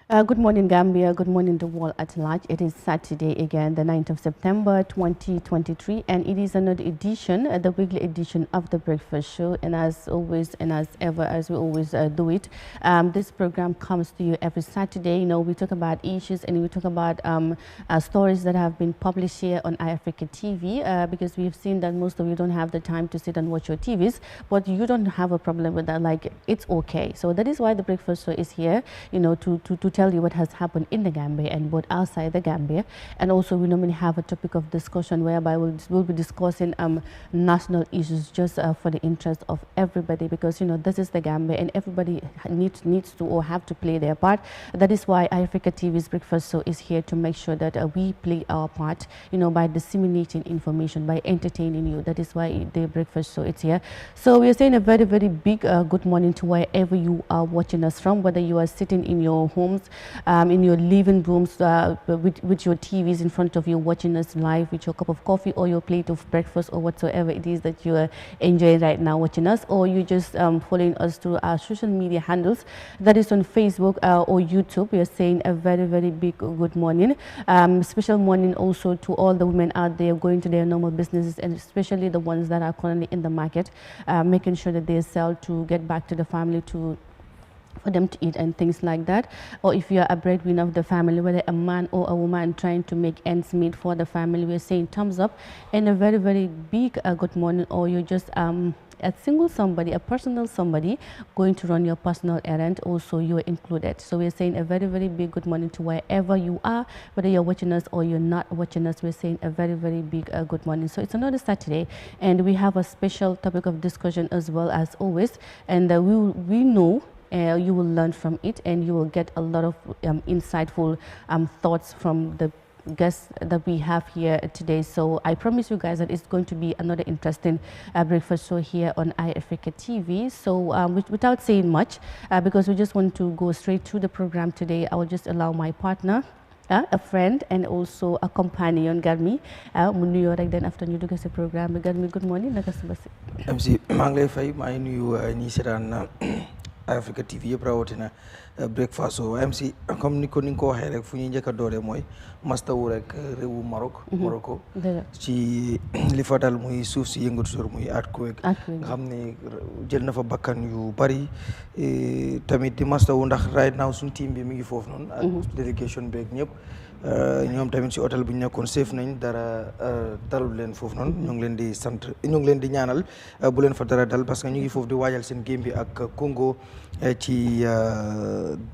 Good morning, Gambia. Good morning, the world at large. It is Saturday again, the 9th of September, 2023, and it is another edition, the weekly edition of the Breakfast Show. And as always, and as ever, as we always do it, this program comes to you every Saturday. You know, we talk about issues and we talk about stories that have been published here on Eyeafrica TV, because we've seen that most of you don't have the time to sit and watch your TVs, but you don't have a problem with that. Like, it's okay. So that is why the Breakfast Show is here, you know, to tell you what has happened in the Gambia and what outside the Gambia. And also we normally have a topic of discussion whereby we'll be discussing national issues just for the interest of everybody, because you know this is the Gambia and everybody needs to or have to play their part. That is why Eyeafrica TV's Breakfast Show is here to make sure that we play our part, you know, by disseminating information, by entertaining you. That is why the Breakfast Show is here. So we are saying a very, very big good morning to wherever you are watching us from, whether you are sitting in your homes, in your living rooms with your TVs in front of you, watching us live with your cup of coffee or your plate of breakfast or whatsoever it is that you are enjoying right now watching us, or you just following us through our social media handles, that is on Facebook or YouTube. We are saying a very, very big good morning. Special morning also to all the women out there going to their normal businesses, and especially the ones that are currently in the market, making sure that they sell to get back to the family, for them to eat and things like that. Or if you are a breadwinner of the family, whether a man or a woman trying to make ends meet for the family, we're saying thumbs up and a very, very big good morning. Or you're just a single somebody, a personal somebody going to run your personal errand, also you are included. So we're saying a very, very big good morning to wherever you are, whether you're watching us or you're not watching us. We're saying a very, very big good morning. So it's another Saturday and we have a special topic of discussion as well as always, and we know you will learn from it and you will get a lot of insightful thoughts from the guests that we have here today. So I promise you guys that it's going to be another interesting breakfast show here on Eyeafrica TV. So without saying much, because we just want to go straight to the program today, I will just allow my partner, a friend and also a companion, Garmi, mu nuyoo rek then after ñu dugg ci programme bi. Garmi, good morning, naka suba si. MC maa ngi lay fay, maa ngi nuyu ñi seetaan Eyeafrica TV yëpp rawatina breakfast. So MC comme ni ko waxee rek fu ñuy njëkk a dooree mooy mastawu rek réewu Morocco ci li fa dal muy suuf si yëngatu sur muy earthquake nga xam ne jël na fa bakkan yu bari, tamit di mastawu ndax right now suñu team bi mi ngi foofu noonu ak délégation beeg ñëpp ñoom tamit si hôtel bu ñu nekkoon safe nañ, dara dalul leen foofu noonu. ñu ngi leen di sant, ñu ngi leen di ñaanal bu leen fa dara dal, parce que ñu ngi foofu di waajal seen game bi ak Congo ci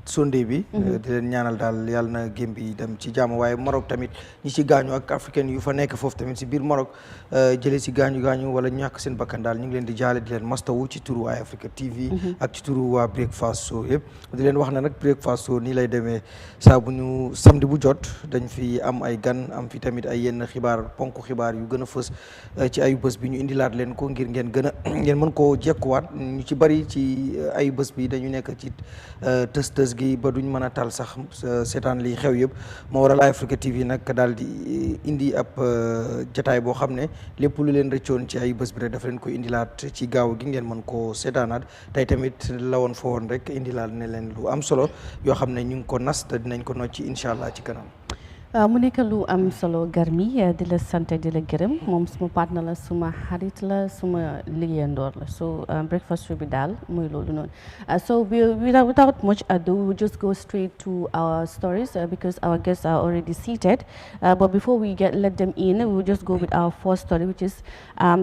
Sunday bi. di leen ñaanal daal yàlla na game bi dem ci jàmm. waaye Maroc tamit ñi ci gaañu ak africain yu fa nekk foofu tamit si biir Maroc jëlee si gaañu wala ñàkk seen bakkan daal ñu ngi leen di jaale, di leen mastawu ci turu Eyeafrica TV ak ci turu waa Breakfast Show yëpp. di leen wax na nag Breakfast Show nii lay demee saa bu ñu samedi bu jot dañ fi am ay gan, am fi tamit ay yenn xibaar, ponk xibaar yu gën a fës ci ayu bés bi ñu indilaat leen ko ngir ngeen mën koo jekkuwaat. ñu ci bari ci ayu bés bi dañu nekk ci tës gi ba duñ mën a tal sax seetaan li xew yëpp. moo waral Eyeafrica TV nag daal di indi ab jataay boo xam ne lépp lu leen rëccoon ci ayu bés bi rek dafa leen ko indilaat ci gaaw gi ngeen mën koo seetaanaat. tey tamit lawoon fa woon rek indilaat ne leen lu am solo yoo xam ne ñu ngi ko nas te dinañ ko nocci incha allah ci kanam. mu nekk lu am solo, Garmi, di la sant di la gërëm. moom suma partner la, suma xarit la, suma liggéeyandoor la. So breakfast show bi daal muy loolu noonu. So without much ado, we will just go straight to our stories because our guests are already seated. But before we let them in, we will just go with our first story, which is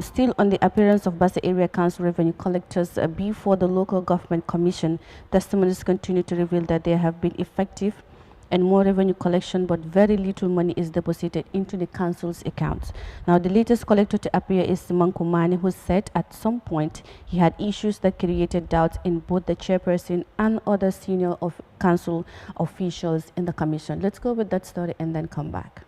still on the appearance of Basse Area Council revenue collectors before the Local Government Commission. Testimonies continue to reveal that they have been effective and more revenue collection, but very little money is deposited into the council's accounts. Now, the latest collector to appear is Mankumani, who said at some point he had issues that created doubts in both the chairperson and other senior council officials in the commission. Let's go with that story and then come back.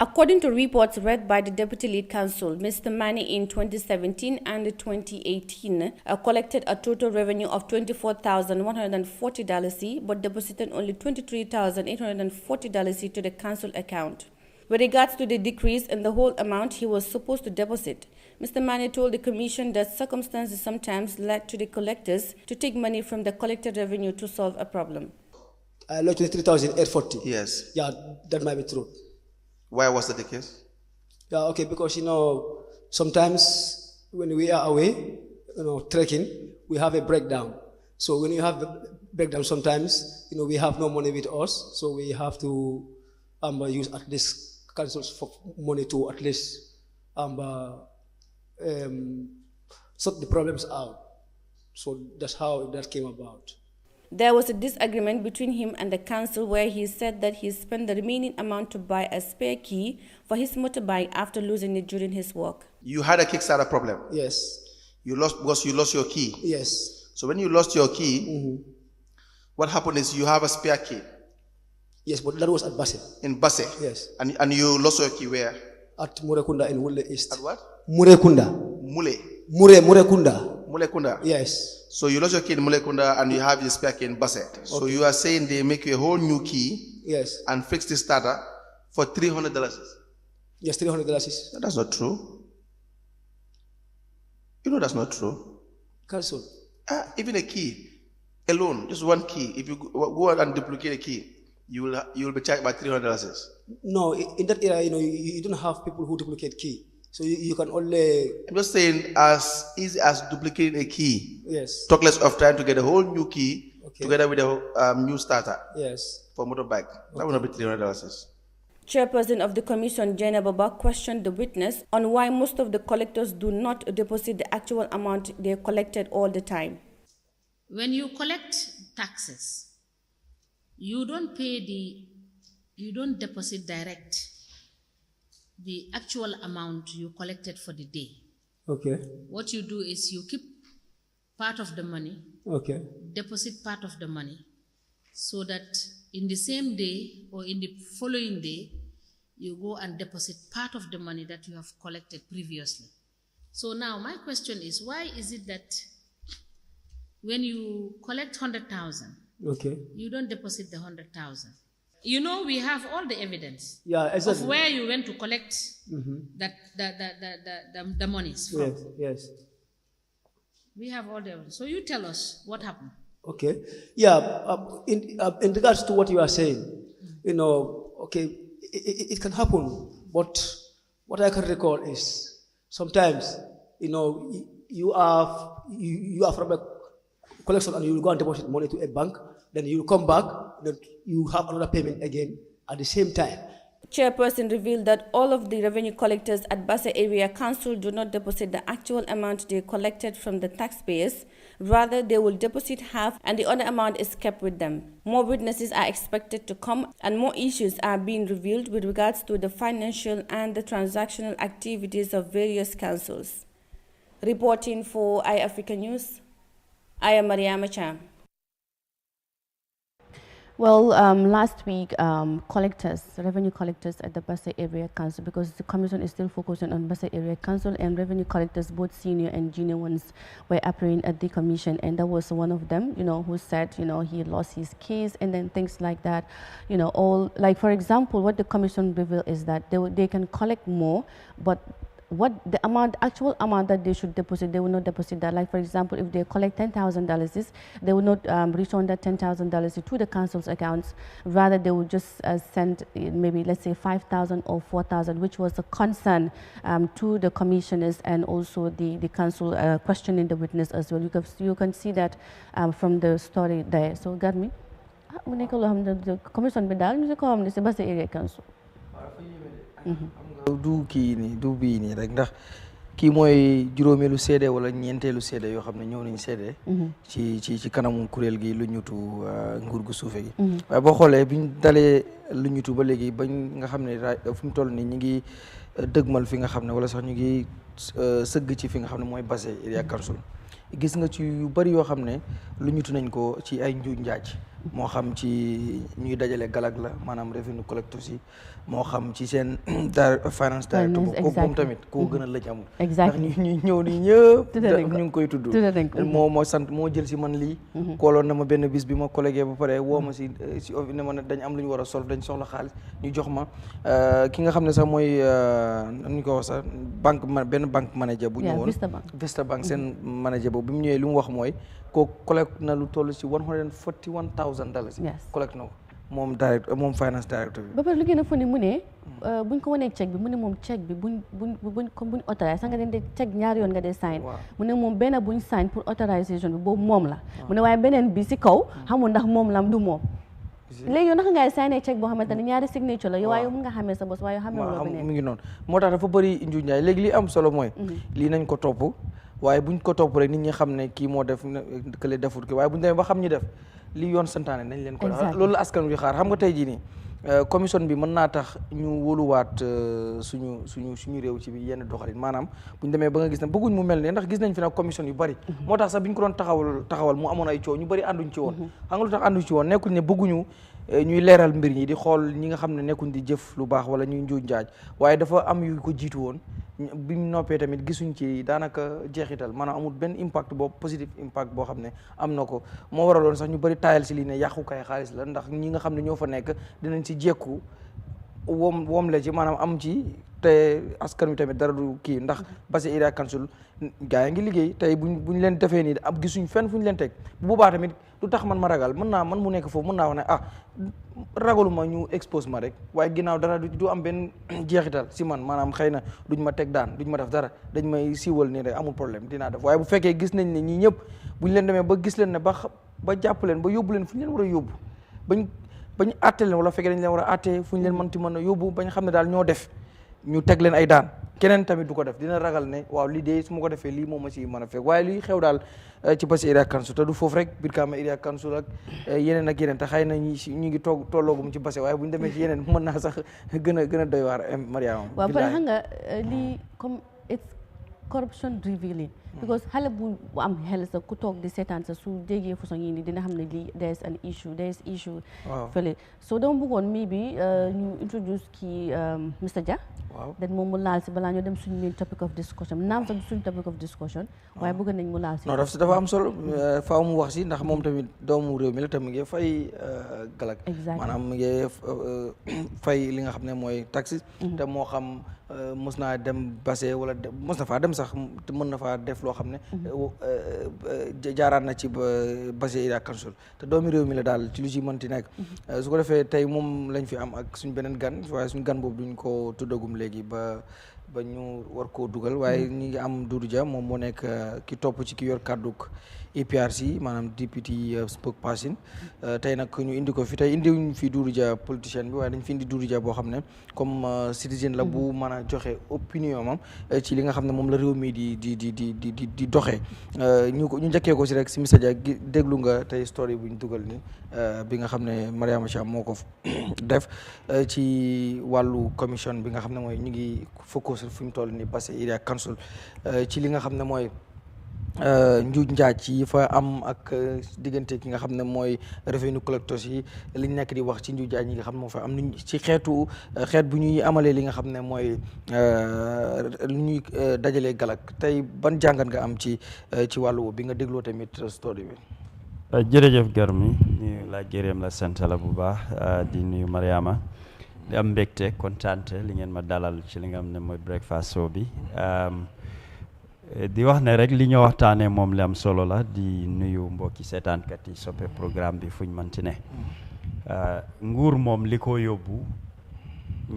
According to reports read by the Deputy Lead Counsel, Mr. Mani in 2017 and 2018 collected a total revenue of $24,140, but deposited only $23,840 to the council account. With regards to the decrease in the whole amount he was supposed to deposit, Mr. Mani told the Commission that circumstances sometimes led to the collectors to take money from the collected revenue to solve a problem. I lost 23,840. Yes. Yeah, that might be true. Why was that the case? Yeah, okay, because sometimes when we are away, trekking, we have a breakdown. So when you have a breakdown, sometimes we have no money with us, so we have to use at least councils for money to at least sort the problems out. So that's how that came about. There was a disagreement between him and the council where he said that he spent the remaining amount to buy a spare key for his motorbike after losing it during his work. You had a Kickstarter problem. Yes. You lost because you lost your key. Yes. So when you lost your key, what happened is you have a spare key. Yes, but that was at Basse. In Basse? Yes. And you lost your key where? At Murekunda in Wule East. At what? Murekunda. Murekunda. Mulekunda? Yes. So you lost your key in Mulekunda and you have your spare key in Basse. So you are saying they make you a whole new key. Yes. And fix the starter for $300. Yes, $300. That's not true. You know that's not true. Cancel. Even a key alone, just one key. If you go out and duplicate a key, you will be charged by $300. No, in that area, you don't have people who duplicate key. So you can only... I'm just saying as easy as duplicating a key. Yes. Talk less of trying to get a whole new key together with a new starter. Yes. For motorbike. That would not be $300. Chairperson of the commission, Jane Baba, questioned the witness on why most of the collectors do not deposit the actual amount they collected all the time. When you collect taxes, you don't deposit direct the actual amount you collected for the day. Okay. What you do is you keep part of the money, deposit part of the money, so that in the same day or in the following day, you go and deposit part of the money that you have collected previously. So now my question is, why is it that when you collect 100,000, you don't deposit the 100,000? We have all the evidence of where you went to collect the monies from. Yes. We have all the evidence. So you tell us what happened. Okay. Yeah. In regards to what you are saying, it can happen. But what I can recall is sometimes, you are from a collection and you will go and deposit money to a bank. Then you come back, then you have another payment again at the same time. Chairperson revealed that all of the revenue collectors at Basse Area Council do not deposit the actual amount they collected from the taxpayers. Rather, they will deposit half and the other amount is kept with them. More witnesses are expected to come and more issues are being revealed with regards to the financial and the transactional activities of various councils. Reporting for Eyeafrica News, I am Mariama Cham. Well, last week, revenue collectors at the Basse Area Council, because the commission is still focusing on Basse Area Council, and revenue collectors, both senior and junior ones, were appearing at the commission, and that was one of them, who said, he lost his keys and then things like that, all, like, for example, what the commission revealed is that they can collect more, but what the actual amount that they should deposit, they will not deposit that. Like, for example, if they collect $10,000, they will not return that $10,000 to the council's accounts. Rather, they will just send maybe, let's say, 5,000 or 4,000, which was a concern to the commissioners and also the council questioning the witness as well. You can see that from the story there. So, Garmi, the commission is Basse Area Council. du kii nii du bii nii rek ndax kii mooy juróomeelu seede wala ñeenteelu seede yoo xam ne ñëw nañ seede ci kanamu kuréel gi lu ñutu nguur gu suufe gi waaye boo xoolee biñ dalee lu ñutu ba léegi bañ nga xam ne fu mu toll nii ñu ngi dëgmal fi nga xam ne wala sax ñu ngi sëgg ci fi nga xam ne mooy Basse Area Council gis nga ci yu bari yoo xam ne lu ñutu nañ ko ci ay njuuj njaaj moo xam ci ñuy dajale galag la maanaam revenue collectors yi moo xam ci seen finance director ko moom tamit koo gën a lëj amul ndax ñu ñëw ni ñëpp ñu ngi koy tudd moo sant moo jël si man lii kooloon na ma benn bis bi ma collègue ba pare woo ma si ne ma ne dañ am lu ñu war a solve dañ soxla xaalis ñu jox ma ki nga xam ne sax mooy ñu ko wax sax benn banque manager bu ñëwoon Vista Bank seen manager boobu bi mu ñëwee li mu wax mooy ko collecte na lu toll si $141,000 collecte na ko moom finance director bi. ba pare lu gën a foni mu ne buñ ko wanee chèque bi mu ne moom chèque bi buñ autorize sax nga den de chèque ñaari yoon nga dee sign mu ne moom benn buñ sign pour authorization bi boobu moom la mu ne waaye beneen bi si kaw xamul ndax moom lam du moom léegi yow naka ngay signé chèque boo xamante ne ñaari signature la yow waaye mun nga xamee sa bos waaye xamee wala beneen mu ngi noonu moo tax dafa bëri nju njaay léegi li am solo mooy lii nañ ko topp waaye buñ ko topp rek nit ñi xam ne kii moo def kële defut ki waaye buñ demee ba xam ñi def li yoon santaane nañ leen ko loolu la askan wi xaar xam nga tey jii nii commission bi mën naa tax ñu wóoluwaat suñu réew ci bi yenn doxalin maanaam buñ demee ba nga gis ne bëgguñ mu mel ne ndax gis nañ fi nag commission yu bari moo tax sax biñ ko doon taxawal mu amoon ay coow ñu bari ànduñ ci woon xam nga lu tax ànduñ ci woon nekkuñ ne bëgguñu ñuy leeral mbir ñi di xool ñi nga xam ne nekkuñ di jëf lu baax wala ñuy njuuj njaaj waaye dafa am yu ko jiitu woon bi mu noppee tamit gisuñ ci daanaka jeexital maanaam amul benn impact boobu positive impact boo xam ne am na ko moo waraloon sax ñu bëri taayal si lii ne yàqukaay xaalis la ndax ñi nga xam ne ñoo fa nekk dinañ si jekku woom la ci maanaam am ci te askan wi tamit dara du kii ndax Basse Area Council gaa yi ngi liggéey tey buñ leen defee nii ab gisuñ fenn fu ñu leen teg bu boobaa tamit du tax man ma ragal man mu nekk foofu mën naa wax ne ragaluma ñu expose ma rek waaye ginnaaw dara du am benn jeexital si man maanaam xëy na duñ ma teg daan duñ ma def dara dañ may siiwal nii rek amul problème dinaa def waaye bu fekkee gis nañ ne ñii ñëpp buñ leen demee ba gis leen ne ba jàpp leen ba yóbbu leen fu ñu leen war a yóbbu bañ àtte leen wala fekkee dañ leen war a àtte fu ñu leen mënti mën a yóbbu bañ xam ne daal ñoo def ñu teg leen ay daan keneen tamit du ko def dina ragal ne waaw lii de su ma ko defee lii moom ma si mën a fekk waaye lii xew daal ci Basse Area Council te du foofu rek Brikama Area Council ak yeneen ak yeneen te xëy na ñu ngi tolloogum ci Basse waaye bu ñu demee ci yeneen mën naa sax gën a doy waar Mariama. waaw pare xam nga lii comme it's corruption revealing because xale bu am xel sa ku toog di seetaan sa su déggee façon yi ni dina xam ne lii there is issue fële so dama bëggoon maybe ñu introduce kii Mr. Jah den moom mu laal si balaa ñoo dem suñu main topic of discussion naam sax suñu topic of discussion waaye bëgg nañ mu laal si non dafa am solo faaw mu wax si ndax moom tamit doomu réew mi la tamit ngi fay galak maanaam mu ngi fay li nga xam ne mooy taxes te moo xam mos naa dem Basse wala mos na faa dem sax mën na faa def loo xam ne jaaraat na ci Basse Area Council te doomi réew mi la daal ci lu ci mënti nekk su ko defee tey moom lañ fi am ak suñ beneen gan waaye suñ gan boobu duñ ko tuddagum léegi ba ñu war koo dugal waaye ñi ngi am Doudou Dia moom moo nekk ki topp ci ki yor kàdduk APRC maanaam deputy spokesperson tey nag ñu indi ko fi tey indiwuñ fi Doudou Dia politicien bi waaye dañ fi indi Doudou Dia boo xam ne comme citoyen la bu mën a joxe opinion am ci li nga xam ne moom la réew mi di doxee ñu njëkkee ko si rek si Mr. Dia déglu nga tey story bu ñu dugal ni bi nga xam ne Mariama Cham moo ko def ci wàllu commission bi nga xam ne mooy ñu ngi focus fu mu toll ni Basse Area Council ci li nga xam ne mooy njuuj njaaj yi fa am ak diggante ki nga xam ne mooy revenue collectors yi liñ nekk di wax ci njuuj njaaj yi nga xam ne moo fa am nuñ ci xeet bu ñuy amalee li nga xam ne mooy lu ñuy dajalee galak tey ban jàngat nga am ci wàllu bi nga dégloo tamit story bi. jërëjëf Garmi ñu la gërëm la sant la bu baax di nuyu Mariama di am mbégte kontaante li ngeen ma dalal ci li nga xam ne mooy breakfast show bi di wax ne rek li ñu waxtaanee moom li am solo la di nuyu mbokki seetaankat yi soppe programme bi fuñ mënti ne nguur moom li ko yóbbu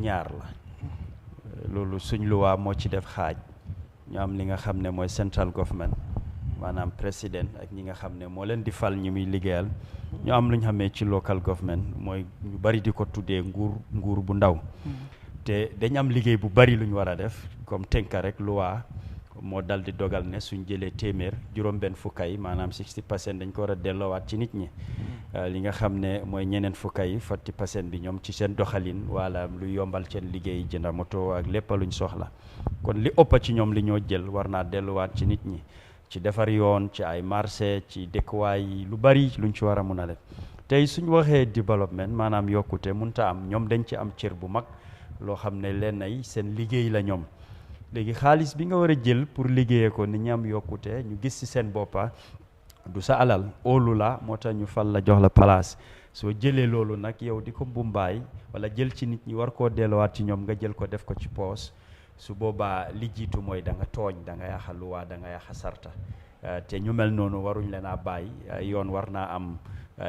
ñaar la loolu suñ luwaa moo ci def xaaj ñu am li nga xam ne mooy central government maanaam président ak ñi nga xam ne moo leen di fal ñu muy liggéeyal ñu am lu ñu xamee ci local government mooy ñu bari di ko tuddee nguur bu ndaw te dañ am liggéey bu bari lu ñu war a def comme tënka rek luwaa moo dal di dogal ne suñ jëlee téeméer juróom-benn fukka yi maanaam 60% dañ ko war a delloowaat ci nit ñi li nga xam ne mooy ñeneen fukka yi 40% bi ñoom ci seen doxalin wala lu yombal seen liggéey jënda moto ak lépp luñ soxla kon li ëpp ci ñoom li ñoo jël war naa delluwaat ci nit ñi ci defar yoon ci ay marché ci dëkkuwaay yi lu bari luñ ci war a mun a def tey suñ waxee développement maanaam yokkute munta am ñoom dañ ci am cër bu mag loo xam ne leen ay seen liggéey la ñoom léegi xaalis bi nga war a jël pour liggéeyee ko ni ñam yokkute ñu gis ci seen boppa du sa alal óolu la moo tax ñu fal la jox la place soo jëlee loolu nag yow di ko mbumbaay wala jël ci nit ñi war koo delluwaat ci ñoom nga jël ko def ko ci poos su boobaa li jiitu mooy da nga tooñ da nga yàqa luwaa da nga yàqa sarta te ñu mel noonu waruñ leen a bàyyi yoon war naa am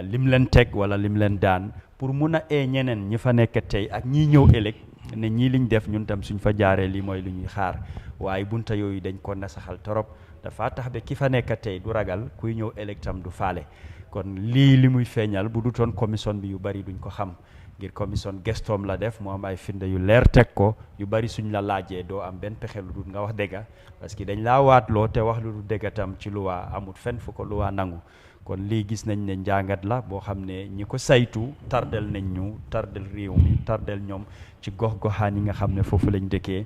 lim leen teg wala lim leen daan pour mun a ñeneen ñi fa nekk tey ak ñii ñëw ëllëg ne ñii liñ def ñun tam suñ fa jaaree lii mooy lu ñuy xaar waaye bunta yooyu dañ ko nasaxal torop dafa tax ba ki fa nekk tey du ragal kuy ñëw ëllëg tam du faale kon lii li muy feeñal bu dutoon commission bi yu bari duñ ko xam ngir commission gestoom la def mu am ay finde yu leer teg ko yu bari suñ la laajee doo am benn pexe lu dul nga wax dëgga parce que dañ laa waatloo te wax lu dul dëgga tam ci luwaa amut fenn fu ko luwaa nangu kon lii gis nañ ne njàngat la boo xam ne ñi ko saytu tardel nañ ñu tardel réew mi tardel ñoom ci gox-goxaan yi nga xam ne foofu lañ dëkkee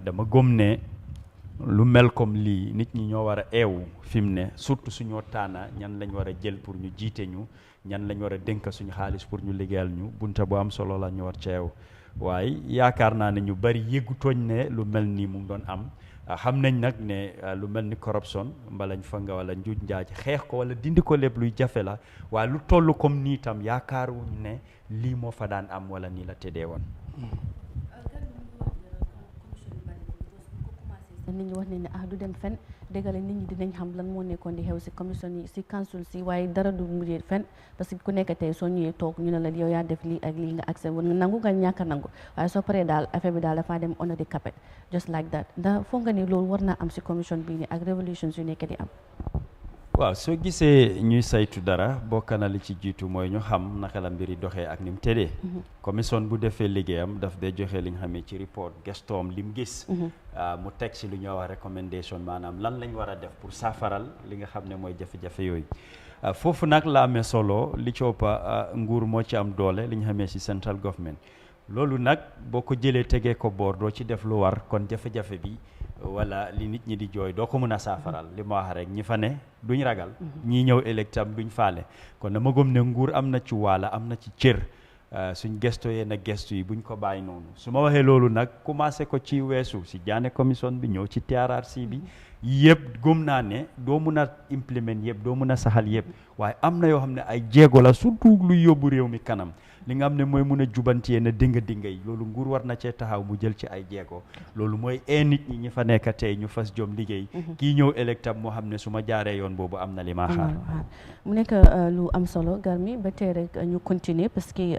dama gëm ne lu mel comme lii nit ñi ñoo war a eewu fi mu ne surtout suñoo taana ñan lañ war a jël pour ñu jiite ñu ñan lañ war a dénk suñu xaalis pour ñu liggéeyal ñu bunta bu am solo la ñu war ca eew waaye yaakaar naa ne ñu bari yëgu tooñ ne lu mel nii mu ngi doon am xam nañ nag ne lu mel ni corruption mbalañ fa nga wala njuuj njaaj xeex ko wala dindi ko lépp luy jafe la waaye lu toll comme nii tam yaakaaruñ ne lii moo fa daan am wala nii la tëddee woon nit ñi wax nañ ne du dem fen déggale nit ñi dinañ xam lan moo nekkoon di xew si commission yi si council si waaye dara du mujjee fen parce que ku nekk tey soo ñëwee toog ñu ne la yow yaa def lii ak lii nga accès woon nga nangu nga ñàkk a nangu waaye soo paree daal affaire bi daal dafaa dem under the carpet just like that ndax foog nga ni loolu war naa am si commission bii ni ak révolutions yu nekk di am waaw soo gisee ñuy saytu dara bokk na li ci jiitu mooy ñu xam naka la mbiri doxee ak ni mu tëddee commission bu defee liggéeyam daf dee joxe li nga xamee ci report gestoom lim gis mu teg si lu ñuy wax recommendation maanaam lan lañ war a def pour saafaral li nga xam ne mooy jafe-jafe yooyu foofu nag la amee solo li ci ëpp nguur moo ci am doole li ñu xamee si central government loolu nag boo ko jëlee tegee ko boor doo ci def lu war kon jafe-jafe bi wala li nit ñi di jooy doo ko mën a saafaral li ma wax rek ñi fa ne duñ ragal ñii ñëw électe tam duñ faale kon dama gëm ne nguur am na ci waala am na ci cër suñ gesto yee na gestu yi buñ ko bàyyi noonu su ma waxee loolu nag commencé ko ci weesu si jaane commission bi ñëw ci TRRC bi yëpp gëm naa ne doo mun a implement yëpp doo mun a saxal yëpp waaye am na yoo xam ne ay jéego la surtout lu yóbbu réew mi kanam li nga xam ne mooy mun a jubantiyee na dinga yi loolu nguur war na cee taxaw mu jël ci ay jéego loolu mooy nit ñi fa nekk tey ñu fas jom liggéey kii ñëw électam moo xam ne su ma jaaree yoon boobu am na li ma xaar mu nekk lu am solo Garmi ba tey rek ñu continuer parce que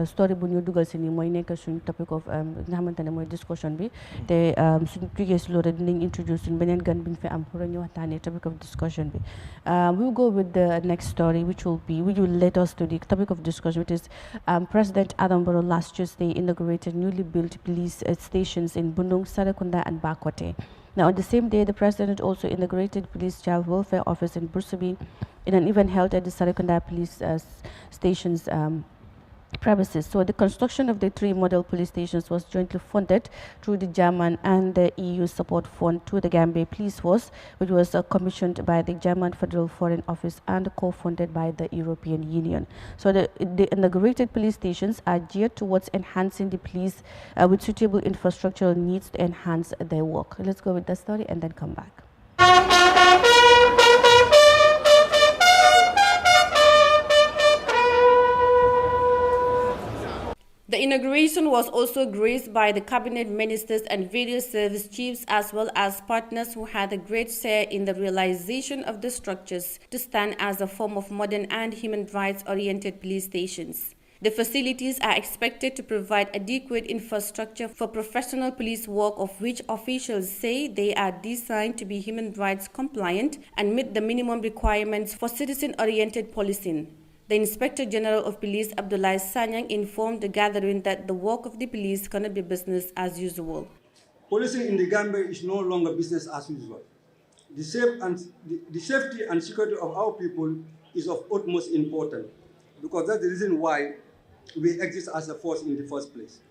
story bu ñu dugal si nii mooy nekk suñ topic of nga xamante ne mooy discussion bi te suñ jógee si loolu dinañ introduce suñ beneen gan bi ñu fi am pour ñu waxtaanee topic of discussion bi we'll go with the next story which will lead us to the topic of discussion which is President Adam Barrow last Tuesday inaugurated newly built police stations in Bundung, Sarakunda and Bakote. Now, on the same day, the President also inaugurated Police Child Welfare Office in Bursabi in an event held at the Sarakunda Police Station's premises. So the construction of the 3 model police stations was jointly funded through the German and the EU support fund to the Gambia Police Force, which was commissioned by the German Federal Foreign Office and co-funded by the European Union. So the inaugurated police stations are geared towards enhancing the police with suitable infrastructural needs to enhance their work. Let's go with the story and then come back. The inauguration was also graced by the cabinet ministers and various service chiefs as well as partners who had a great share in the realization of the structures to stand as a form of modern and human rights-oriented police stations. The facilities are expected to provide adequate infrastructure for professional police work, of which officials say they are designed to be human rights compliant and meet the minimum requirements for citizen-oriented policing. The Inspector General of Police, Abdullah Sanyang, informed the gathering that the work of the police cannot be business as usual. Policing in the Gambia is no longer business as usual. The safety and security of our people is of utmost importance, because that's the reason why we exist as a force in the first place.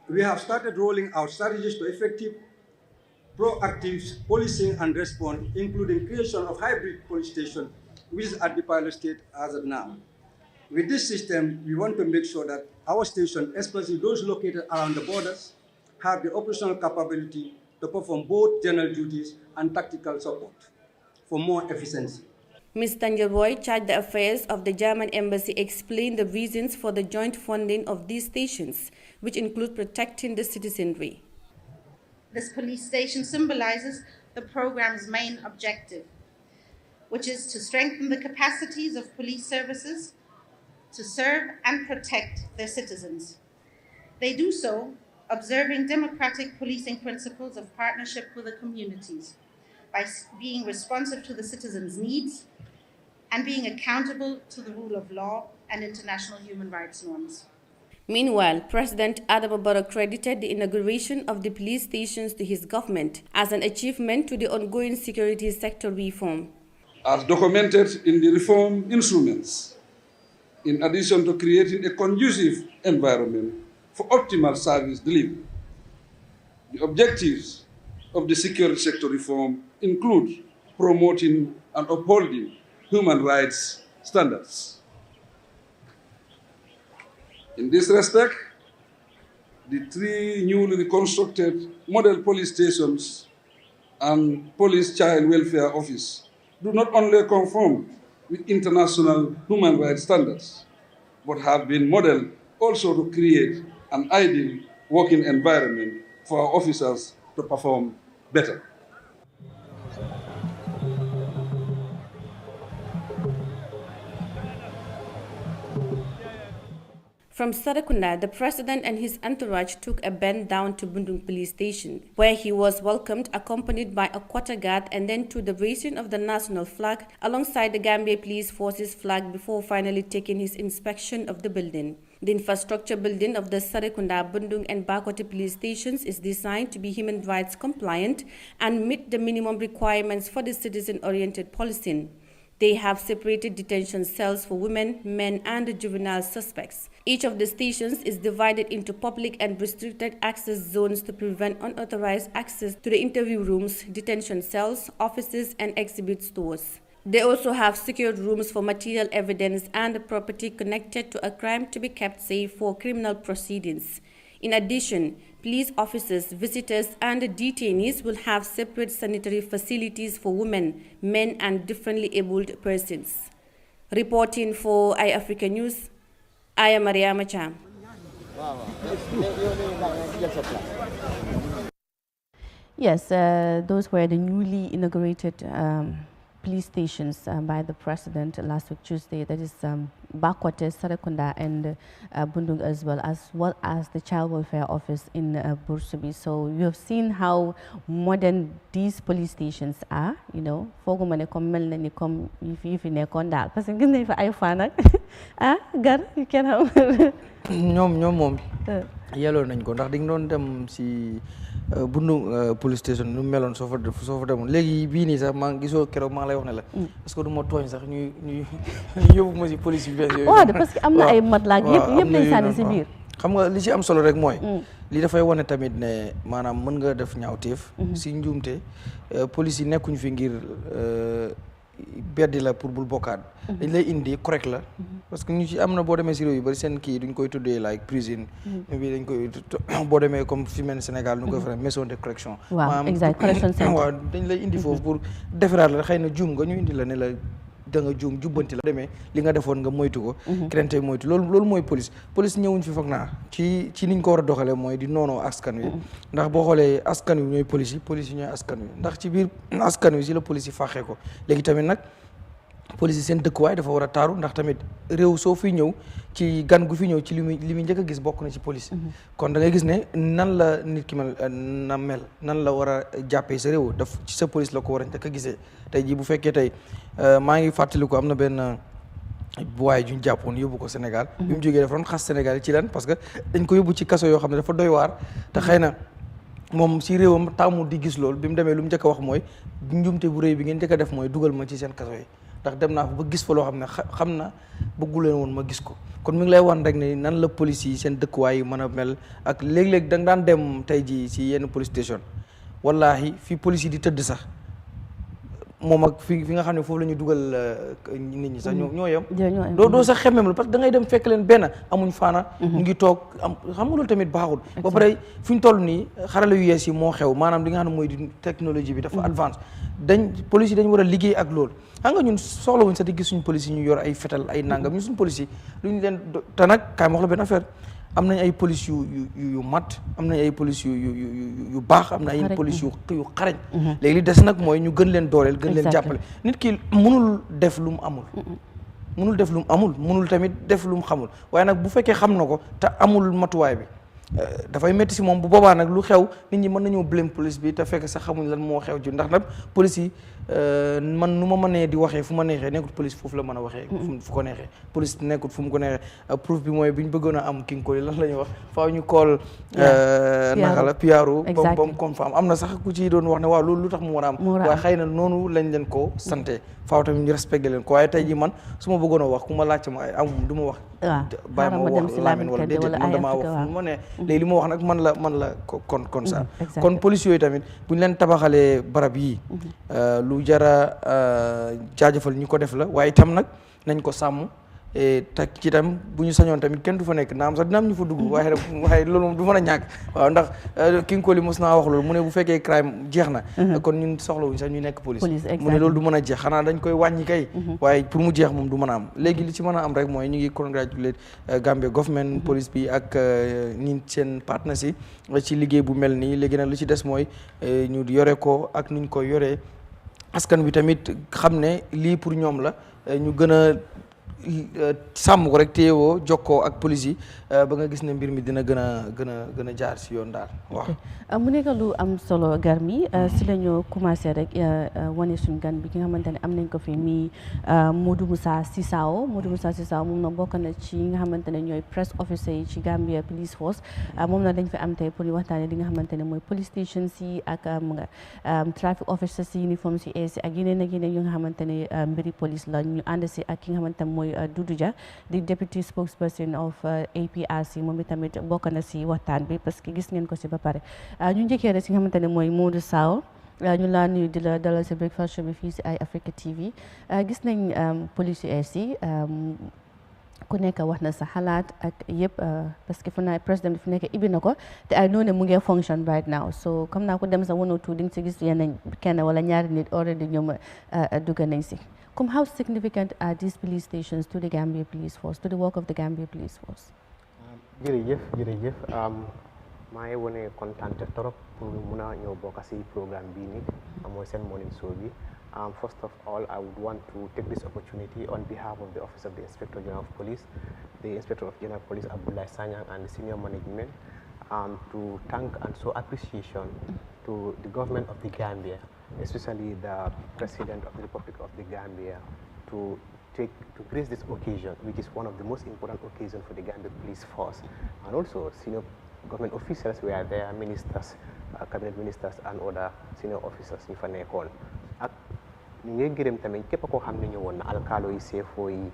We have started rolling out strategies to effective, proactive policing and response, including creation of hybrid police stations, which is at the pilot state as of now. With this system, we want to make sure that our station, especially those located around the borders, have the operational capability to perform both general duties and tactical support for more efficiency. Ms. Tanjaroy, charged the affairs of the German embassy, explained the reasons for the joint funding of these stations, which include protecting the citizenry. This police station symbolizes the program's main objective, which is to strengthen the capacities of police services to serve and protect their citizens. They do so observing democratic policing principles of partnership with the communities by being responsive to the citizens' needs and being accountable to the rule of law and international human rights norms. Meanwhile, President Adama Barrow credited the inauguration of the police stations to his government as an achievement to the ongoing security sector reform. As documented in the reform instruments, in addition to creating a conducive environment for optimal service delivery, the objectives of the security sector reform include promoting and upholding human rights standards. In this respect, the 3 newly reconstructed model police stations and police child welfare office do not only conform with international human rights standards, but have been modeled also to create an ideal working environment for our officers to perform better. From Sarakunda, the president and his entourage took a bend down to Bundung police station, where he was welcomed, accompanied by a quarter guard, and then to the raising of the national flag alongside the Gambia Police Forces flag before finally taking his inspection of the building. The infrastructure building of the Sarakunda, Bundung and Bakote police stations is designed to be human rights compliant and meet the minimum requirements for the citizen-oriented policing. They have separated detention cells for women, men, and juvenile suspects. Each of the stations is divided into public and restricted access zones to prevent unauthorized access to the interview rooms, detention cells, offices, and exhibit stores. They also have secured rooms for material evidence and property connected to a crime to be kept safe for criminal proceedings. In addition, police officers, visitors, and detainees will have separate sanitary facilities for women, men, and differently abled persons. Reporting for Eyeafrica News, I am Mariama Cham. Yes, those were the newly inaugurated police stations by the president last week Tuesday. That is Bakote, Sarakunda, and Bundung as well as the child welfare office in Bursubi. So you have seen how modern these police stations are. You know, fogo mane kom mel na ni kom yifi nekon dal parce que gis nañ fa ay fan ak gar you can have ñoom moom yelloo nañ ko ndax di nga doon dem si Bundung police station nu meloon soo fa demoon léegi bii nii sax maa ngi gisoo keroog maa lay wax ne la parce que du ma tooñ sax ñuy yóbbu ma si police bi yooyu waaw parce que am na ay matlaak yëpp lay sànni si biir xam nga li ci am solo rek mooy li dafay wane tamit ne maanaam mën nga def ñaawteef si njuumte police yi nekkuñ fi ngir beddi la pour bul bokkaat dañ lay indi correct la parce que ñu ci am na boo demee si réew yu bari seen kii duñ koy tuddee like prison bi dañ koy boo demee comme fi mel Sénégal ñu koy faral maison de correction waaw exact correction center waaw dañ lay indi foofu pour defaraat la xëy na juum nga ñu indi la ne la da nga juum jubbanti la demee li nga defoon nga moytu ko keneen tey moytu loolu mooy police ñëwuñ fi foog naa ci niñ ko war a doxalee mooy di noonoo askan wi ndax boo xoolee askan wi ñooy police yi ñooy askan wi ndax ci biir askan wi si la police yi faaxee ko léegi tamit nag police yi seen dëkkuwaay dafa war a taaru ndax tamit réew soo fi ñëw ci gan gu fi ñëw ci li muy njëkk a gis bokk na ci police kon da ngay gis ne nan la nit ki mel nan la war a jàppee sa réew daf ci sa police la ko war a njëkk a gisee tey jii bu fekkee tey maa ngi fàttaliku am na benn waaye juñ jàppoon yóbbu ko Sénégal bi mu jógee dafa doon xas Sénégal ci lan parce que dañ ko yóbbu ci kaso yoo xam ne dafa doy waar te xëy na moom si réewam tàmmul di gis loolu bi mu demee lu mu njëkk a wax mooy njumte bu rëy bi ngeen njëkk a def mooy dugal ma ci seen kaso yi ndax dem naa fa ba gis fa loo xam ne xam na bëgguleen woon ma gis ko kon mi ngi lay wan rek ne nan la police yi seen dëkkuwaay yi mën a mel ak léeg-léeg da nga daan dem tey ji si yenn police station wallahi fi police yi di tëdd sax moom ak fi nga xam ne foofu la ñu dugal nit ñi sax ñoo yem doo sax xemmem la parce que da ngay dem fekk leen benn amuñ faana ñu ngi toog xam nga loolu tamit baaxul ba pare fi ñu toll nii xarala yu yees yi moo xew maanaam li nga xam ne mooy di technologie bi dafa advance police yi dañ war a liggéey ak loolu xam nga ñun soxla wuñ sax di gis suñu police yi ñu yor ay fetal ay nangam ñun suñu police yi luñ leen te nag kaay ma wax la benn affaire am nañ ay police yu mat am nañ ay police yu baax am na ay police yu xarañ léegi li des nag mooy ñu gën leen dooleel gën leen jàppale nit ki mënul def lu mu amul mënul tamit def lu mu xamul waaye nag bu fekkee xam na ko te amul matuwaay bi dafay métti si moom bu boobaa nag lu xew nit ñi mën nañoo blame police bi te fekk sax xamuñ lan moo xew ji ndax nag police yi man nu ma mënee di waxee fu ma neexee nekkut police foofu la mën a waxee fu ko neexee police nekkut fu mu ko neexee proof bi mooy bi ñu bëggoon a am King Koli lan la ñuy wax faaw ñu call naka la PRO ba mu confirm am na sax ku ci doon wax ne waaw loolu lu tax mu war a am waaye xëy na noonu lañ leen ko santé faaw tamit ñu respecté leen ko waaye tey ji man su ma bëggoon a wax ku ma laajte ma ay amum du ma wax bàyyi ma wax laamin wala déedéet man damaa wax fu ma ne léegi li ma wax nag man la kon ça kon police yooyu tamit bu ñu leen tabaxalee barab yii lu jara jaajëfal ñu ko def la waaye itam nag nañ ko sàmm te ci itam bu ñu sañoon tamit kenn du fa nekk naam sax dina am ñu fa dugg waaye loolu moom du mën a ñàkk waaw ndax King Koli mos naa wax loolu mu ne bu fekkee crime jeex na kon ñun soxlawuñ sax ñu nekk police mu ne loolu du mën a jeex xanaa dañ koy wàññi kay waaye pour mu jeex moom du mën a am léegi li ci mën a am rek mooy ñu ngi congratulate Gambia government police bi ak ñi seen partners yi ci liggéey bu mel nii léegi nag li ci des mooy ñu yore ko ak nuñ koy yoree askan wi tamit xam ne lii pour ñoom la ñu gën a sàmm ko rek téyewoo jokkoo ak police yi ba nga gis ne mbir mi dina gën a jaar si yoon daal waaw mu nekk lu am solo Garmi si la ñu commencé rek wane suñu gan bi ki nga xamante ne am nañ ko fi mi MODOU MUSA SISAWO moom na bokk na ci nga xamante ne ñooy press officer yi ci Gambia Police Force moom na dañ fi am tey pour ñu waxtaane li nga xamante ne mooy police station si ak traffic officers si uniforme si AC ak yeneen yu nga xamante ne mbiri police la ñu ànd si ak ki nga xamante ne mooy Doudou Jah di deputy spokesperson of APRC moom itamit bokk na si waxtaan bi parce que gis ngeen ko si ba pare ñu njëkkee rek si nga xamante ne mooy MODOU SAO ñu laa nuyu di la dalal si breakfast show bi fii si Eyeafrica TV gis nañ police yi ku nekk wax na sa xalaat ak yëpp parce que fu naa président bi fu nekk ibbi na ko te ay noonu mu ngi function right now so comme naa ko dem sa 102 di nga si gis yeneen kenn wala ñaari nit already ñoom dugg nañ si Come, how significant are these police stations to the Gambia Police Force, to the work of the Gambia Police Force? jërëjëf maa ngi wone kontaan trop pour mun a ñëw bokk ci programme bii nii mooy seen morning show bi. First of all, I would want to take this opportunity on behalf of the Office of the Inspector General of Police, the Inspector of General Police Abdullah Sanyang and the senior management to thank and show appreciation to the government of the Gambia, especially the President of the Republic of the Gambia, to grace this occasion, which is one of the most important occasions for the Gambia Police Force. And also, senior government officials were there, ministers, cabinet ministers, and other senior officers in Fanekon. ñu ngi gërëm tamit képp koo xam ne ñëwoon na alkaalo yi CFO yi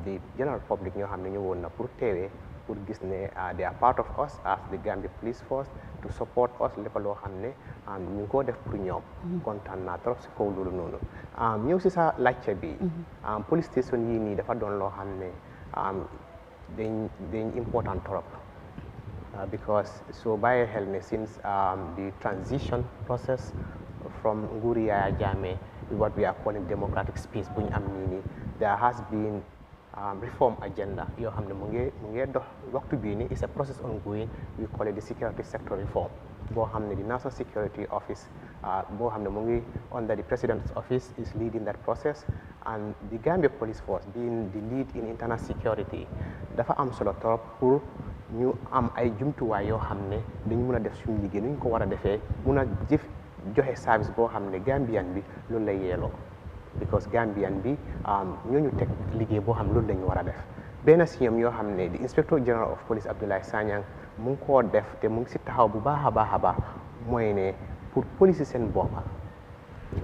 the general public ñoo xam ne ñëwoon na pour teewee pour gis ne they are part of us as the Gambia Police Force to support us lépp loo xam ne ñu ngi koo def pour ñoom kontaan naa trop si kaw loolu noonu ñëw si sa laajte bi police station yii nii dafa doon loo xam ne dañ important trop because soo bàyyee xel ne since the transition process from nguuri Yahya Jammeh what we are calling democratic space bu ñu am nii nii there has been reform agenda yoo xam ne mu ngi dox waxtu bii nii is a process ongoing we call it the security sector reform boo xam ne the National Security Office boo xam ne mu ngi under the President's Office is leading that process and the Gambia Police Force being the lead in internal security dafa am solo trop pour ñu am ay jumtuwaay yoo xam ne dañu mën a def suñu liggéey ñu ko war a defee mun a joxe service boo xam ne Gambian bi loolu lay yeeloo because Gambian bi ñooñu teg liggéey boo xam ne loolu lañu war a def benn si ñoom yoo xam ne di Inspector General of Police Abdullah Sanyang mu ngi koo def te mu ngi si taxaw bu baax a baax mooy ne pour police seen boppa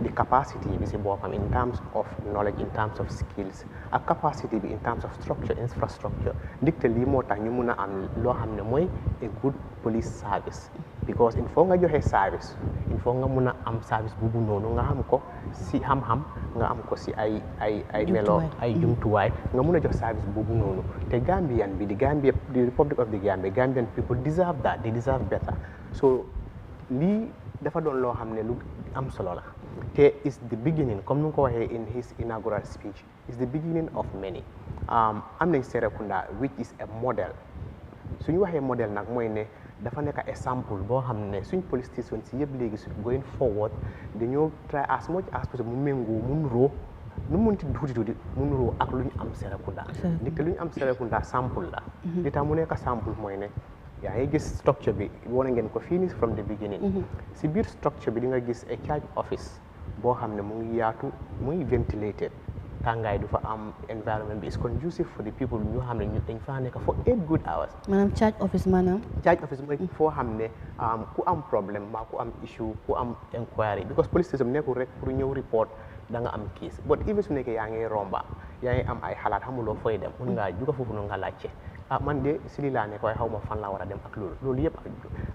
the capacity bi si boppam in terms of knowledge in terms of skills ak capacity bi in terms of structure infrastructure ndikte lii moo tax ñu mun a am loo xam ne mooy a good police service because il faut nga joxe service il faut nga mun a am service bubu noonu nga xam ko si xam-xam nga am ko si ay melo ay jumtuwaay nga mun a jox service bubu noonu te Gambian bi the Republic of the Gambia Gambian people deserve that they deserve better so lii dafa doon loo xam ne lu am solo la te is the beginning comme nu ko waxee in his inaugural speech is the beginning of many am nañ Serekunda which is a model suñu waxee modèle nag mooy ne dafa nekk exemple boo xam ne suñ police station si yëpp léegi su going forward dañoo try as much as possible mu méngoo mu nuroo nu mu munti tuuti mu nuroo ak lu ñu am Serekunda ndikte lu ñu am Serekunda sample la li tax mu nekk sample mooy ne yaa ngi gis structure bi wane ngeen ko fii nii from the beginning si biir structure bi di nga gis a charge office boo xam ne mu ngi yaatu muy ventilated tàngaay du fa am environment bi is conducive for the people ñu xam ne ñu dañ faa nekk for 8 good hours. maanaam charge office maanaam. charge office mooy foo xam ne ku am problème mbaa ku am issue ku am inquiry because police station nekkul rek pour ñëw report da nga am case but even su nekkee yaa ngi romba yaa ngi am ay xalaat xamuloo fooy dem mun ngaa juga foofu noonu nga laajte man de si lii laa nekk waaye xaw ma fan laa war a dem ak loolu yëpp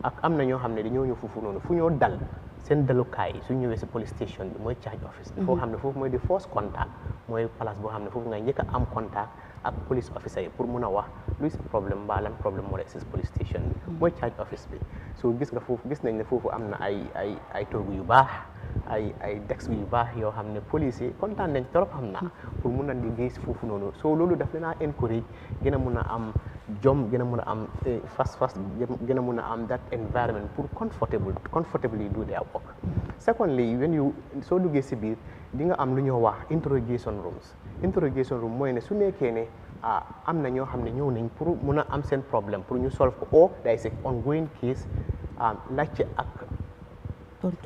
ak am na ñoo xam ne dañoo ñëw foofu noonu fu ñoo dal seen dalukaay su ñëwee si police station bi mooy charge office bi foo xam ne foofu mooy di first contact mooy place boo xam ne foofu nga njëkk a am contact ak police officer yi pour mun a wax luy sa problème mbaa lan problème moo si police station bi mooy charge office bi so gis nga foofu gis nañ ne foofu am na ay toogu yu baax ay desk yu baax yoo xam ne police yi kontaan nañ trop xam naa pour mun a liggéey si foofu noonu so loolu daf leen a encourage gën a mun a am jom gën a mun a am fast gën a mun a am that environment pour comfortably do their work. Secondly, when you soo duggee si biir di nga am lu ñoo wax interrogation room mooy ne su nekkee ne am na ñoo xam ne ñëw nañ pour mun a am seen problème pour ñu solve ko or there is an ongoing case laajte ak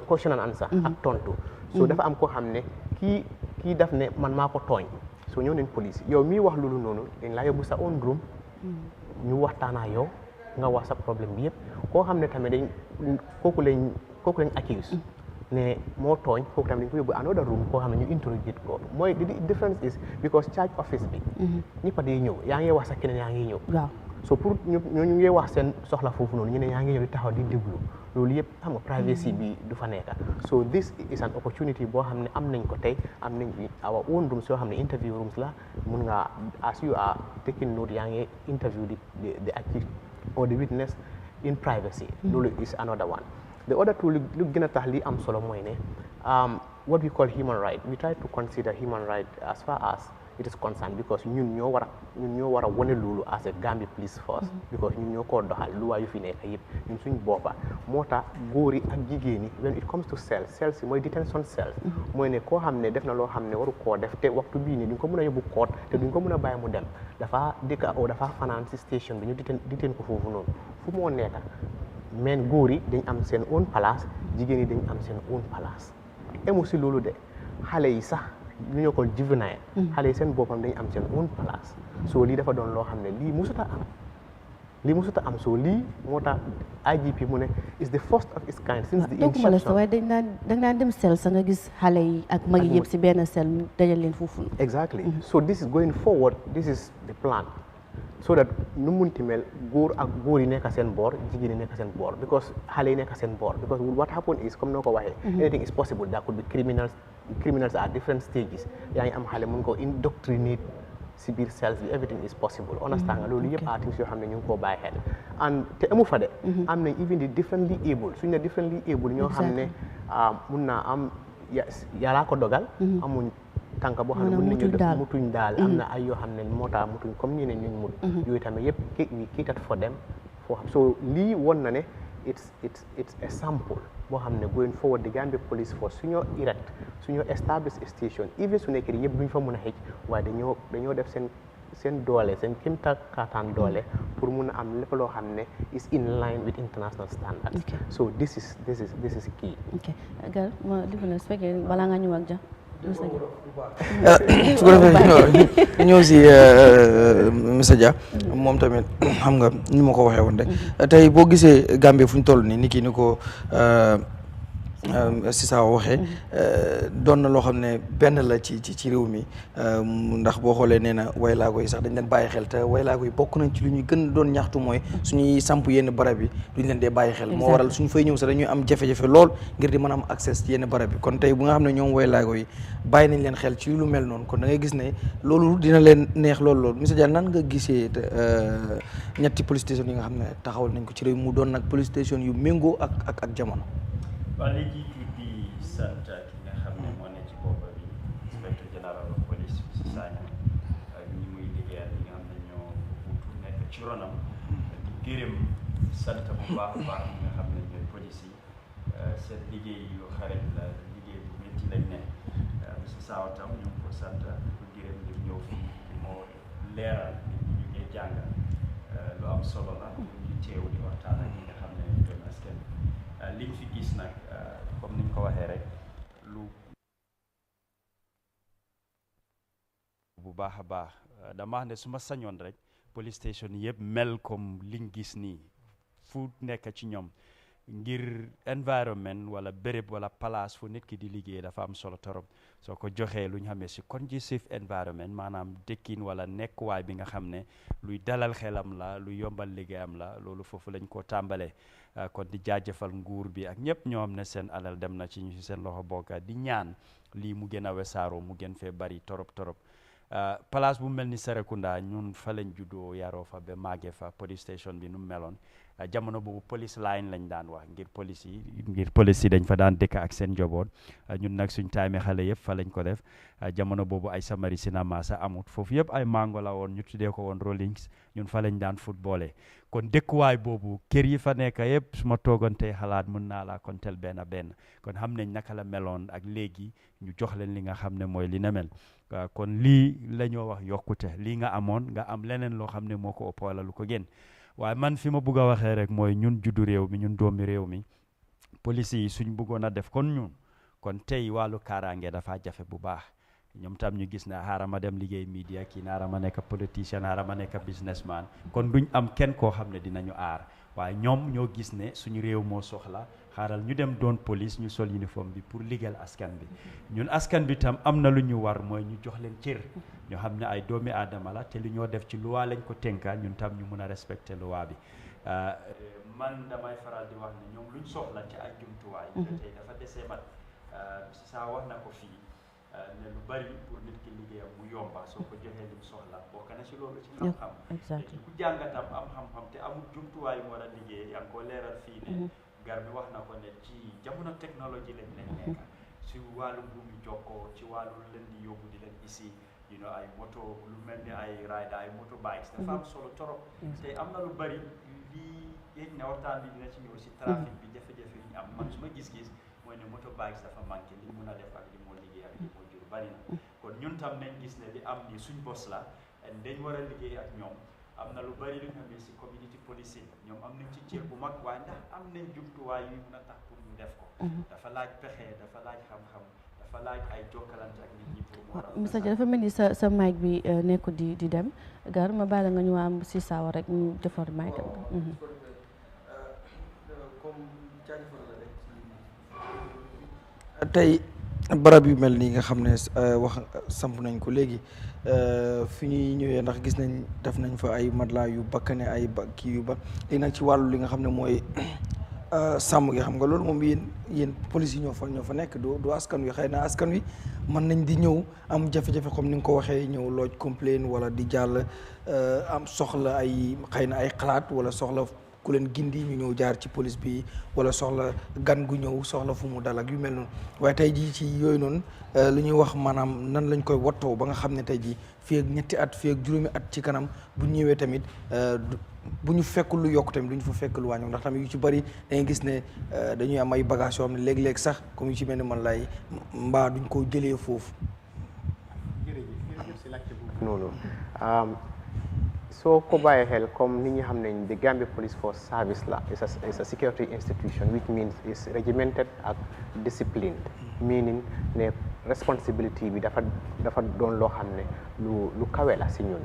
question and answer ak tontu so dafa am koo xam ne kii daf ne man maa ko tooñ so ñëw nañ police yow mii wax loolu noonu dañ laa yóbbu sa own room ñu waxtaanaa yow nga wax sa problème bi yëpp koo xam ne tamit dañ kooku lañ accuse ne moo tooñ kooku tamit dañ ko yóbbu another room koo xam ne ñu interrogate ko mooy the difference is because charge office bi ñëpp a day ñëw yaa ngi wax sa keneen yaa ngi ñëw so pour ñu ngi wax seen soxla foofu noonu ñu ne yaa ngi ñëw di taxaw di déglu loolu yëpp xam nga privacy bi du fa nekk so this is an opportunity boo xam ne am nañ ko tey am nañ our own rooms yoo xam ne interview rooms la mun nga as you are taking note yaa ngi interview the accused or the witness in privacy loolu is another one the other two lu gën a tax li am solo mooy ne what we call human right we try to consider human right as far as it is concerned because ñun ñoo war a wane loolu as a Gambia police force because ñun ñoo koo doxal lu waa yu fi nekk yëpp ñun suñ boppa moo tax góor yi ak jigéen yi when it comes to cells yi mooy detention cells mooy ne koo xam ne def na loo xam ne waru koo def te waxtu bii nii duñ ko mën a yóbbu court te duñ ko mën a bàyyi mu dem dafa dëkka o dafa fanaan si station bi ñu deteen ko foofu noonu fu moo nekk mais góor yi dañ am seen own place jigéen yi dañ am seen own place emu si loolu de xale yi sax lu ñu ko juvenile xale yi seen boppam dañu am seen own place so lii dafa doon loo xam ne lii musuta am so lii moo tax IGP mu ne is the first of its kind since the inception waaye dañ daan dem sel sa nga gis xale yi ak mag yi yëpp si benn sel dajal leen foofu exactly so this is going forward this is the plan so that nu munti mel góor ak góor yi nekk seen boor jigéen yi nekk seen boor because xale yi nekk seen boor because what happened is comme noo ko waxee anything is possible there could be criminals at different stages yaa ngi am xale mun ko indoctrinate si biir cells bi everything is possible understand nga loolu yëpp things yoo xam ne ñu ngi koo bàyyi xel and te amu fa de am nañ even di differently able suñ ne differently able ñoo xam ne mun naa am yàllaa ko dogal amuñ tànk boo xam ne mën nañu def mutuñ daal am na ay yoo xam ne moo tax mutuñ comme ñeneen ñu mut yooyu tamit yëpp we catered for them so lii won na ne it's a sample boo xam ne going forward the Gambia police force suñoo erect suñoo establish station even su nekkee yëpp duñ fa mën a xëj waaye dañoo def seen doole seen kéemta kaataan doole pour mun a am lépp loo xam ne is in line with international standards so this is key. ok gal ma li fa ne su fekkee balaa nga ñëw ak ja su ko defee ñëw si Mr Jah moom tamit xam nga ni ma ko waxee woon rek tey boo gisee Gambie fu ñu toll nii ni kii ni ko SISAWO waxee doon na loo xam ne benn la ci réew mi ndax boo xoolee nee na waylaago yi sax dañ leen bàyyi xel te waylaago yi bokk nañ ci lu ñuy gën doon ñaxtu mooy suñuy samp yenn barab yi duñ leen dee bàyyi xel moo waral suñu fay ñëw sax dañuy am jafe-jafe lool ngir di mën a am accès ci yenn barab yi kon tey bu nga xam ne ñoom waylaago yi bàyyi nañ leen xel ci lu mel noonu kon da ngay gis ne loolu dina leen neex lool Mr Jah nan nga gisee ñetti police station yi nga xam ne taxawal nañ ko ci réew mu doon nag police station yu méngoo ak jamono. waaw léegi di sant ki nga xam ne moo ne ci bopp bi inspecteur général de police si Sagne ak ñi muy liggéeyal ñi nga xam ne ñoo wuutu nekk ci ronam di gërëm sant bu baax a baax nga xam ne ñooy police yi seen liggéey yu xarit la liggéey bu métti lañ ne monsieur Sawa tam ñu ngi ko sant ko gërëm di ñëw fii moo leeral ñu ngi jàng lu am solo la ñu teew di waxtaan ak ñi nga xam ne doon askan liñ fi gis nag comme niñ ko waxee rek lu bu baax a baax dama wax ne su ma sañoon rek police station yëpp mel comme liñ gis nii fu nekk ci ñoom ngir environment wala béréb wala place fu nit ki di liggéey dafa am solo torop soo ko joxee lu ñu xamee si conducive environment maanaam dëkkin wala nekkuwaay bi nga xam ne luy dalal xelam la luy yombal liggéeyam la loolu foofu lañ ko tàmbalee kon di jaajëfal nguur bi ak ñëpp ñoo xam ne seen alal dem na ci ñu si seen loxo bokka di ñaan lii mu gën a wesaaroo mu gën fee bari torop torop place bu mel ni Serekunda ñun fa lañ juddoo yaroo fa ba màggee fa police station bi nu meloon jamono boobu police line lañ daan wax ngir police yi dañ fa daan dëkk ak seen njaboot ñun nag suñ taamee xale yëpp fa lañ ko def jamono boobu ay samari cinéma sa amut foofu yëpp ay mango la woon ñu tuddee ko woon Rollings ñun fa lañ daan footballé kon dëkkuwaay boobu kër yi fa nekk yëpp su ma toogantee xalaat mën naa laa kontel benn benn kon xam nañ naka la meloon ak léegi ñu jox leen li nga xam ne mooy li na mel kon lii la ñoo wax yokkute lii nga amoon nga am leneen loo xam ne moo ko ëpp wala lu ko gën waaye man fi ma bugg a waxee rek mooy ñun juddu réew mi ñun doomi réew mi police yi suñ bëggoon a def kon ñun kon tey wàllu kaaraange dafa jafe bu baax ñoom tam ñu gis ne xaaral ma dem liggéey media kii naara ma nekk politicien xaaral ma nekk businessman kon duñ am kenn koo xam ne dinañu aar waaye ñoom ñoo gis ne suñu réew moo soxla xaaral ñu dem doon police ñu sol uniforme bi pour liggéeyal askan bi ñun askan bi tam am na lu ñu war mooy ñu jox leen cër ñoo xam ne ay doomi aadama la te lu ñoo def ci loi lañ ko tënka ñun tam ñu mun a respecté loi bi man damay faral di wax ne ñoom luñ soxla ci ay jumtuwaay tey dafa desee mat saa wax na ko fii ne lu bari pour nit ki liggéeyam mu yomba soo ko joxee lim soxla bokk na ci loolu ci xam-xam ku jàngatam am xam-xam te amul jumtuwaay mu war a liggéey yaa ngi ko leeral fii ne gar mi wax na ko ne ci jamono technologie lañ nekk ci wàllu buumi jokkoo ci wàllu leen di yóbbu di leen isi ay moto lu mel ni ay ride ay moto bikes dafa am solo torop te am na lu bari lii yéeg ne waxtaan bi dina ci ñëw si trafic bi jafe-jafe yi ñu am man su ma gis-gis mooy ne moto bikes dafa manqué li mun a def ak li moo liggéey ak li moo jur bari na kon ñun tam nañ gis ne li am ni suñ bos la dañ war a liggéey ak ñoom am na lu bari lu ñu xamee si community policing ñoom am nañ ci cër bu mag waaye ndax am nañ jumtuwaay yu mun a tax pour ñu def ko dafa laaj pexe dafa laaj xam-xam dafa laaj ay jokkalante ak nit ñi pour Mr Jah dafa mel ni sa mic bi nekkul di dem gar ma bàyyi la nga ñu am si saawa rek ñu defar mic tey barab yu mel nii nga xam ne wax samp nañ ko léegi fi ñuy ñëwee ndax gis nañ def nañ fa ay matelas yu bakkane ay kii yu ba léegi nag ci wàllu li nga xam ne mooy sàmm gi xam nga loolu moom yéen police yi ñoo fa nekk du askan wi xëy na askan wi mën nañ di ñëw am jafe-jafe comme ni nga ko waxee ñëw looj complain wala di jàll am soxla ay xëy na ay xalaat wala soxla ku leen gindi ñu ñëw jaar ci police bi wala soxla gan gu ñëw soxla fu mu dal ak yu mel noonu waaye tey jii ci yooyu noonu lu ñuy wax maanaam nan lañ koy wattoo ba nga xam ne tey jii fii ak ñetti at fii ak juróomi at ci kanam bu ñëwee tamit bu ñu fekk lu yokk tamit du ñu fa fekk lu wàññi ndax tamit yu ci bëri da ngay gis ne dañuy am ay bagages yoo xam ne léeg-léeg sax comme yu ci mel ni man lay mbaa duñ ko jëlee foofu. jërëjëf si laajte boobu noonu soo ko bàyyee xel comme ni ñu xam ne the Gambia Police Force Service la is a security institution which means is regimented ak disciplined meaning ne responsibility bi dafa doon loo xam ne lu kawe la si ñun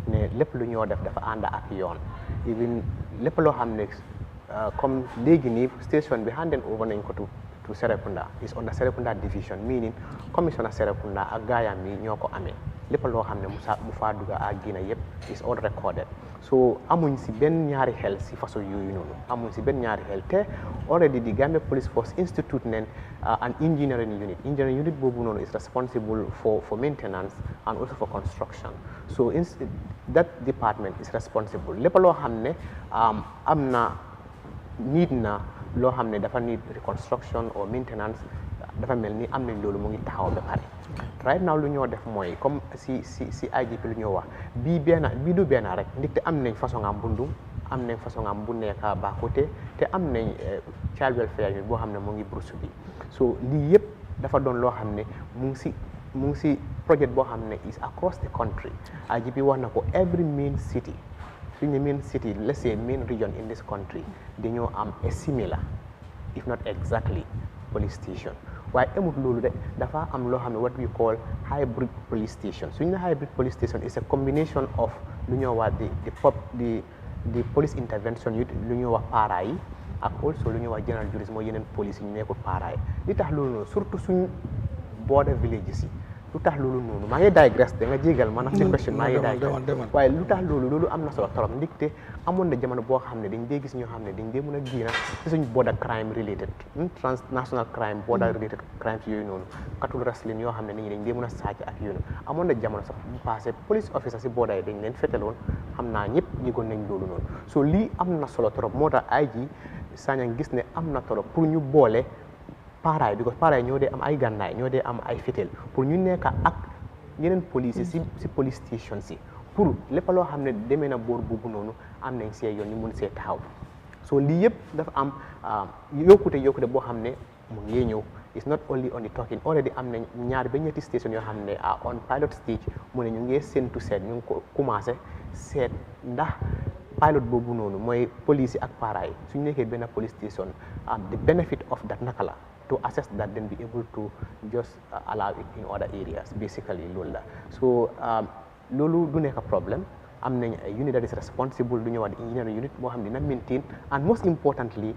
ne lépp lu ñoo def dafa ànd ak yoon even lépp loo xam ne comme léegi nii station bi handed over nañ ko to Serekunda is on the Serekunda division meaning commissioner Serekunda ak gaayam yi ñoo ko amee lépp loo xam ne mu faa dugga ak Guinea yëpp is all recorded so amuñ si benn ñaari xel si façon yooyu noonu amuñ si benn ñaari xel te already di Gambia Police Force Institute nen an engineering unit boobu noonu is responsible for maintenance and also for construction so that department is responsible lépp loo xam ne am na need na loo xam ne dafa need reconstruction or maintenance dafa mel ni am nañ loolu mu ngi taxaw ba pare right now lu ñoo def mooy comme si IGP lu ñoo wax bii du benn rek ndaxte am nañ façon am bundu am nañ façon am bu nekk ba côté te am nañ child welfare unit boo xam ne mu ngi Brusque bi so lii yëpp dafa doon loo xam ne mu ngi si projet boo xam ne is across the country IGP wax na ko every main city suñu main city let's say main region in this country dañoo am a similar if not exactly police station waaye amut loolu de dafa am loo xam ne what we call hybrid police station suñu ne hybrid police station is a combination of lu ñoo wax the police intervention unit lu ñoo wax para yi ak also lu ñoo wax general justice mooy yeneen police yi ñu nekkul para yi li tax loolu noonu surtout suñ border villages yi lu tax loolu noonu maa ngi digress da nga jégal man ci question maa ngi digress waaye lu tax loolu am na solo trop ndigte amoon na jamono boo xam ne dañ dee gis ñoo xam ne dañ dee mën a génn ci suñ border crime related transnational crime border related crimes yooyu noonu katul wrestling yoo xam ne nit ñi dañ dee mën a sàcc ak yooyu amoon na jamono sax bu passé police officer si border yi dañ leen fetaloon xam naa ñëpp yëgoon nañ loolu noonu so lii am na solo trop moo tax ay ji saña gis ne am na trop pour ñu boole paaraay because paaraay ñoo dee am ay gànnaay ñoo dee am ay fitel pour ñu nekk ak yeneen police si police station si pour lépp loo xam ne demee na boor boobu noonu am nañ see yoon ñu mun see taxaw so lii yëpp dafa am yokkute boo xam ne mu ngi ñëw it's not only on the talking already am nañ ñaar ba ñetti station yoo xam ne on pilot stage mu ne ñu ngi séntu seet ñu ngi ko commencé seet ndax pilot boobu noonu mooy police yi ak paaraay suñu nekkee benn police station the benefit of that naka la to assess that then be able to just allow it in other areas basically loolu la so loolu du nekk problème am nañ a unit that is responsible du ñu wax engineering unit moo xam ne dina maintain and most importantly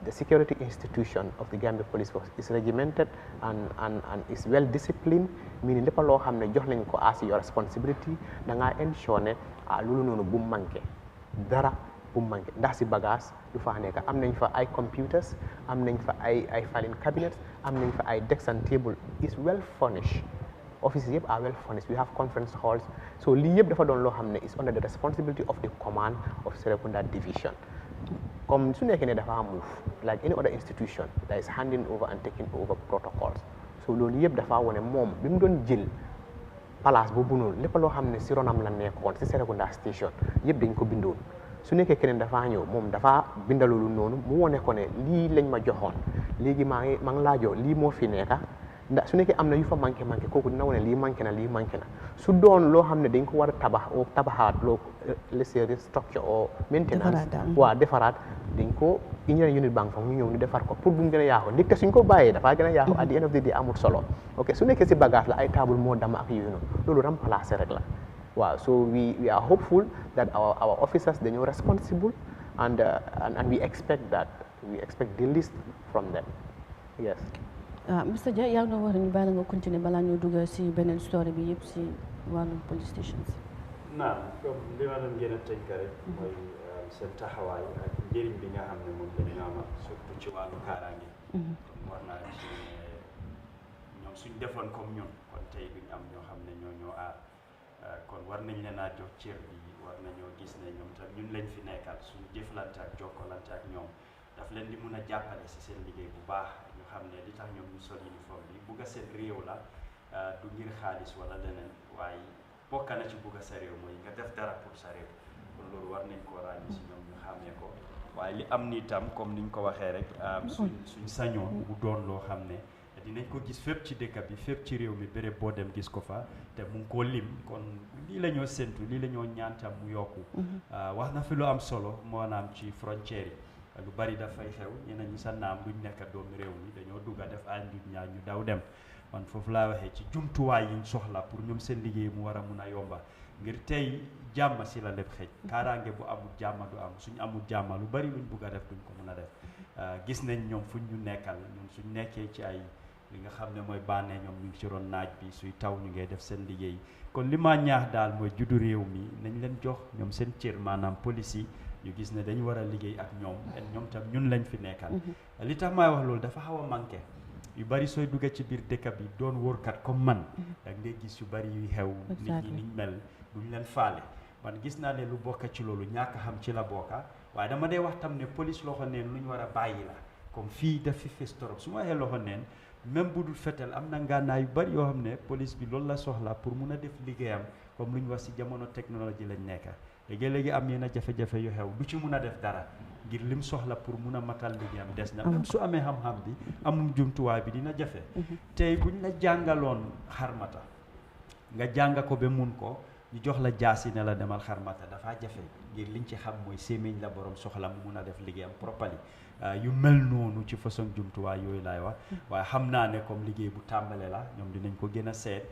the security institution of the Gambia Police Force is regimented and is well disciplined meaning lépp loo xam ne jox nañ ko as your responsibility da ngaa ensure ne loolu noonu bu manqué dara bu manqué ndax si bagage du fa nekk am nañ fa ay computers am nañ fa ay filing cabinets am nañ fa ay desks and table is well furnished offices yëpp are well furnished we have conference halls so lii yëpp dafa doon loo xam ne is under the responsibility of the command of Serekunda division comme su nekkee ne dafa move like any other institution that is handing over and taking over protocols so loolu yëpp dafa wone moom bi mu doon jël place boobu noonu lépp loo xam ne si ronam la nekkoon si Serekunda station yëpp dañ ko bindoon su nekkee keneen dafa ñëw moom dafa bindaloolu noonu mu wone ko ne lii lañ ma joxoon léegi maa ngi laajoo lii moo fi nekka ndax su nekkee am na yu fa manqué kooku dina wone lii manqué na su doon loo xam ne dañ ko war a tabaxaat loo les structure or maintenance waa defaraat dañ ko engineering unit bank fa mu ñëw ñu defar ko pour bu mu gën a yaaxu ndig te suñ ko bàyyee dafaa gën a yaaxu at the end of the day amul solo ok su nekkee si bagage la ay table moo dama ak yooyu noonu loolu remplacer rek la waaw so we are hopeful that our officers dañoo responsible and we expect the least from them yes Mr. Jah yaa ngi doon wax ñu bàyyi la nga continuer balaa ñoo dugg si beneen story bi yëpp si wàllum police stations comme li ma doon gën a tënk rek mooy seen taxawaay ak njëriñ bi nga xam ne moom dañu amal surtout ci wàllu kaaraange war naa ci ñoom suñ defoon comme ñun kon tey duñ am ñoo xam ne ñoo aar kon war nañ leen a jox cër bi war nañoo gis ne ñoom tam ñun lañ fi nekkal suñ jëflante ak jokkalante ak ñoom daf leen di mun a jàppale si seen liggéey bu baax ñu xam ne li tax ñoom ñu sol uniforme bi bugg a seen réew la du ngir xaalis wala leneen waaye bokk na ci bugg a sa réew mooy nga def dara pour sa réew kon loolu war nañ koo ràññi si ñoom ñu xàmmee ko waaye li am ni tam comme niñ ko waxee rek suñ sañoon bu doon loo xam ne dinañ ko gis fépp ci dëkk bi fépp ci réew mi béréb boo dem gis ko fa te mu ngi koo lim kon lii la ñoo séntu lii la ñoo ñaan tam mu yokku wax na fi lu am solo moo naam ci frontière yi lu bari dafay xew ñeneen ñi sa naam duñ nekk doomu réew mi dañoo dugg a def ay njuuj njaaj ñu daw dem man foofu laa waxee ci jumtuwaay yiñ soxla pour ñoom seen liggéey mu war a mun a yomba ngir tey jàmm si la lépp xëj kaaraange bu amul jàmm du am suñ amul jàmm lu bari luñ bugg a def duñ ko mun a def gis nañ ñoom fuñ ñu nekkal ñun suñ nekkee ci ay li nga xam ne mooy bànnee ñoom ñu ngi ci ron naaj bi suy taw ñu ngay def seen liggéey kon li ma ñaax daal mooy juddu réew mi nañ leen jox ñoom seen cër maanaam police yi ñu gis ne dañu war a liggéey ak ñoom et ñoom tam ñun lañ fi nekkal li tax may wax loolu dafa xaw a manqué yu bari sooy dugga ci biir dëkk bi doon wóorkat comme man da ngay gis yu bari yuy xew nit ñi niñ mel duñ leen faale man gis naa ne lu bokka ci loolu ñàkk xam ci la bokka waaye dama dee wax tam ne police loxo neen lu ñu war a bàyyi la comme fii daf fi fes torop su ma waxee loxo neen même bu dul fetel am na ngànnaay yu bari yoo xam ne police bi loolu la soxla pour mun a def liggéeyam comme lu ñu wax si jamono technologie lañ nekk léegi am yenn jafe-jafe yu xew du ci mun a def dara ngir lim soxla pour mun a matal liggéeyam des na même su amee xam-xam bi amum jumtuwaay bi dina jafe tey buñ la jàngaloon xarmata nga jàng ko ba mun ko ñu jox la jaasi ne la demal xarmata dafa jafe ngir liñ ci xam mooy sémmiñ la borom soxla mu mun a def liggéeyam properly yu mel noonu ci façon jumtuwaay yooyu laay wax waaye xam naa ne comme liggéey bu tàmbale la ñoom dinañ ko gën a seet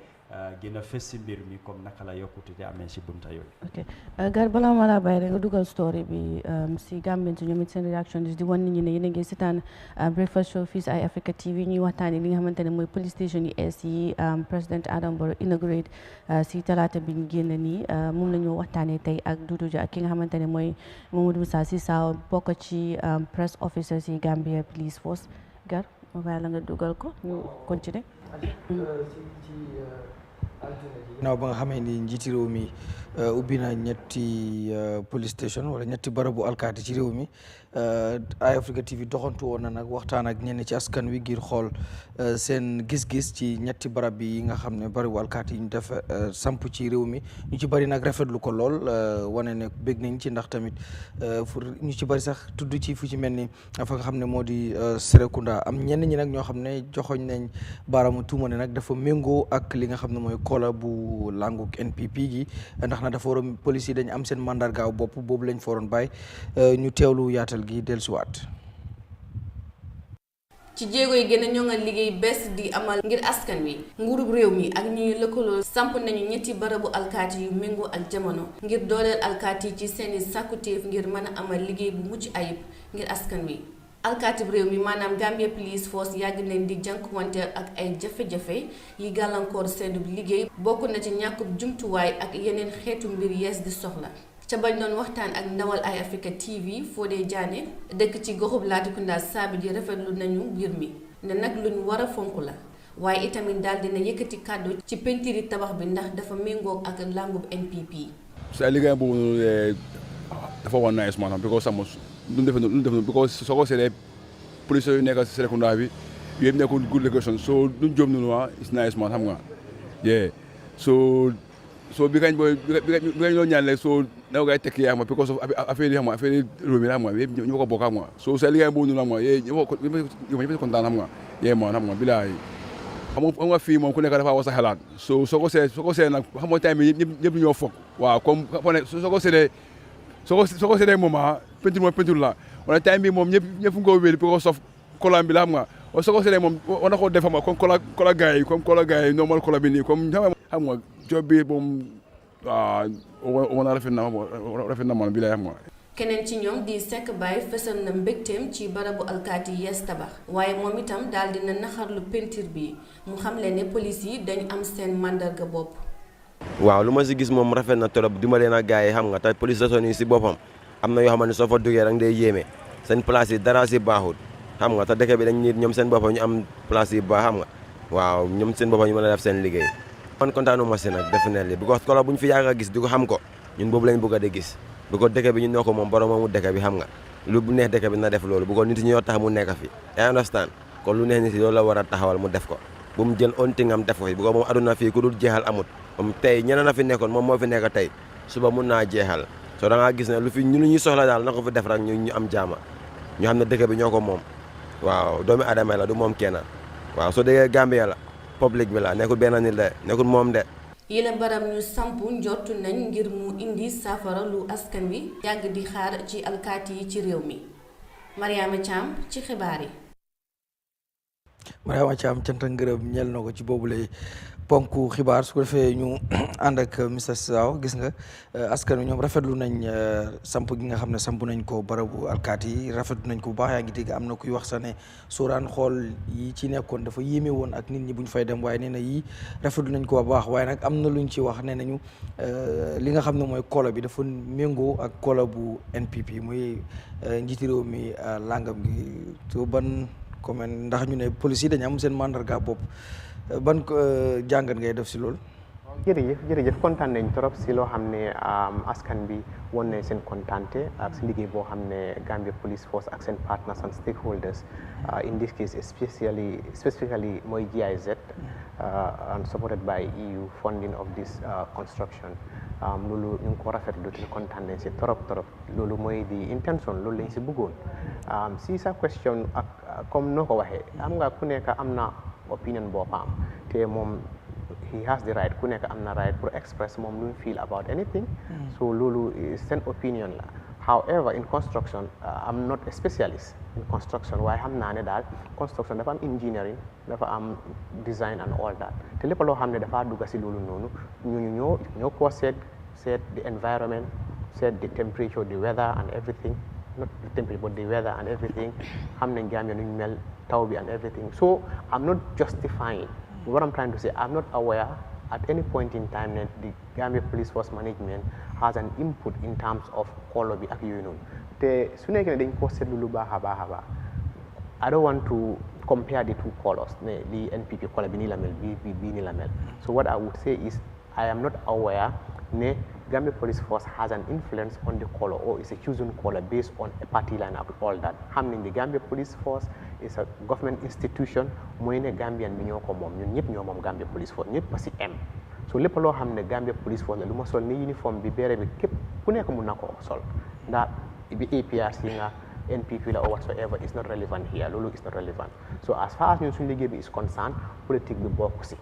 gën a fës si mbir mi comme naka la yokkute di amee si bunta yooyu. ok gar balaa ma laa bàyyi rek nga dugal story bi si Gambien ñoom it seen réaction di wan nit ñi ne yéen a ngi seetaan breakfast show fii si Eyeafrica TV ñuy waxtaanee li nga xamante ne mooy police station yi ees yi président Adama Barrow inaugurate si talaata bi ñu génn nii moom la ñu waxtaanee tey ak Doudou Dia ak ki nga xamante ne mooy Mamadou Moussa SISAWO bokk ci press officers yi Gambia Police Force gar ma bàyyi la nga dugal ko ñu continuer. naaw ba nga xamee ni njiiti réew mi ubbi na ñetti police station wala ñetti barabu alkaati ci réew mi Eyeafrica TV doxantu woon na nag waxtaan ak ñenn ci askan wi ngir xool seen gis-gis ci ñetti barab yi nga xam ne barabu alkaati yi ñu def samp ci réew mi ñu ci bari nag rafetlu ko lool wane ne bég nañ ci ndax tamit ñu ci bari sax tudd ci fu ci mel ni fa nga xam ne moo di Serekunda am ñenn ñi nag ñoo xam ne joxoñ nañ baaraamu tuuma ne nag dafa méngoo ak li nga xam ne mooy kola bu languk NPP gi ndax na dafa waroon police yi dañu am seen mandargaaw bopp boobu lañ fa waroon bàyyi ñu teewlu yaatal gi dellusiwaat. ci jéego yi gën a ñoŋal liggéey bees di amal ngir askan wi nguurub réew mi ak ñuy lëkkaloo samp nañu ñetti barabu alkaati yu méngoo ak jamono ngir dooleel alkaati yi ci seeni sàkkuteef ngir mën a amal liggéey bu mucc ayib ngir askan wi. alkaatib réew mi maanaam Gambia Police Force yàgg nañ di jànkuwanteel ak ay jafe-jafe yi gàllankoor seenub liggéey bokk na ci ñàkkub jumtuwaay ak yeneen xeetu mbir yees di soxla ca bañ doon waxtaan ak ndawal Eyeafrica TV Fodé Diané dëkk ci goxub Latrikunda saabi ji rafetlu nañu mbir mi ne nag luñ war a fonk la waaye itamit daal dina yëkkati kàddu ci pentiri tabax bi ndax dafa méngoog ak langub NPP. sa liggéey boobu dafa war nice maanaam because lu def because soo ko seetee police yu nekk Serekunda bi yëpp nekkul good location so duñ jóom noonu it's nice man xam nga yeah so bi kañ ñoo ñaan rek so na ko tekki yaa xam nga because of affaire yi xam nga affaire yi réew mi xam nga yëpp ñu ko bokk xam nga so sa liggéey boobu noonu xam nga ñëpp kontaan xam nga yee man xam nga bilaay xam nga fii moom ku nekk dafa war sa xalaat so soo ko seet nag xam nga time bi ñëpp ñoo foog waaw comme soo ko seetee moment peinture moom peinture la wala time bi moom ñëpp nga ko wéri because of kolam bi la xam nga wala soo ko seetee moom war na koo def xam nga comme kola gars yi normal kola bi nii comme xam nga job bi moom wana rafet na man bi lay xam nga. keneen ci ñoom di Seck Baye fësal na mbégteem ci barabu alkaati yees tabax waaye moom itam daal dina naxarlu peinture bi mu xam leen ne police yi dañu am seen mandarga bopp. waaw lu ma si gis moom rafet na trop dimbalee na gars yi xam nga te police station yi si boppam am na yoo xam ne soo fa duggee rek day yéeme seen place yi dara si baaxul xam nga te dëkk bi dañ nit ñoom seen boppam ñu am place yi baax xam nga waaw ñoom seen boppam ñu mën a def seen liggéey. man kontaanuma si nag definitely because kola bu ñu fi yàgg a gis di ko xam ko ñun boobu lañ bëgg a di gis bu ko dëkk bi ñu noo ko moom borom moomu dëkk bi xam nga lu bu neex dëkk bi na def loolu bu ko nit ñi ñoo tax mu nekk fi I understand kon lu neex nit yi loolu la war a taxawal mu def ko bu mu jël on tingam def ko fi bu ko moom aduna fii ku dul jeexal amut moom tey ñeneen na fi nekkoon moom moo fi nekk tey suba mun naa jeexal soo da ngaa gis ne lu ñuy soxla daal na ko fi def rek ñu am jaama ñu xam ne dëkk bi ñoo ko moom waaw doomi adama la du moom kenn waaw soo déggee Gambia la public bi la nekkul benn nit de nekkul moom de. yile barab ñu samp njortu nañ ngir mu indi saafara lu askan wi yàgg di xaar ci alkaati yi ci réew mi Mariama Thiam ci xibaar yi. Mariama Thiam cant ak ngërëm ñeel na ko ci boobu lay ponk xibaar su ko defee ñu ànd ak Mr SISAWO gis nga askan wi ñoom rafetlu nañ samp gi nga xam ne samp nañ ko barabu alkaati yi rafetlu nañ ko bu baax yaa ngi dégg am na kuy wax sax ne suuraan xool yi ci nekkoon dafa yéeme woon ak nit ñi bu ñu fay dem waaye nee na yii rafetlu nañ ko bu baax waaye nag am na luñ ci wax nee nañu li nga xam ne mooy kola bi dafa méngoo ak kola bu NPP muy njiiti réew mi langam gi to ban comment ndax ñu ne police yi dañu am seen mandarga bopp ban jàngat ngay def si loolu. jërëjëf kontaan nañ trop si loo xam ne askan bi won nañ seen kontaante ak si liggéey boo xam ne Gambia Police Force ak seen partners and stakeholders in this case specifically mooy GIZ and supported by EU funding of this construction loolu ñu ngi ko rafetlu te kontaan nañ si trop loolu mooy di intention loolu lañ si bëggoon si sa question ak comme noo ko waxee am nga ku nekk am na opinion boppam te moom he has the right ku nekk am na right pour express moom lu mu feel about anything so loolu seen opinion la however in construction I'm not a specialist in construction waaye xam naa ne daal construction dafa am engineering dafa am design and all that te lépp loo xam ne dafa dugg si loolu noonu ñu ñoo ko seet the environment set the temperature the weather and everything not the temperature but the weather and everything xam nañ Gambia nuñ mel taw bi and everything so I'm not justifying what I'm trying to say I'm not aware at any point in time that the Gambia Police Force Management has an input in terms of color bi ak yooyu noonu te su nekkee ne dañ ko seetlu lu baax a baax I don't want to compare the two colors ne li NPP color bi nii la mel bi nii la mel so what I would say is I am not aware ne Gambia Police Force has an influence on the color or is a chosen color based on a party line and all that xam nañ the Gambia Police Force is a government institution mooy ne Gambian bi ñoo ko moom ñun ñëpp ñoo moom Gambia Police Force ñëpp a si am so lépp loo xam ne Gambia Police Force la lu ma sol ni uniforme bi béere bi képp ku nekk mun na ko sol ndax bi APRC nga NPP la or whatsoever is not relevant here loolu is not relevant so as far as ñun suñu liggéey bi is concerned politique bi bokk si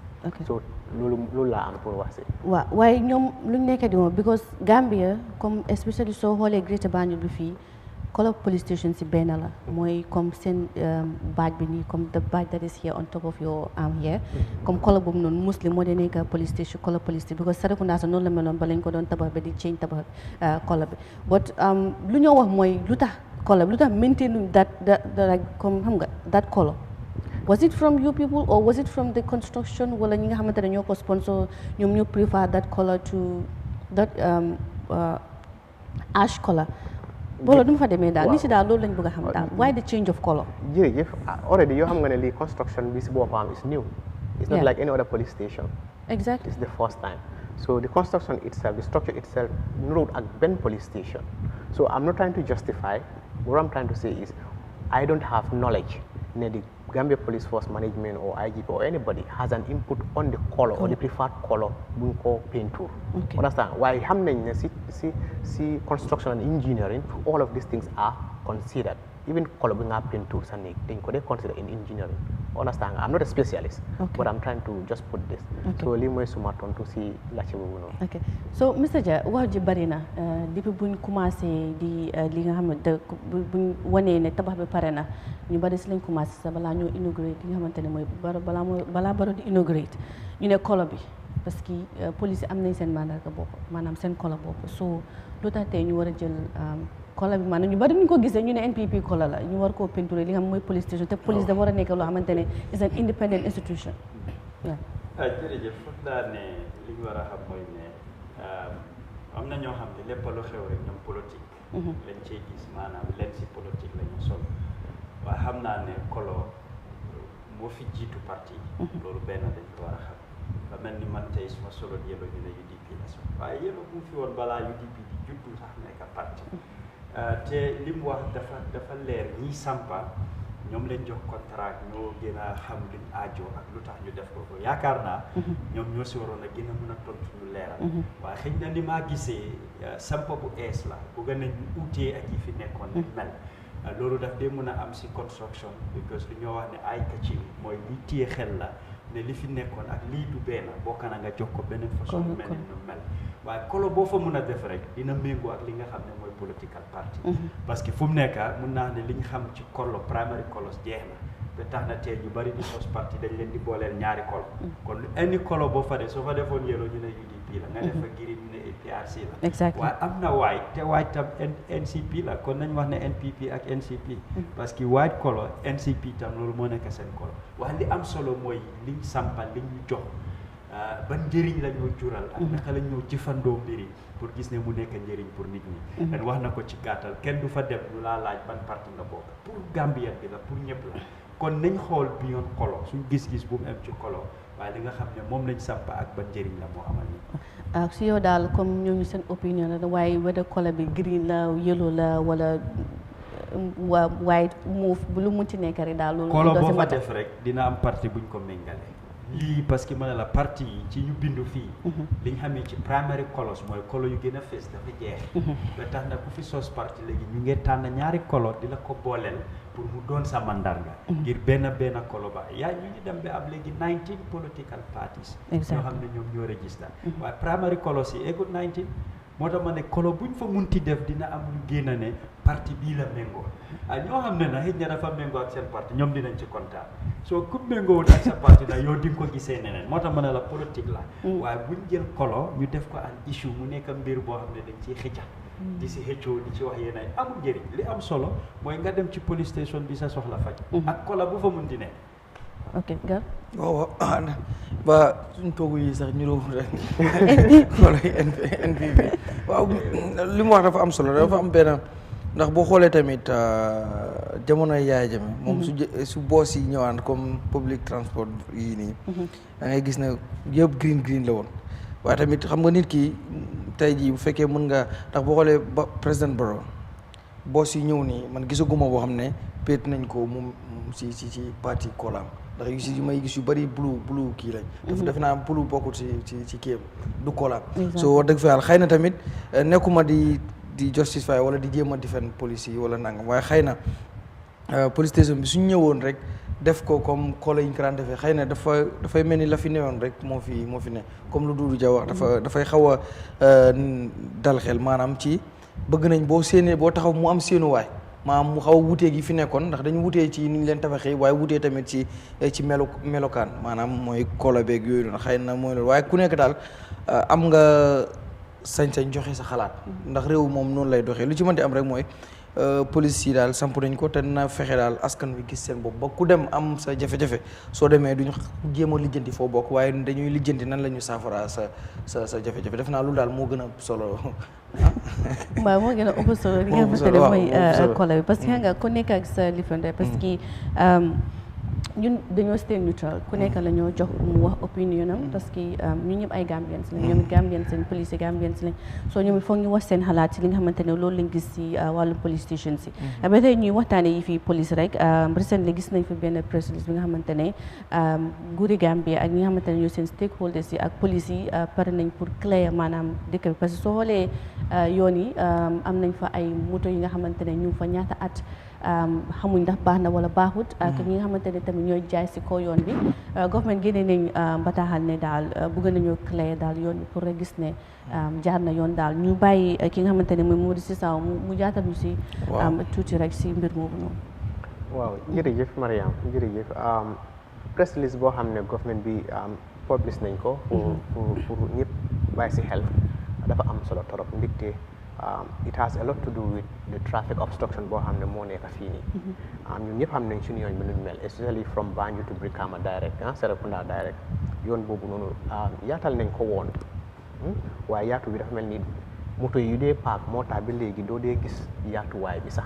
so loolu laa am pour wax si waaw waaye ñoom luñ nekk di moom because Gambia comme especially soo xoolee Greater Banjul bi fii color police station si benn la mooy comme seen badge bi nii comme the badge that is here on top of your arm here comme color boobu noonu muslim moo dee nekk police station color police station because Serekunda sa noonu la meloon ba lañ ko doon tabax ba di change tabax color bi but lu ñoo wax mooy lu tax color lu tax maintain that like comme xam nga that color was it from you people or was it from the construction wala ñi nga xamante ne ñoo ko sponsor ñoom ñoo prefer that color to that ash color boolo du ma fa demee daal ni si daal loolu lañ bëgg a xam daal why the change of color jërëjëf already yoo xam nga ne lii construction bi si boppam is new it's not like any other police station exactly it's the first time so the construction itself the structure itself nuróowut ak benn police station so I'm not trying to justify what I'm trying to say is I don't have knowledge ne the Gambia Police Force Management or IGP or anybody has an input on the color or the preferred color buñ ko painture understand waaye xam nañ ne si construction and engineering all of these things are considered even color bi nga painture sa néeg dañ ko dee consider in engineering understand I'm not a specialist but I'm trying to just put this so lii mooy suma tontu si laajte boobu noonu ok so Mr Jah wax ji bari na depuis buñ commencé di li nga xam ne buñ wanee ne tabax bi pare na ñu bari si lañ commencé sa balaa ñoo inaugurate li nga xamante ne mooy balaa baro di inaugurate ñu ne color bi parce que police yi am nañ seen mandarga bopp maanaam seen color bopp so lu tax tey ñu war a jël color bi maanaam ñu bari ñu ko gisee ñu ne NPP color la ñu war koo peinture li nga xam mooy police station te police dafa war a nekk loo xamante ne is an independent institution jërëjëf foog naa ne li ñu war a xam mooy ne am na ñoo xam ne lépp lu xew rek ñoom politique lañ cey gis maanaam leen si politique la ñu sol waaye xam naa ne color moo fi jiitu parti loolu benn dañ ko war a xam ba mel ni man tey suma solo yeloo ñu ne UDP la sol waaye yeloo bu fi woon balaa UDP di juddu sax nekk parti te li mu wax dafa leer ñi sampa ñoom leen jox contrat ñoo gën a xam luñ aajo ak lu tax ñu def ko yaakaar naa ñoom ñoo si waroon a gën a mën a tontu ñu leeral waaye xëy na ni maa gisee sampa bu ees la bu gën a utee ak yi fi nekkoon mel loolu daf dee mën a am si construction because lu ñoo wax ne ay kacci mooy li téye xel la ne li fi nekkoon ak lii du benn bokk na nga jox ko beneen façon mel ni nu mel waaye kolo boo fa mën a def rek dina méngoo ak li nga xam ne mooy political party parce que fu mu nekk mun naa ne li ñu xam ci kolo primary colors jeex na ba tax na tey ñu bari di sos parti dañ leen di booleel ñaari kolo kon any kolo boo fa def soo fa defoon yellow ñu ne UDP la nga def fa green ñu ne APRC la waaye am na white te white tam NCP la kon nañ wax ne NPP ak NCP parce que white color NCP tam loolu moo nekk seen kolo waaye li am solo mooy liñ sampal liñ ñu jox ban njëriñ la ñoo jural ak naka la ñoo jëfandoo mbiri pour gis ne mu nekk njëriñ pour nit ñi dan wax na ko ci gàttal kenn du fa dem lu laa laaj ban parti nga bokk pour Gambien bi la pour ñëpp la kon nañ xool bi yoon kolo suñ gis-gis bu mu am ci kolo waaye li nga xam ne moom lañ samp ak ban njëriñ la moo amal ni si yow daal comme ñooñu seen opinion la waaye whether color bi green la yellow la wala white move bu lu mu ci nekk rek daal loolu kolo boo fa def rek dina am parti buñ ko méngale lii parce que ma ne la parti yi ci ñu bindu fii li ñu xamee ci primary colors mooy colo yu gën a fees dafa jeex ba tax na ku fi sos parti léegi ñu ngi tànn ñaari colo di la ko booleel pour mu doon sa mandarga ngir benn colo ba yaa ñu ngi dem ba am léegi 19 political parties yoo xam ne ñoom ñoo register waaye primary colors yi egut 19 moo tax ma ne colo buñ fa munti def dina am ñu génn ne parti bii la méngoo ñoo xam ne na xëy na dafa méngoo ak seen parti ñoom dinañ ci kontaan soo ku méngoowul ak sa parti nag yow di nga ko gisee neneen moo tax ma ne la politique la waaye buñ jël colo ñu def ko an issue mu nekk mbir boo xam ne dañ ciy xëcca di si xëccoo di ci wax yéen ay amul njëriñ li am solo mooy nga dem ci police station bi sa soxla faj ak colo bu fa munti ne ok Gal. waaw ba suñ toogu yi sax ñu doon rek. xoolal NPP waaw li mu wax dafa am solo dafa am benn ndax boo xoolee tamit jamono Yahya Jammeh moom su boos yi ñëwaan comme public transport yii nii. da ngay gis ne yëpp green la woon waaye tamit xam nga nit ki tey jii bu fekkee mën nga ndax boo xoolee ba président Barrow boos yi ñëw nii man gisaguma boo xam ne péet nañ ko moom ci parti kolaam. ndax yu si may gis yu bëri blue kii lañ. def naa blue bokkul ci kii du kolaam. so wax dëgg fa yàlla xëy na tamit nekkuma di justify wala di jéem a defend police yi wala nangam waaye xëy na police station bi suñ ñëwoon rek def ko comme kola yi ñu ko daan defee xëy na dafay mel ni la fi newoon rek moo fi ne comme lu Doudou Dia wax dafay xaw a dal xel maanaam ci bëgg nañ boo taxaw mu am séenuwaay. maanaam mu xaw a wutee gi fi nekkoon ndax dañu wutee ci ni ñu leen tabaxee waaye wutee tamit ci melokaan maanaam mooy kolo beeg yooyu noonu xëy na mooy loolu waaye ku nekk daal am nga sañ-sañ joxe sa xalaat ndax réew moom noonu lay doxee lu ci mënti am rek mooy police yi daal samp nañ ko te na fexe daal askan wi gis seen bopp ba ku dem am sa jafe-jafe soo demee duñu jéem a lijjanti foo bokk waaye dañuy lijjanti nan la ñu saafara sa jafe-jafe def naa loolu daal moo gën a solo. waaw moo gën a ëpp solo li nga xamante ne mooy kolo bi parce que xam nga ku nekk ak sa lifante parce que ñun dañoo stay neutral ku nekk la ñoo jox mu wax opinion am parce que ñu ñëpp ay Gambians lañ ñoom it Gambians lañ police yi Gambians lañ soo ñoom it foog ñu wax seen xalaat ci li nga xamante ne loolu lañ gis si wàllum police station si ba tey ñuy waxtaane yi fii police rek recently gis nañ fi benn press release bi nga xamante ne nguuri Gambia ak ñi nga xamante ne ñoo seen stakeholders yi ak police yi pare nañ pour clear maanaam dëkk bi parce que soo xoolee yoon yi am nañ fa ay moto yi nga xamante ne ñu fa ñaata at xamuñ ndax baax na wala baaxut ak ñi nga xamante ne tamit ñooy jaay si kaw yoon bi government génne nañ bataaxal ne daal bëgg nañoo clé daal yoon bi pour rek gis ne jaar na yoon daal ñu bàyyi ki nga xamante ne mooy MODOU SISAWO mu jaatal ñu si tuuti rek si mbir moomu noonu. waaw jërëjëf Mariam jërëjëf press release boo xam ne government bi publish nañ ko pour ñëpp bàyyi si xel dafa am solo torop ndigte it has a lot to do with the traffic obstruction boo xam ne moo nekk fii nii ñun ñëpp xam nañ suñu yoon bi nuñ mel especially from Banjul to Brikama direct Serekunda direct yoon boobu noonu yaatal nañ ko woon waaye yaatu bi dafa mel ni moto yi dee paak moo tax ba léegi doo dee gis yaatuwaay bi sax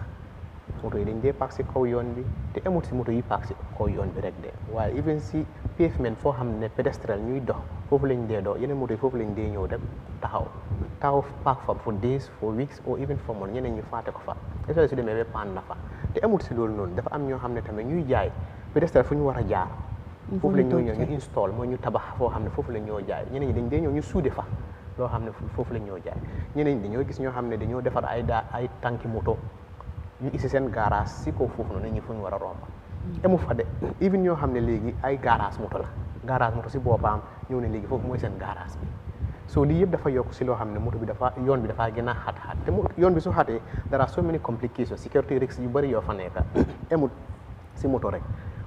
moto yi dañ dee paak si kaw yoon bi te amut si moto yi paak si kaw yoon bi rek de waaye even si pavement foo xam ne pédestriel ñuy dox foofu lañ dee dox yeneen moto yi foofu lañ dee ñëw dem taxaw paak fa for days for weeks or even for months ñeneen ñu faate ko fa especially su demee ba paan na fa te amut si loolu noonu dafa am ñoo xam ne tamit ñuy jaay pédestriel fu ñu war a jaar foofu lañ ñoo ñëw ñu install mooy ñu tabax foo xam ne foofu la ñoo jaay ñeneen ñi dañ dee ñëw ñu suude fa loo xam ne foofu la ñoo jaay ñeneen ñi dañoo gis ñoo xam ne dañoo defar ay tànki moto ñu isi seen garage si kaw foofu noonu nit ñi fu ñu war a romba emu fa de even ñoo xam ne léegi ay garage moto la garage moto si boppam ñëw ne léegi foofu mooy seen garage bi so lii yëpp dafa yokk si loo xam ne moto bi yoon bi dafa gën a xat te yoon bi su xatee there are so many complications security risks yu bëri yoo fa nekk emut si moto rek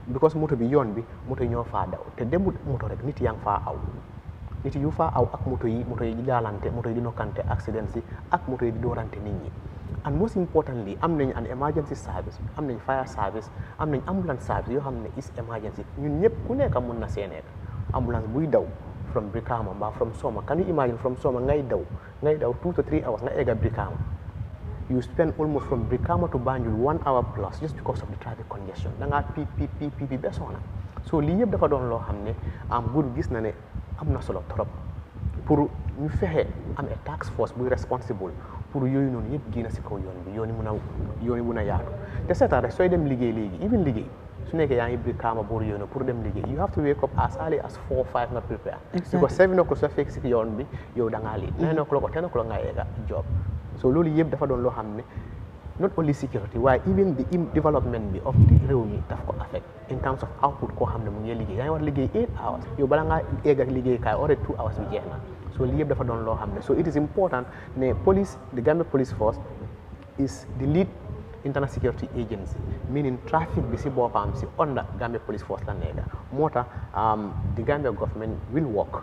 because moto bi yoon bi moto yi ñoo faa daw te demut moto rek nit yaa ngi faa aw nit yu faa aw ak moto yi di jaalante moto yi di nokkante accident si ak moto yi di doorante nit ñi and most importantly am nañ an emergency service am nañ fire service am nañ ambulance service yoo xam ne is emergency ñun ñëpp ku nekk mun na see nekk ambulance buy daw from Brikama mbaa from Soma can you imagine from Soma ngay daw 2 to 3 hours nga egga Brikama you spend almost from Brikama to Banjul 1 hour plus just because of the traffic congestion da ngaa pi besoona so lii yëpp dafa doon loo xam ne nguur gis na ne am na solo trop pour ñu fexe am a task force buy responsible pour yooyu noonu yëpp génn si kaw yoon bi yoon yi mun a yaatu te seetaan rek sooy dem liggéey léegi even liggéey su nekkee yaa ngi biir kaama boor yoon pour dem liggéey you have to wake up as early as 4 or 5 nga prepare because 7 o'clock soo fekk si yoon bi yow da ngaa lii 9 o'clock or 10 o'clock nga egga job so loolu yëpp dafa doon loo xam ne not only security waaye even the development bi of the réew mi daf ko affect in terms of output koo xam ne mu ngi liggéey yaa ngi war liggéey 8 hours yow bala ngaa egg ak liggéey kaay already 2 hours bi jeex na so lii yëpp dafa doon loo xam ne so it is important ne police the Gambia Police Force is the lead internal security agency meaning traffic bi si boppam si under Gambia Police Force la nekk moo tax the Gambia government will work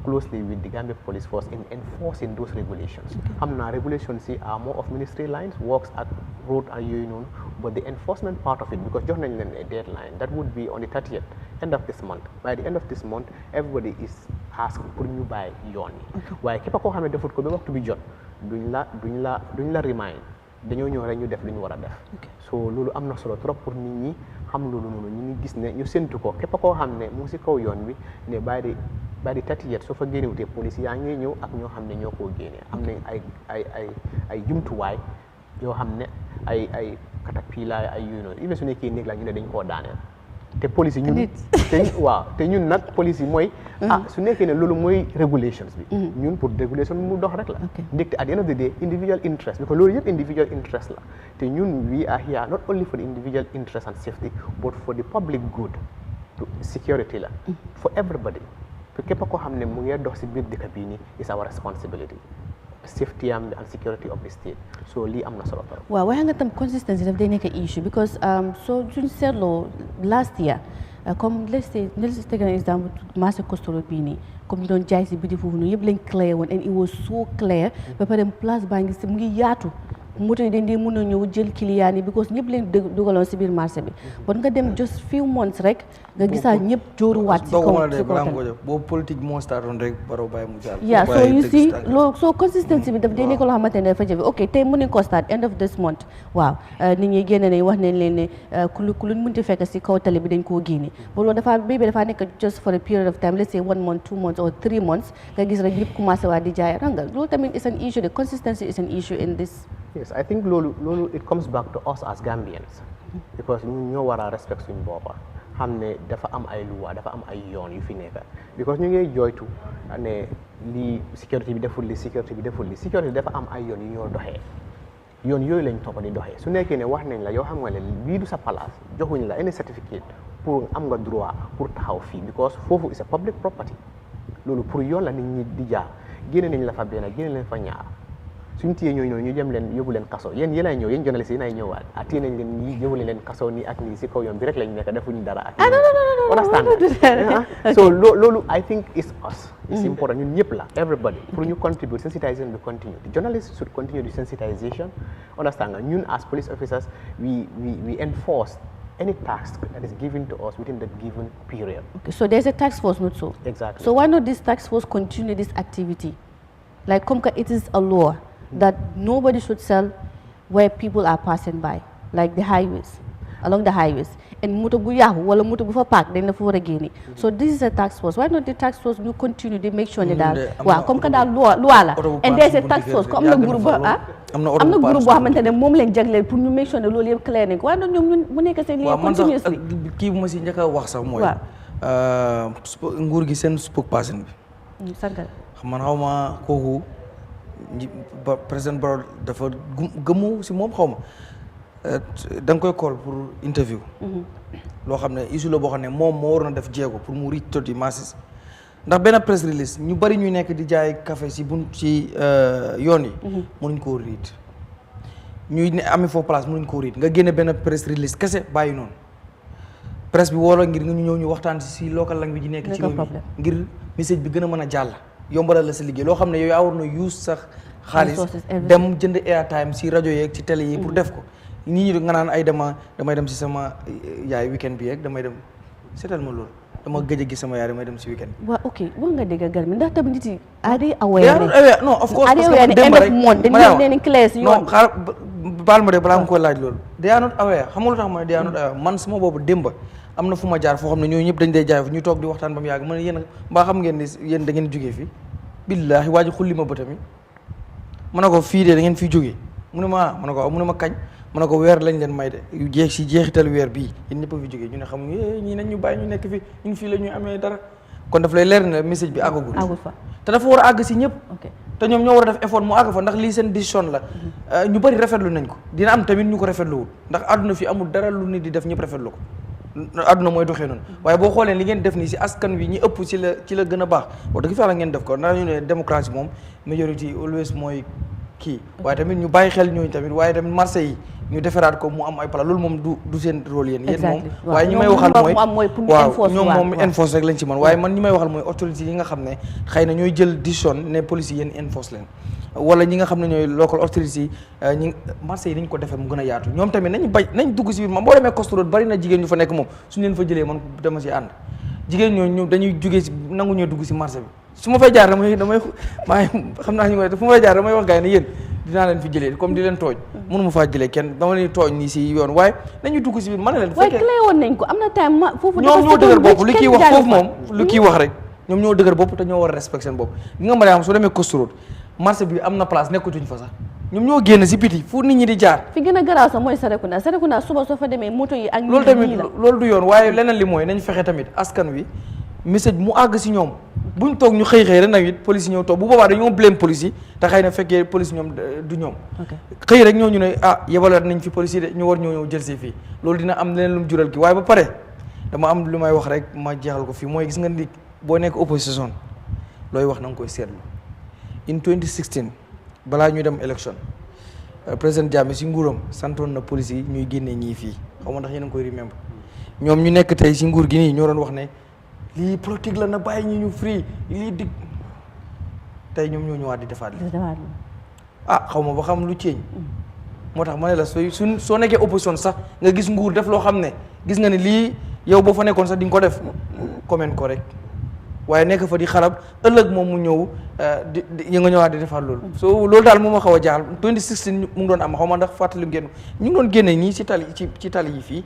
closely with the Gambia Police Force in enforcing those regulations. Regulations are more of ministry lines, works at road and union, but the enforcement part of it, because just a deadline, that would be on the 30th, end of this month. By the end of this month, everybody is asked to put you by yoni. Why keep a ko xamne defut ko be waxtu bi jot duñ la remind dañoo ñëw rek ñu def li ñu war a def so loolu am na solo trop pour nit ñi xam loolu noonu ñu ngi gis ne ñu séntu ko képp koo xam ne mu ngi si kaw yoon bi ne by the 30th soo fa génnewutee police yaa ngi ñëw ak ñoo xam ne ñoo koo génnee am nañ ay jumtuwaay yoo xam ne ay caterpillar ay yooyu noonu even su nekkee néeg la ñu ne dañ koo daaneel te police yi ñun te ñun nag police yi mooy su nekkee ne loolu mooy regulations bi ñun pour régulation mu dox rek la ndekte at the end of the day individual interest because loolu yëpp individual interest la te ñun we are here not only for the individual interest and safety but for the public good security la for everybody te képp koo xam ne mu ngi dox si biir dëkk bii nii is our responsibility safety and security of the state so lii am na solo trop. waaw waaye nga tam consistency daf day nekk issue because so suñ seetloo last year comme let's take an example marché Kostoro bii nii comme ñu doon jaay si biti foofu noonu yëpp lañ clear woon and it was so clear ba pare place baa ngi si mu ngi yaatu moto yi dañ dee mën a ñëw jël client yi because ñëpp leen dugaloon si biir marché bi bon nga dem just few months rek nga gisaa ñëpp jóoruwaat si kaw boobu politique moo startoon rek baro bàyyi mu jàll yeah so you see loolu so consistency bi daf dee nekk loo xamante ne dafa jafe ok tey mën nañ ko start end of this month waaw nit ñi génne nañ wax nañ leen ne ku luñ mënti fekk si kaw tali bi dañ koo génne ba loolu dafa nekk just for a period of time let's say 1 month 2 months or 3 months nga gis rek ñëpp commencé waa di jaay ranga loolu tamit is an issue the consistency is an issue in this. Yes, I think lolu it comes back to us as Gambians because ñu ñoo war a respect suñu boppa xam ne dafa am ay loi dafa am ay yoon yu fi nekk because ñu ngi joytu ne li sécurité bi deful sécurité dafa am ay yoon yu ñoo doxee yoon yooyu lañ topp di doxee su nekkee ne wax nañ la yow xam nga ne lii du sa place joxuñ la any certificate pour am nga droit pour taxaw fii because foofu is a public property loolu pour yoon la nit ñi di jaar génne nañ la fa benn génne leen fa ñaar suñu téye ñooñu ñu jëm leen yóbbu leen kaso yéen yéen ay ñëw yéen journaliste yi nay ñëwaat téye nañ leen ñii yóbbu leen kaso nii ak nii si kaw yoon bi rek lañ nekk defuñu dara ak understand so loolu I think is us it's important ñun ñëpp la everybody pour ñu contribute sensitization bi continue the journalists should continue the sensitization understand nga ñun as police officers we enforce any task that is given to us within the given period. Okay, so there's a task force, not so? Exactly. So why not this task force continue this activity? Like it is a law that nobody should sell where people are passing by, like the highways, along the highways. And moto bu yahu wala moto bu fa park dañ la fa war a génne. So this is a task force. Why not the task force will continue to make sure that comme que daal loi la and there's a task force comme am na groupe am na groupe boo xamante ne moom lañ jagleel pour ñu make sure ne loolu yëpp clair nañ ko waaye ñoom mu nekk seen liggéey continuously kii bu ma si njëkk a wax sax mooy nguur gi seen spokesperson bi sangal man xaw ma kooku président Barrow dafa gëmu si moom xaw ma da nga koy call pour interview loo xam ne issue la boo xam ne moom moo waroon a def jéego pour mu reach to the masses ndax benn press release ñu bari ñuy nekk di jaay café si yoon yi mënuñ koo read ñuy ne amee foofu place mënuñ koo read nga génne benn press release kese bàyyi noonu presse bi woo la ngir nga ñu ñëw ñu waxtaan si local language ji nekk ci réew mi ngir message bi gën a mën a jàll yombalal la sa liggéey loo xam ne yow yaa war na use sax xaalis dem jënd airtime si rajo yeeg ci télé yi pour def ko nit ñi nga naan ay damay dem si sama yaay weekend bi yeeg damay dem seetal ma loolu dama gëj a gis sama yaay damay dem si weekend waaw ok wax nga dégg gar mi ndax tamit nit yi are they aware non of course parce que dem rek dañu leen classe yoon non xaar baal ma de balaa nga ko laaj loolu they are not aware xam nga lu tax ma ne they are not aware man sama boobu démba am na fu ma jaar foo xam ne ñooñu ñëpp dañ day jaay ñu toog di waxtaan ba mu yàgg ma ne yéen mbaa xam ngeen ni yéen da ngeen jógee fii billaahi waa ji xulli ma bëtam yi ma ne ko fii de da ngeen fii jógee mu ne ma ma ne ko mu ne ma kañ mu ne ko weer lañ leen may de yu jeex si jeexital weer bii yéen ñëpp a fi jógee ñu ne xamuñu ñii nañ ñu bàyyi ñu nekk fi ñun fii la ñuy amee dara kon daf lay leer ne message bi àggagul fa te dafa war a àgg si ñëpp te ñoom ñoo war a def effort mu àgg fa ndax lii seen décision la ñu bëri rafetlu nañ ko dina am tamit ñu ko rafetluwul ndax àdduna fi amul dara lu nit di def ñëpp rafetlu ko àdduna mooy doxee noonu waaye boo xoolee li ngeen def nii si askan wi ñi ëpp ci la gën a baax wax dëgg fa la ngeen def ko ndax ñu ne démocratie moom majority always mooy kii waaye tamit ñu bàyyi xel ñooñu tamit waaye tamit marché yi ñu defaraat ko mu am ay pala loolu moom du seen rôle yéen moom waaye ñi may waxal mooy waaw ñoom moom enforce rek lañ ci mën waaye man ñi may waxal mooy autorité yi nga xam ne xëy na ñooy jël décision ne police yi yéen enforce leen wala ñi nga xam ne ñooy local authorities yi ñi marché yi dañ ko defee mu gën a yaatu ñoom tamit nañ dugg si biir man boo demee Coast Road bari na jigéen ñu fa nekk moom suñu leen fa jëlee man dama si ànd jigéen ñooñu dañuy jógee si nangu ñoo dugg si marché bi su ma fay jaar damay maa xam naa ñu ko def fu ma fay jaar damay wax gars yi ne yéen dinaa leen fi jëlee comme di leen tooñ mënu ma faa jëlee kenn dama leen tooñ nii si yoon waaye nañu dugg si biir man leen waaye clé woon nañ ko am na time foofu ñoom ñoo dëgër bopp li kii wax foofu moom lu kii wax rek ñoom ñoo dëgër bopp te ñoo war a respect seen bopp gi nga Mariama soo demee Coast Road marché bi am na place nekkutuñ fa sax ñoom ñoo génn si biti fu nit ñi di jaar fi gën a garaaw sax mooy Serekunda suba soo fa demee moto yi ak loolu tamit loolu du yoon waaye leneen li mooy nañ fexe tamit askan wi message mu àgg si ñoom buñ toog ñu xëy rek nag it police yi ñëw toog bu boobaa dañoo blame police yi te xëy na fekkee police ñoom du ñoom xëy rek ñoo ñu ne yebalaat nañ fi police yi de ñu war ñoo ñëw jël si fii loolu dina am leneen lu mu jural ki waaye ba pare dama am lu may wax rek ma jeexal ko fii mooy gis nga ni boo nekk opposition looy wax na nga koy seetlu in 2016 balaa ñuy dem élection président Jammeh si nguuram santoon na police yi ñuy génnee ñii fii xaw ma ndax yéen a ngi koy remember ñoom ñu nekk tey si nguur gi nii ñoo doon wax ne lii politique la na bàyyi ñu free lii dig tey ñoom ñoo ñëwaat di defaat li xaw ma ba xam lu ceeñ moo tax ma ne la soo nekkee opposition sax nga gis nguur def loo xam ne gis nga ne lii yow boo fa nekkoon sax di nga ko def comment ko rek waaye nekk fa di xarab ëllëg moom mu ñëw di nga ñëwaat di defaat loolu so loolu daal moom ma xaw a jaaxal 2016 mu ngi doon am xaw ma ndax fàttali ngeen ñu ngi doon génne ñii ci tali yi fii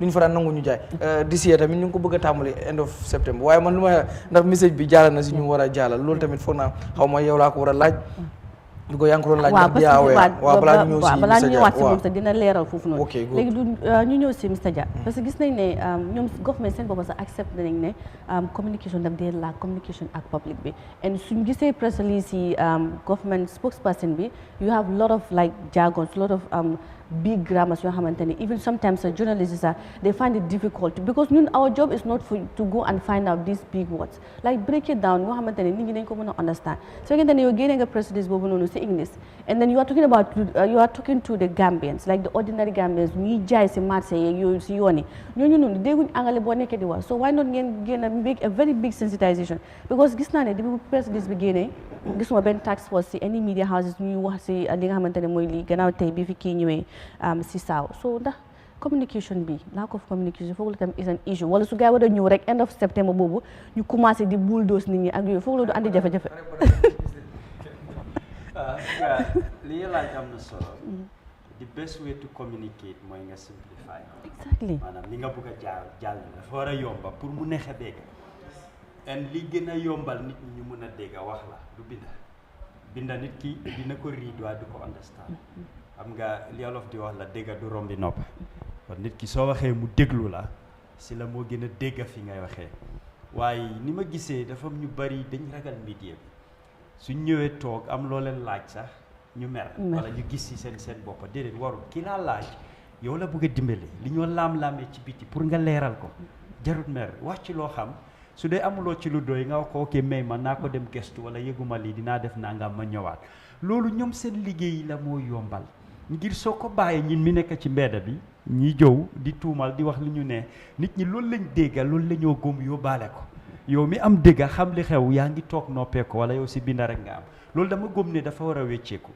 duñu fa daan nangu ñu jaay d'ici tamit ñu ngi ko bëgg a tàmbali end of septembre waaye man lu ma ndax message bi jaala na si ñu war a jaalal loolu tamit foog naa xaw ma yow laa ko war a laaj du ko yaa ngi ko doon laaj waaw balaa ñu ñëwaat si moom sax dina leeral foofu noonu léegi ñu ñëw si Mr Jah parce que gis nañ ne ñoom government seen bopp sax accept nañ ne communication daf dee laaj communication ak public bi and suñ gisee press release yi government spokesperson bi you have lot of like jargons lot of big grammars yoo xamante ne even sometimes journalists they find it difficult because ñun our job is not to go and find out these big words like break it down yoo xamante ne nit ñi dañ ko mën a understand so fekkente ne yow génnee nga press release boobu noonu si English and then you are talking to the Gambians like the ordinary Gambians ñuy jaay si marché yeeg yooyu si yoon yi ñooñu noonu dégguñ angale boo nekkee di wax so why not ngeen génn make a very big sensitization because gis naa ne depuis press release bi génnee gisuma benn task force si any media houses ñuy wax si li nga xamante ne mooy lii gannaaw tey bi fi kii ñëwee SISAWO so ndax communication bi lack of communication foog la tam is an issue wala su gaa yi war a ñëw rek end of September boobu ñu commencé di bulldoze nit ñi ak yooyu foog la du andi jafe-jafe li laaj am na solo the best way to communicate mooy nga simplify exactly maanaam li nga bëgg a jàll dafa war a yomba pour mu neex a dégg and li gën a yombal nit ñi ñu mën a dégg wax la du binda nit ki dina ko read waaye du ko understand xam nga li Wolof di wax la dégg du rombi nopp kon nit ki soo waxee mu déglu la si la moo gën a dégg fi ngay waxee waaye ni ma gisee dafa ñu bari dañ ragal media bi suñ ñëwee toog am loo leen laaj sax ñu mer wala ñu gis si seen boppa déedéet warul ki laa laaj yow la bëgg a dimbale li ñoo laam-laamee ci biti pour nga leeral ko jarut mer wax ci loo xam su dee amuloo ci lu doy nga wax ko ok may ma naa ko dem gestu wala yëguma lii dinaa def nangam ma ñëwaat loolu ñoom seen liggéey la moo yombal ngir soo ko bàyyee ñin mi nekk ci mbedda bi ñi jëw di tuumal di wax li ñu ne nit ñi loolu lañ dégga loolu la ñoo gëm yóbbaale ko yow mi am dégga xam li xew yaa ngi toog noppee ko wala yow si binda rek nga am loolu dama gëm ne dafa war a wecceeku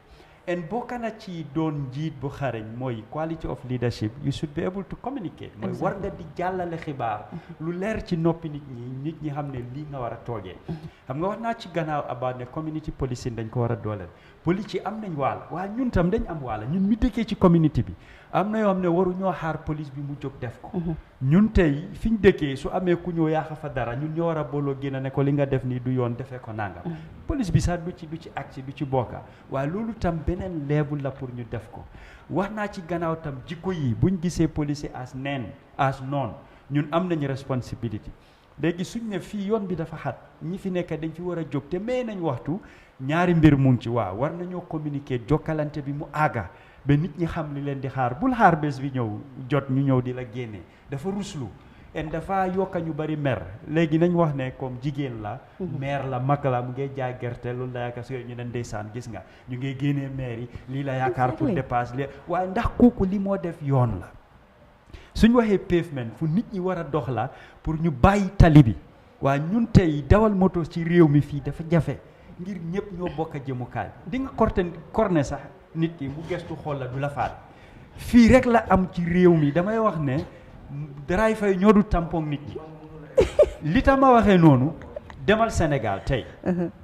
and bokk na ci doon njiit bu xarañ mooy quality of leadership you should be able to communicate mooy war nga di jàllale xibaar lu leer ci noppi nit ñi xam ne lii nga war a toogee xam nga wax naa ci gannaaw about ne community policing dañ ko war a dooleel police am nañ waal waaye ñun tam dañ am waala ñun mi dëkkee ci community bi am na yoo xam ne waru ñoo xaar police bi mu jóg def ko ñun tey fi ñu dëkkee su amee ku ñëw yaaxa fa dara ñun ñoo war a booloo génn ne ko li nga def nii du yoon defee ko nangam police bi sax du ci agsi du ci bokka waaye loolu tam beneen level la pour ñu def ko wax naa ci gannaaw tam jikko yi buñ gisee police as noon ñun am nañu responsibility léegi suñ ne fii yoon bi dafa xat ñi fi nekk dañ fi war a jóg te may nañ waxtu ñaari mbir mu ngi ci waaw war nañoo communiquer jokkalante bi mu àgga ba nit ñi xam li leen di xaar bul xaar bés bi ñëw jot ñu ñëw di la génne dafa ruslu en dafa yokka ñu bari mer léegi nañ wax ne comme jigéen la meer la mag la mu ngay jaay gerte loolu la yaakaar su ñu ne ndeysaan gis nga ñu ngay génnee meer yi lii la yaakaar pour dépasse li waaye ndax kooku li moo def yoon la suñ waxee pavement fu nit ñi war a dox la pour ñu bàyyi tali bi waaye ñun tey dawal moto ci réew mi fii dafa jafe ngir ñëpp ñoo bokk a jëmukaay di nga korne sax nit ki mu gestu xool la du la faat fii rek la am ci réew mi damay wax ne daraay fay ñoo du tampon nit ñi li tax ma waxee noonu demal Sénégal tey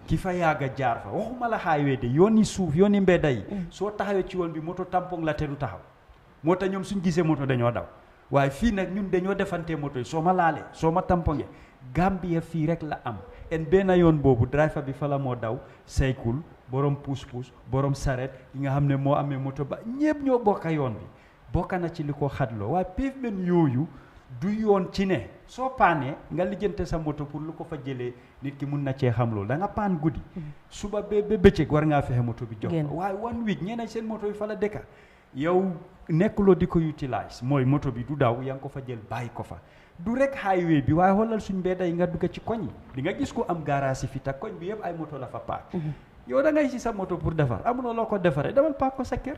ki fa yàgg a jaar fa waxuma la highway de yooni suuf yooni mbedda yi soo taxawee ci yoon bi moto tampon la te du taxaw moo tax ñoom suñ gisee moto dañoo daw waaye fii nag ñun dañoo defante moto yi soo ma laalee soo ma tamponge Gambia fii rek la am en benn yoon boobu driver bi fa la moo daw saykul borom puus-puus borom saret yi nga xam ne moo amee moto ba ñëpp ñoo bokka yoon bi bokka na ci li ko xatloo waaye pavement yooyu du yoon ci ne soo paanee nga lijjante sa moto pour lu ko fa jëlee nit ki mun na cee xam loolu da nga paan guddi suba ba bëccëg war ngaa fexe moto bi jox ko waaye one week ñeneen seen moto yi fa la dëkka yow nekkuloo di ko utilize mooy moto bi du daw yaa ngi ko fa jël bàyyi ko fa du rek highway bi waaye xoolal suñ mbedda yi nga dugg ci koñ yi di nga gis ko am garage fi te koñ bi yëpp ay moto la fa paak yow da ngay si sa moto pour defar amuloo loo ko defaree demal paak ko sa kër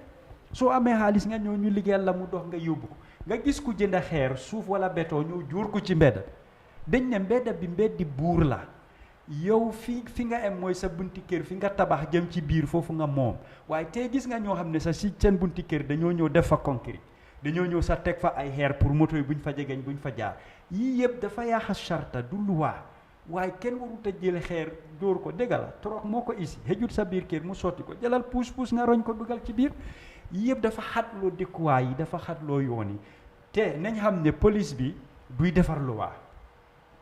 soo amee xaalis nga ñëw ñu liggéeyal la mu dox nga yóbbu ko nga gis ku jënd xeer suuf wala béton ñëw juur ko ci mbedda dañ ne mbedda bi mbeddi buur la yow fi nga em mooy sa bunti kër fi nga tabax jëm ci biir foofu nga moom waaye tey gis nga ñoo xam ne sa si seen bunti kër dañoo ñëw def fa concrete dañoo ñëw sa teg fa ay xeer pour moto yi buñ fa jegeñ buñ fa jaar yii yëpp dafa yaaxa charta du luwaa waaye kenn warut a jël xeer dóor ko dégg la trop moo ko isi xëjut sa biir kër mu sotti ko jëlal puus nga roñ ko dugal ci biir yii yëpp dafa xatloo dëkkuwaay yi dafa xatloo yoon yi te nañ xam ne police bi duy defar luwaa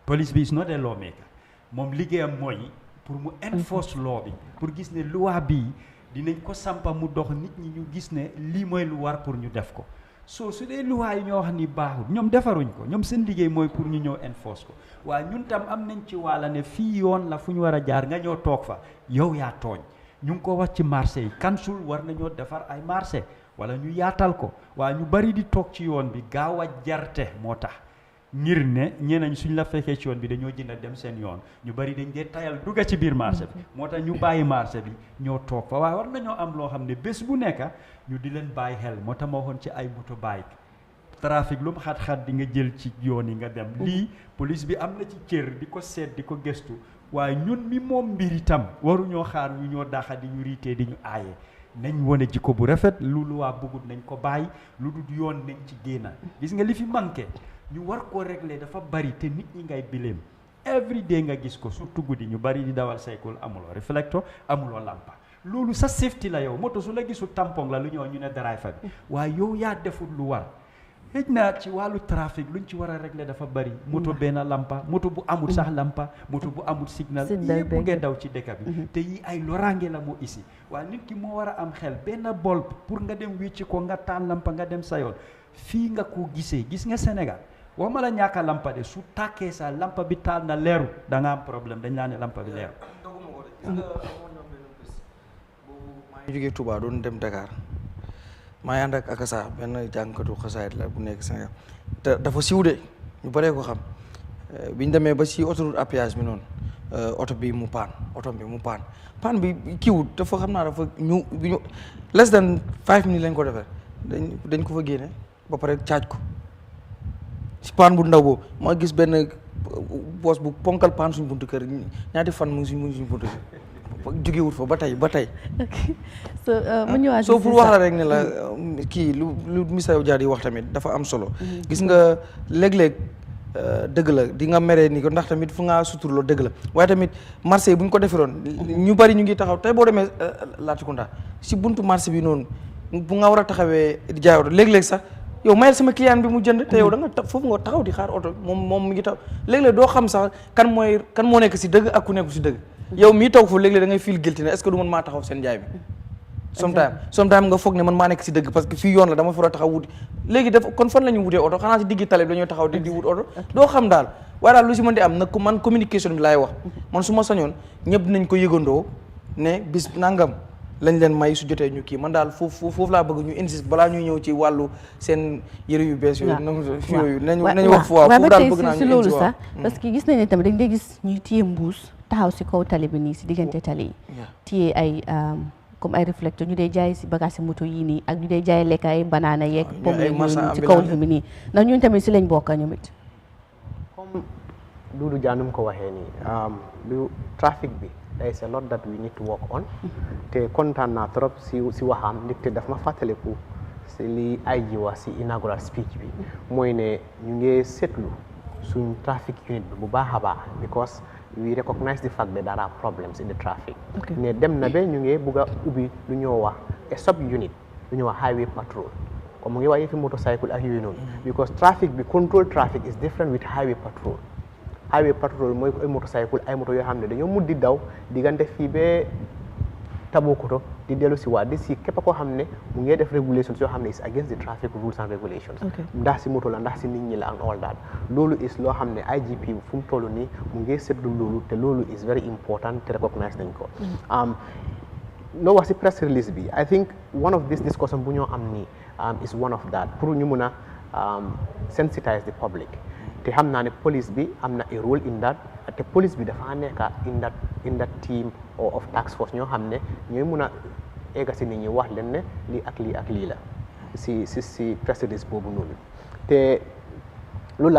police bi is not a lawmaker moom liggéeyam mooy pour mu enforce law bi pour gis ne loi bii dinañ ko sampa mu dox nit ñi ñu gis ne lii mooy lu war pour ñu def ko soo su dee loi yi ñoo wax ni baaxul ñoom defaruñ ko ñoom seen liggéey mooy pour ñu ñëw enforce ko waaye ñun tam am nañ ci wàlla ne fii yoon la fu ñu war a jaar nga ñëw toog fa yow yaa tooñ ñu ngi ko wax ci marché yi kansul war nañoo defar ay marché wala ñu yaatal ko waaye ñu bari di toog ci yoon bi gaaw a jarte moo tax ngir ne ñeneen suñ la fekkee ci yoon bi dañoo jënd dem seen yoon ñu bari dañ dee tayal dugga ci biir marché bi moo tax ñu bàyyi marché bi ñoo toog fa waaye war nañoo am loo xam ne bés bu nekk ñu di leen bàyyi xel moo tax ma waxoon ci ay moto bike trafic lu mu xat-xat di nga jël ci yoon yi nga dem lii police bi am na ci cër di ko seet di ko gëstu waaye ñun mi moom mbir itam waruñoo xaar ñu ñoo daxa di ñu riitee di ñu aaye nañ wane jikko bu rafet lu waa bëggut nañ ko bàyyi lu dul yoon nañ ci génna gis nga li fi manqué ñu war koo régler dafa bari te nit ñi ngay bileem every day nga gis ko surtout guddi ñu bari di dawal cycle amuloo réflecteur amuloo lampa loolu sa safety la yow moto su la gisul tampon la lu ñëw ñu ne driver bi waaye yow yaa deful lu war xëj na ci wàllu trafic luñ ci war a régler dafa bari moto benn lampa moto bu amul sax lampa moto bu amul signal yëpp ngeen daw ci dëkk bi te yi ay loraange la moo isi waaye nit ki moo war a am xel benn bulb pour nga dem wécci ko nga taal lampa nga dem sa yoon fii nga ko gisee gis nga Sénégal waxuma la ñàkk lampa de su tàkkee sa lampa bi taal na leeru da nga am problème dañ laa ne lampa bi leeru maa ngi jógee Touba doon dem Dakar maa ngi ànd ak akasa benn jàngkatu xasaayit la bu nekk Sénégal te dafa siw de ñu baree ko xam biñ demee ba si autoroute à péage bi noonu oto bi mu paan bi kiiwut dafa xam naa dafa ñu less than 5 minutes lañ ko defee dañ ko fa génne ba pare caaj ko si paan bu ndaw boobu ma gis benn boos bu ponkal paan suñ buntu kër ñaati fan mu ngi suñ buntu kër jógewut fa ba tey so pour wax la rek ne la kii lu Mr Yahya Jammeh wax tamit dafa am solo gis nga léeg-léeg dëgg la di nga meree ni ko ndax tamit fu nga suturloo dëgg la waaye tamit marché yi bu ñu ko deferoon ñu bari ñu ngi taxaw tey boo demee Latrikunda si buntu marché bi noonu bu nga war a taxawee di jaay oto léeg-léeg sax yow mayel sama client bi mu jënd te yow da nga foofu nga taxaw di xaar oto moom mi ngi taxaw léeg-léeg doo xam sax kan moo nekk si dëgg ak ku nekk si dëgg yow mii toog fu léeg-léeg da ngay feel guilty ne est-ce que du man maa taxaw seen jaay bi sometimes nga foog ne man maa nekk si dëgg parce que fii yoon la dama fa taxaw wuti léegi def kon fan la ñu wutee oto xanaa si diggi tali bi dañoo taxaw di wut oto doo xam daal waaye daal lu si mën di am nag man communication bi laay wax man su ma sañoon ñëpp dinañ ko yëgandoo ne bis nangam lañ leen may su jotee ñu kii man daal foofu laa bëgg ñu insiste balaa ñuy ñëw ci wàllu seen yëre yu bees yooyu nañu wax foofu daal bëgg naa ñu loolu sax parce que gis nañ ne tamit dañ dee gis ñuy téye mbuus taxaw si kaw tali bi nii si diggante tali yi téye ay comme ay réflecteur ñu dee jaay si bagage si moto yii nii ak ñu dee jaay lekk ay banaana yeeg pomme ci kaw li bi nii ndax ñun tamit si lañ bokk ñoom it comme Doudou Dia nu mu ko waxee nii lu trafic bi there is a lot that we need to work on te kontaan naa trop si waxam ndaxte daf ma fàttaliku si li ay ji wax si inaugural speech bi mooy ne ñu ngi seetlu suñ traffic unit bi bu baax a baax because we recognize the fact that there are problems in the traffic ne dem na ba ñu ngi bugg a ubbi lu ñoo wax a sub unit lu ñoo wax highway patrol comme mu ngi wax fi motorcycle ak yooyu noonu because traffic bi control traffic is different with highway patrol mooy ay motorcycle ay moto yoo xam ne dañoo mut di daw diggante fii ba Tabokoto di dellu si waat di si képp koo xam ne mu ngi def regulations yoo xam ne is against the traffic rules and regulations ndax si moto la ndax si nit ñi la and all that loolu is loo xam ne IGP fu mu toll nii mu ngi seetlu loolu te loolu is very important te recognize nañ ko loo wax si press release bi I think one of this discussion bu ñoo am nii is one of that pour ñu mun a sensitize the public te xam naa ne police bi am na a role in that te police bi dafa nekk in that team of task force ñoo xam ne ñooy mun a egga si nit ñi wax leen ne lii ak lii la si press release boobu noonu te loolu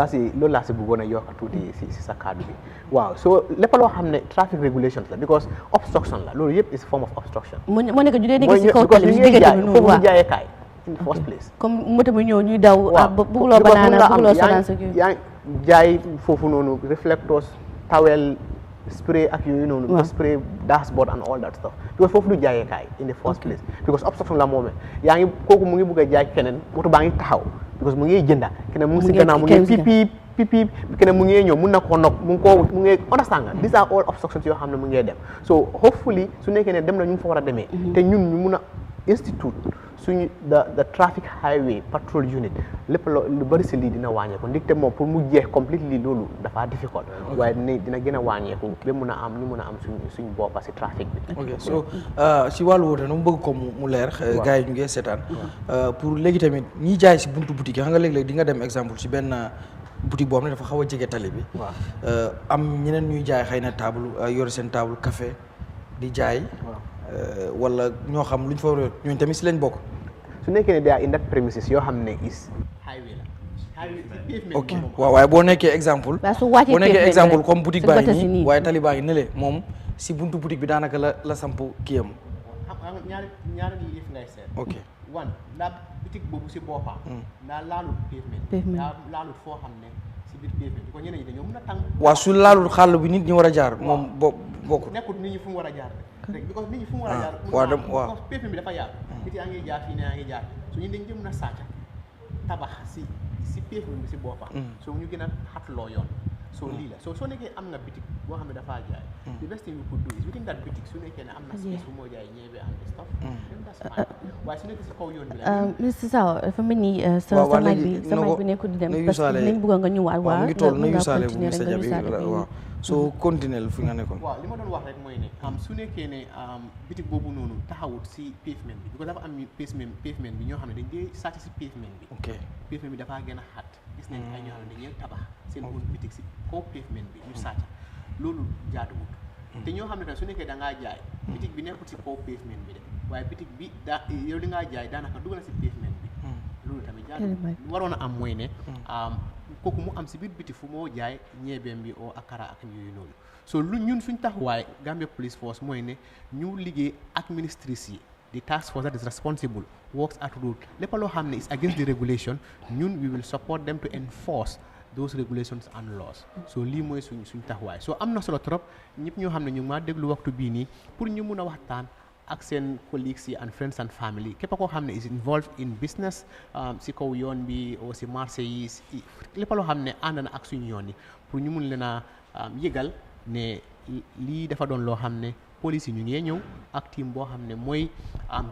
laa si bëggoon a yokk tuuti si sa kaddu bi waaw so lépp loo xam ne traffic regulations la because obstruction la loolu yëpp is form of obstruction moo nekk ñu dee nekk si kaw tali bi foofu ñu jaayee kaay in the first place comme moto bi ñëw ñuy daw bëgguloo banaana bëgguloo sorange yaa jaay foofu noonu reflectors towel spray ak yooyu noonu spray dashboard and all that stuff because foofu du jaayee kaay in the first place because obstruction la moomee yaa ngi kooku mu ngi bëgg a jaay keneen moto baa ngi taxaw because mu ngi jënda keneen mu ngi si gannaaw mu ngi pipi keneen mu ngi ñëw mun na ko nok mu ngi understand nga these are all obstructions yoo xam ne mu ngi dem so hopefully su nekkee ne dem na ñu fa war a demee te ñun ñu mun a institute suñu the traffic highway patrol unit lépp lu bari si lii dina wàññeeku ndaxte moom pour mu jeex completely loolu dafa difficult waaye dina gën a wàññeeku ba ñu mun a am suñu boppa si trafic bi. ok so si wàllu woote nag mu bëgg ko mu leer. gars yi ñu ngi seetaan pour léegi tamit ñiy jaay si buntu boutique yi xam nga léeg-léeg di nga dem exemple si benn boutique boo xam ne dafa xaw a jege tali bi. am ñeneen ñuy jaay xëy na table yor seen table café di jaay. wala ñoo xam luñ fa war a ñooñu tamit si lañ bokk. su nekkee ne daa in that premises yoo xam ne is highway la. ok waaw waaye boo nekkee exemple. boo nekkee exemple comme boutique baa ngi nii waaye tali baa ngi nële moom si buntu boutique bi daanaka la samp kiyam. xam nga ñaari yëf ngay seet. ok one ndax boutique boobu si boppam. daa laalut pavement. daa laalut foo xam ne si biir pavement ko ñeneen ñi dañoo mën a tàng. waaw su laalut xàll bi nit ñi war a jaar moom bokk. nekkut nit ñi fu mu war a jaar rek because nit ñi fu mu war a jaar. waaw pavement bi dafa yaatu. nit yaa ngi jaar fii ne yaa ngi jaar su ñu dañ jëm na sàcca tabax si pavement bi si boppam. so ñu gën a xatloo yoon. so lii la soo nekkee am nga bitik boo xam ne dafaa jaay. the best thing you could do is within that bitik su nekkee ne am na space bu moo jaay ñebe and stuff. waaye su nekkee si kaw yoon bi la. Mr Sow dafa mel ni sa mic bi nekkul di dem parce que dinañ bëgg nga ñëwaat. waaw mu ngi toll na yusaale bu Mr Jammeh waaw soo continuer fi nga nekkoon. waaw li ma doon wax rek mooy ne su nekkee ne bitik boobu noonu taxawut si pavement bi because dafa am pavement bi ñoo xam ne dañ dee sàcc si pavement bi. ok pavement bi dafaa gën a xat gis nañ ay ñoo xam ne dañuy tabax seen own bitik si kaw pavement bi ñu sàcc loolu jaaduwut te ñoo xam ne tam su nekkee da ngaa jaay bitik bi nekkul si kaw pavement bi de waaye bitik bi yow li ngaa jaay daanaka dugg na si pavement bi loolu tamit jaaduwut waroon a am mooy ne kooku mu am si biir bitik fu moo jaay ñeebeem bi oo akara ak yooyu noonu so lu ñun suñ taxawaay Gambia Police Force mooy ne ñu liggéey ak ministries yi the task force that is responsible works at road lépp loo xam ne is against the regulation ñun we will support them to enforce those regulations and laws so lii mooy suñ taxawaay so am na solo trop ñëpp ñoo xam ne ñu ngi maa déglu waxtu bii nii pour ñu mun a waxtaan ak seen colleagues yi and friends and family képp koo xam ne is involved in business si kaw yoon bi ou si marché yi lépp loo xam ne ànd na ak suñu yoon yi pour ñu mun leen a yëgal ne lii dafa doon loo xam ne police yi ñu ngee ñëw ak team boo xam ne mooy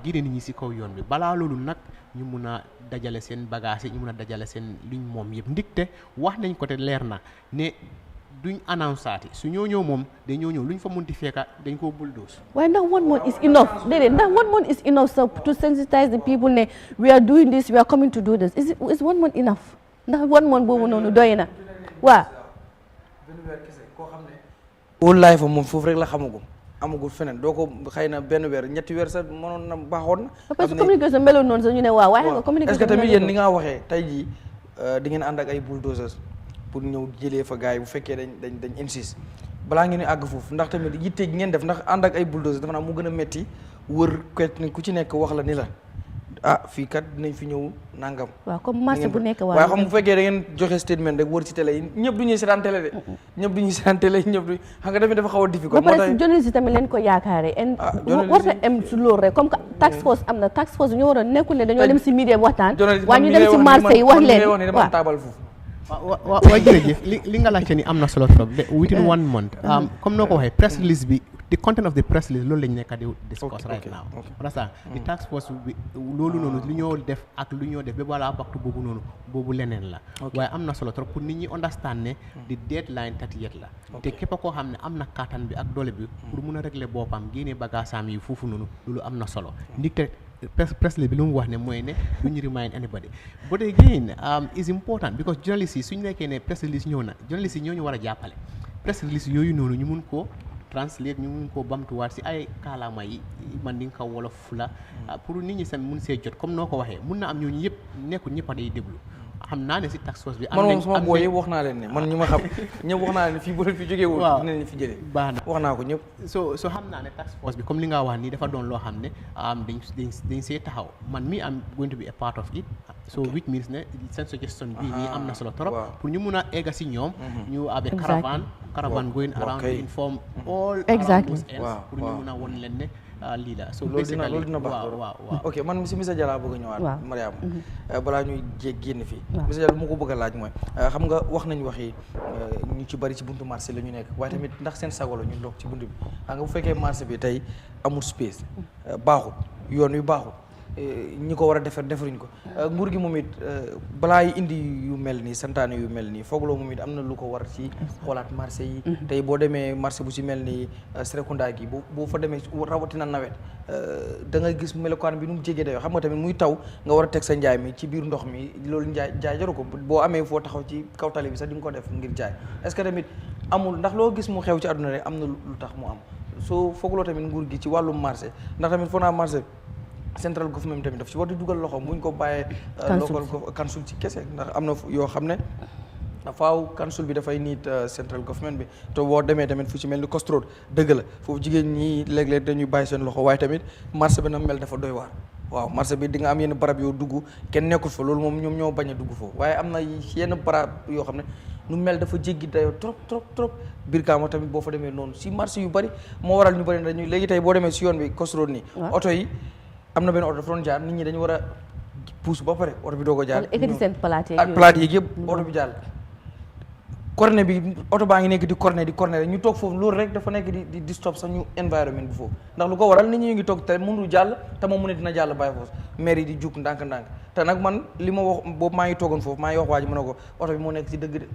génne nit ñi si kaw yoon bi balaa loolu nag ñu mun a dajale seen bagage yi ñu mun a dajale seen luñ moom yëpp ndigte wax nañ ko te leer na ne duñ announceati su ñoo ñëw moom dañoo ñëw luñ fa munti fekka dañ koo bulldoze. waaye ndax 1 month is enough déedéet ndax 1 month is enough so to sensitize the people ne we are doing this we are coming to do this is 1 month enough ndax 1 month boobu noonu doy na waaw. whole life moom foofu rek la amagul feneen doo ko xëy na benn weer ñetti weer sax mënoon na baaxoon na. parce que communication meloon noonu sax ñu ne waaw waaye nga communication. est-ce que tamit yéen ni nga waxee tey jii di ngeen ànd ak ay bulldozers pour ñëw jëlee fa gars yi bu fekkee dañ insiste balaa ngeen àgg foofu ndax tamit yitte gi ngeen def ndax ànd ak ay bulldozers dafa naa mu gën a metti wër ku ci nekk wax la ni la fii kat dinañ fi ñëw nangam. waaw comme marché bu nekk waaye xam bu fekkee da ngeen joxe statement rek wër ci télé yi ñëpp du ñuy seetaan télé de. ñëpp du ñuy seetaan télé ñëpp du xam nga tamit dafa xaw a difficile. ba pare journaliste yi tamit leen ko yaakaare. war na am su loolu rek comme que task force am na task force ñu waroon nekkul ne dañoo dem si media waxtaan. waa ñu dem si marché yi wax leen waaw jërëjëf li nga laajte ni am na solo trop within 1 month comme noo ko waxee press release bi the content of the press release loolu lañ nekk di discuss right now understand the task force bi loolu noonu lu ñoo def ak lu ñoo def ba balaa waxtu boobu noonu boobu leneen la waaye am na solo trop pour nit ñi understand ne di deadline 38 la te képp koo xam ne am na kattan bi ak doole bi pour mun a régler boppam génnee bagaasaam yi foofu noonu loolu am na solo ndigte press bi lu mu wax ne mooy ne duñu remind anybody but again is important because journalists yi suñu nekkee ne press release ñëw na journalists yi ñoo ñu war a jàppale press release yooyu noonu ñu mun koo translate ñu mun koo bamtuwaat si ay kaalaama yi man di nga ko wolof la pour nit ñi seen mun see jot comme noo ko waxee mun na am ñooñu yëpp nekkul ñëpp a day déglu xam naa ne si task force bi man moom sama booy yëpp wax naa leen ne man ñi ma xam ñëpp wax naa leen fii bu leen fi jógee woon dinañ leen fi jëlee baax na wax naa ko ñëpp so xam naa ne task force bi comme li nga wax nii dafa doon loo xam ne dañ see taxaw man mi am going to be a part of it so which means ne seen suggestion bii nii am na solo trop pour ñu mun a egga si ñoom ñu abe caravan going around to inform all around those ends pour ñu mun a won leen ne lii la so loolu dina baax waaw ok man si Mr Jallow bëgg a ñëwaat Mariama balaa ñuy génn fii Mr Jallow mu ko bëgg a laaj mooy xam nga wax nañ waxi ñu ci bari ci buntu marché la ñu nekk waaye tamit ndax seen sago la ñu doog ci buntu bi xam nga bu fekkee marché bi tey amul space baaxul yoon wi baaxul ñi ko war a defaruñ ko nguur gi moom it balaa yi indi yu mel nii santaane yu mel nii foogloo moom it am na lu ko war ci xoolaat marché yi tey boo demee marché bu ci mel ni Serekunda gi boo fa demee rawatina nawet da nga gis melokaan bi nu mu jégee dayoo xam nga tamit muy taw nga war a teg sa njaay mi ci biir ndox mi loolu jaay jaru ko boo amee foo taxaw ci kaw tali bi sax di nga ko def ngir jaay est-ce que tamit amul ndax loo gis mu xew ci àdduna rek am na lu tax mu am soo foogloo tamit nguur gi ci wàllum marché ndax tamit foo naa marché central government tamit daf ci war di dugal loxo buñ ko bàyyee local council ci kese ndax am na yoo xam ne faaw council bi dafay niit central government bi te boo demee tamit fu ci mel ni Coast Road dëgg la foofu jigéen ñi léeg-léeg dañuy bàyyi seen loxo waaye tamit marché bi na mel dafa doy waar waaw marché bi di nga am yenn barab yoo dugg kenn nekkul fa loolu moom ñoom ñoo bañ a dugg foofu waaye am na yenn barab yoo xam ne nu mel dafa jéggi dayoo trop biir Kaama tamit boo fa demee noonu si marché yu bari moo waral ñu bari dañuy léegi tey boo demee si yoon bi Coast Road nii oto yi am na benn oto dafa doon jaar nit ñi dañu war a pousse ba pare oto bi doo ko jaar plate yi yëpp oto bi jàll corne bi oto baa ngi nekk di corne rek ñu toog foofu loolu rek dafa nekk di stop sax ñu environnement bi foofu ndax lu ko waral nit ñi ñu ngi toog te mënul jàll te moom mu ne dina jàll bàyyi foofu maire yi di jug ndànk-ndànk te nag man li ma wax boobu maa ngi toogoon foofu maa ngi wax waa ji mën a ko oto bi moo nekk ci dëgg de